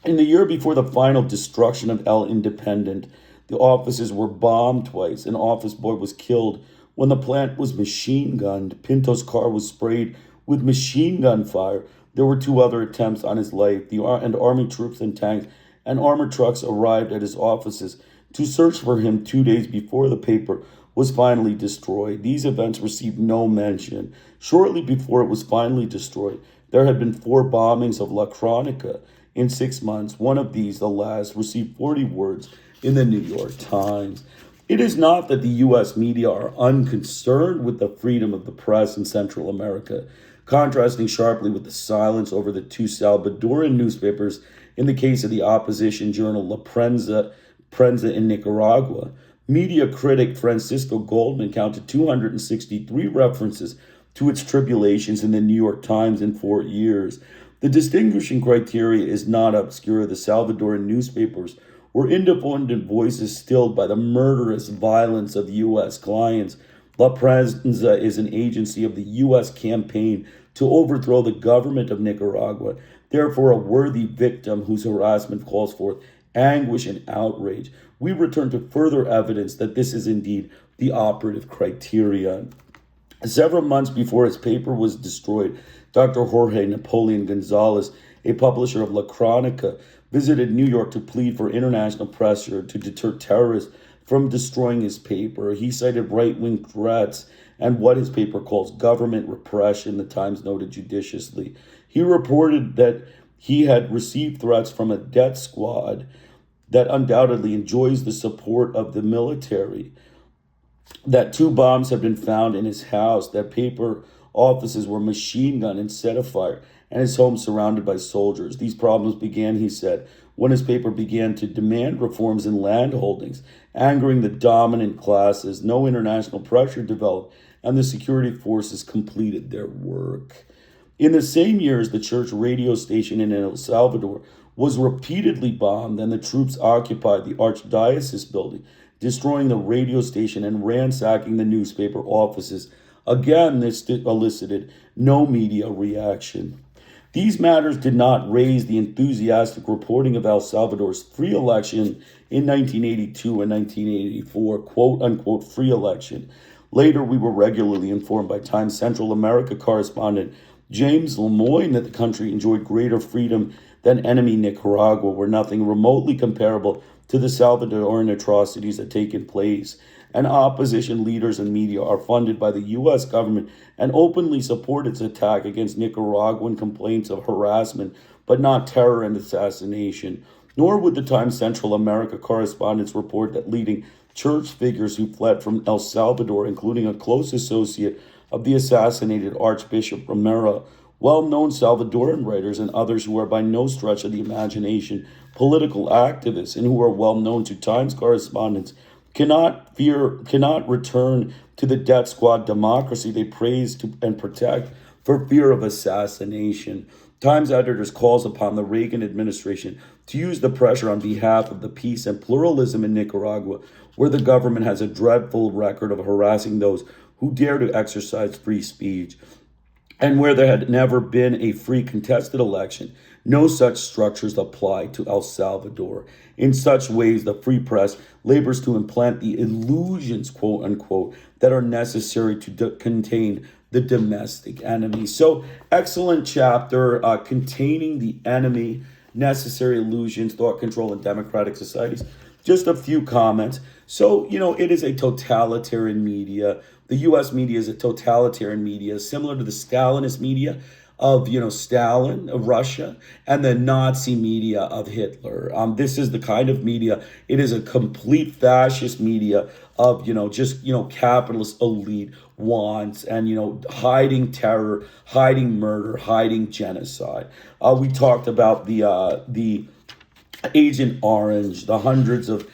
In the year before the final destruction of El Independent, the offices were bombed twice. An office boy was killed when the plant was machine gunned. Pinto's car was sprayed with machine gun fire. There were two other attempts on his life. And army troops and tanks and armored trucks arrived at his offices to search for him 2 days before the paper was finally destroyed. These events received no mention. Shortly before it was finally destroyed, there had been 4 bombings of La Crónica in 6 months. One of these, the last, received 40 words in the New York Times. It is not that the U.S. media are unconcerned with the freedom of the press in Central America, contrasting sharply with the silence over the 2 Salvadoran newspapers in the case of the opposition journal La Prensa in Nicaragua. Media critic Francisco Goldman counted 263 references to its tribulations in the New York Times in 4 years. The distinguishing criteria is not obscure. The Salvadoran newspapers were independent voices stilled by the murderous violence of U.S. clients. La Prensa is an agency of the U.S. campaign to overthrow the government of Nicaragua, therefore a worthy victim whose harassment calls forth anguish and outrage. We return to further evidence that this is indeed the operative criteria. Several months before his paper was destroyed, Dr. Jorge Napoleon Gonzalez, a publisher of La Crónica, visited New York to plead for international pressure to deter terrorists from destroying his paper. He cited right-wing threats and what his paper calls government repression, the Times noted judiciously. He reported that he had received threats from a death squad that undoubtedly enjoys the support of the military, that 2 bombs had been found in his house, that paper offices were machine gunned and set afire, and his home surrounded by soldiers. These problems began, he said, when his paper began to demand reforms in land holdings, angering the dominant classes. No international pressure developed, and the security forces completed their work. In the same years, the church radio station in El Salvador was repeatedly bombed, and the troops occupied the archdiocese building, destroying the radio station and ransacking the newspaper offices. Again, this elicited no media reaction. These matters did not raise the enthusiastic reporting of El Salvador's free election in 1982 and 1984, quote-unquote free election. Later, we were regularly informed by Times Central America correspondent James Lemoyne that the country enjoyed greater freedom than enemy Nicaragua, where nothing remotely comparable to the Salvadoran atrocities had taken place. And opposition leaders and media are funded by the U.S. government and openly support its attack against Nicaraguan complaints of harassment, but not terror and assassination. Nor would the Times Central America correspondents report that leading church figures who fled from El Salvador, including a close associate of the assassinated Archbishop Romero, well-known Salvadoran writers and others who are by no stretch of the imagination political activists and who are well-known to Times correspondents, cannot return to the death squad democracy they praise to and protect for fear of assassination. Times editors calls upon the Reagan administration to use the pressure on behalf of the peace and pluralism in Nicaragua, where the government has a dreadful record of harassing those who dare to exercise free speech, and where there had never been a free contested election. No such structures apply to El Salvador. In such ways, the free press labors to implant the illusions, quote unquote, that are necessary to contain the domestic enemy. So, excellent chapter containing the enemy, necessary illusions, thought control, and democratic societies. Just a few comments. So, it is a totalitarian media. The U.S. media is a totalitarian media, similar to the Stalinist media of, Stalin, of Russia, and the Nazi media of Hitler. This is the kind of media, it is a complete fascist media of, capitalist elite wants and, hiding terror, hiding murder, hiding genocide. We talked about the Agent Orange, the hundreds of,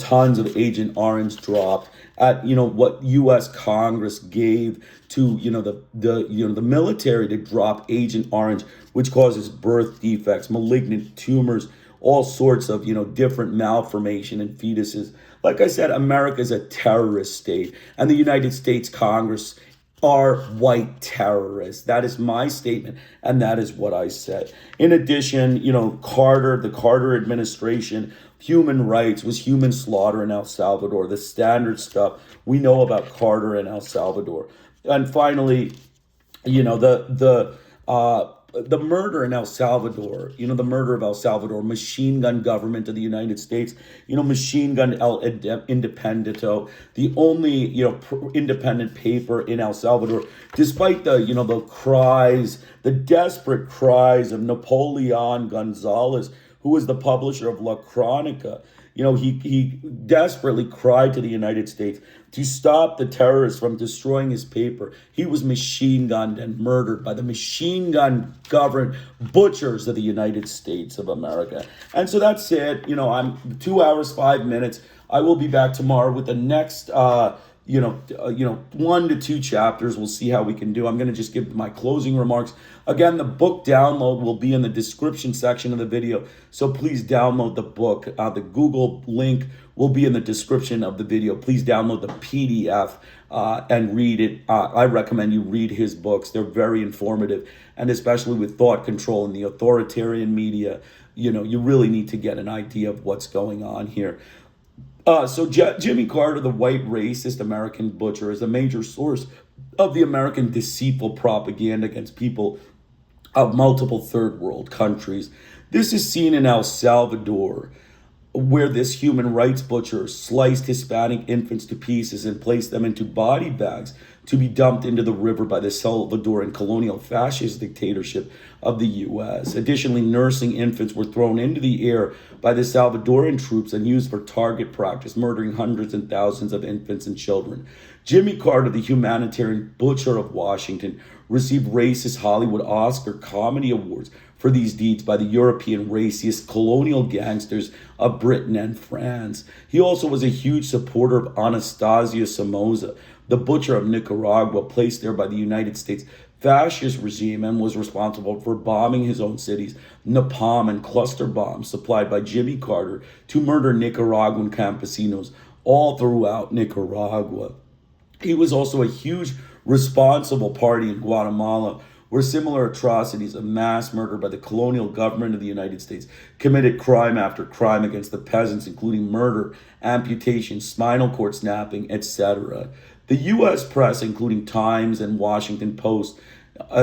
tons of Agent Orange dropped at, what U.S. Congress gave to, the military to drop Agent Orange, which causes birth defects, malignant tumors, all sorts of, different malformation in fetuses. Like I said, America is a terrorist state, and the United States Congress are white terrorists. That is my statement, and that is what I said. In addition, the Carter administration, human rights was human slaughter in El Salvador, the standard stuff we know about Carter and El Salvador. And finally, the murder in El Salvador, the murder of El Salvador, machine gun government of the United States, machine gun El Independento, the only, independent paper in El Salvador, despite the cries, the desperate cries of Napoleon Gonzalez, who was the publisher of La Cronica. He desperately cried to the United States to stop the terrorists from destroying his paper. He was machine gunned and murdered by the machine gun governed butchers of the United States of America. And so that's it. I'm 2 hours, 5 minutes. I will be back tomorrow with the next 1 to 2 chapters. We'll see how we can do. I'm going to just give my closing remarks. Again, the book download will be in the description section of the video, so please download the book. The Google link will be in the description of the video. Please download the PDF and read it. I recommend you read his books. They're very informative, and especially with thought control and the authoritarian media, you really need to get an idea of what's going on here. So Jimmy Carter, the white racist American butcher, is a major source of the American deceitful propaganda against people of multiple third world countries. This is seen in El Salvador, where this human rights butcher sliced Hispanic infants to pieces and placed them into body bags to be dumped into the river by the Salvadoran colonial fascist dictatorship of the U.S. Additionally, nursing infants were thrown into the air by the Salvadoran troops and used for target practice, murdering hundreds and thousands of infants and children. Jimmy Carter, the humanitarian butcher of Washington, received racist Hollywood Oscar comedy awards for these deeds by the European racist colonial gangsters of Britain and France. He also was a huge supporter of Anastasio Somoza, the butcher of Nicaragua, placed there by the United States fascist regime, and was responsible for bombing his own cities, napalm and cluster bombs supplied by Jimmy Carter to murder Nicaraguan campesinos all throughout Nicaragua. He was also a huge responsible party in Guatemala, where similar atrocities of mass murder by the colonial government of the United States committed crime after crime against the peasants, including murder, amputation, spinal cord snapping, etc. The U.S. press, including Times and Washington Post,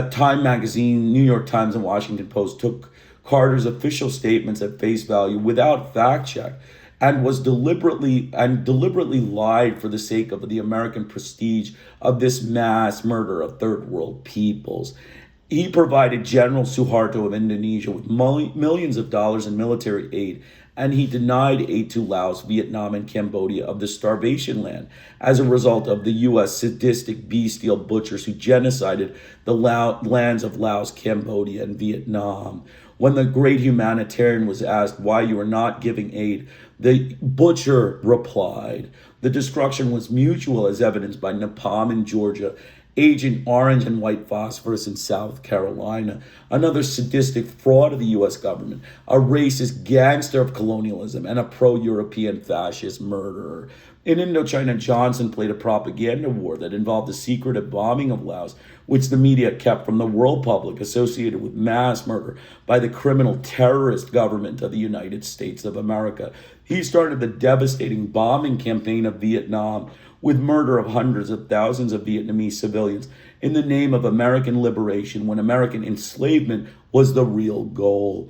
Time Magazine, New York Times, and Washington Post, took Carter's official statements at face value without fact check, and was deliberately lied for the sake of the American prestige of this mass murder of third world peoples. He provided General Suharto of Indonesia with millions of dollars in military aid, and he denied aid to Laos, Vietnam, and Cambodia of the starvation land as a result of the U.S. sadistic bestial butchers who genocided the lands of Laos, Cambodia, and Vietnam. When the great humanitarian was asked why you were not giving aid, the butcher replied, "The destruction was mutual, as evidenced by napalm in Georgia Agent Orange and White Phosphorus in South Carolina, another sadistic fraud of the U.S. government, a racist gangster of colonialism, and a pro-European fascist murderer. In Indochina, Johnson played a propaganda war that involved the secretive bombing of Laos, which the media kept from the world public, associated with mass murder by the criminal terrorist government of the United States of America. He started the devastating bombing campaign of Vietnam, with murder of hundreds of thousands of Vietnamese civilians in the name of American liberation, when American enslavement was the real goal.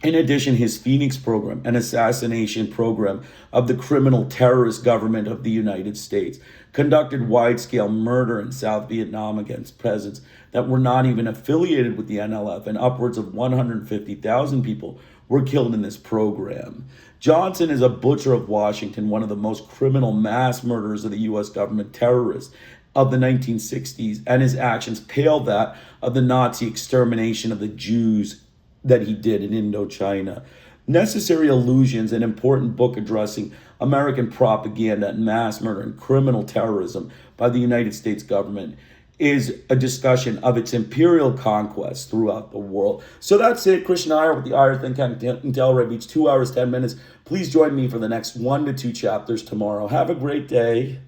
In addition, his Phoenix program, an assassination program of the criminal terrorist government of the United States, conducted wide-scale murder in South Vietnam against peasants that were not even affiliated with the NLF, and upwards of 150,000 people were killed in this program. Johnson is a butcher of Washington, one of the most criminal mass murderers of the U.S. government terrorists of the 1960s, and his actions pale that of the Nazi extermination of the Jews that he did in Indochina. Necessary Illusions, an important book addressing American propaganda and mass murder and criminal terrorism by the United States government, is a discussion of its imperial conquest throughout the world. So that's it. Krishna Iyer with the Iyer Think Tank in Delray Beach, 2 hours, 10 minutes. Please join me for the next 1 to 2 chapters tomorrow. Have a great day.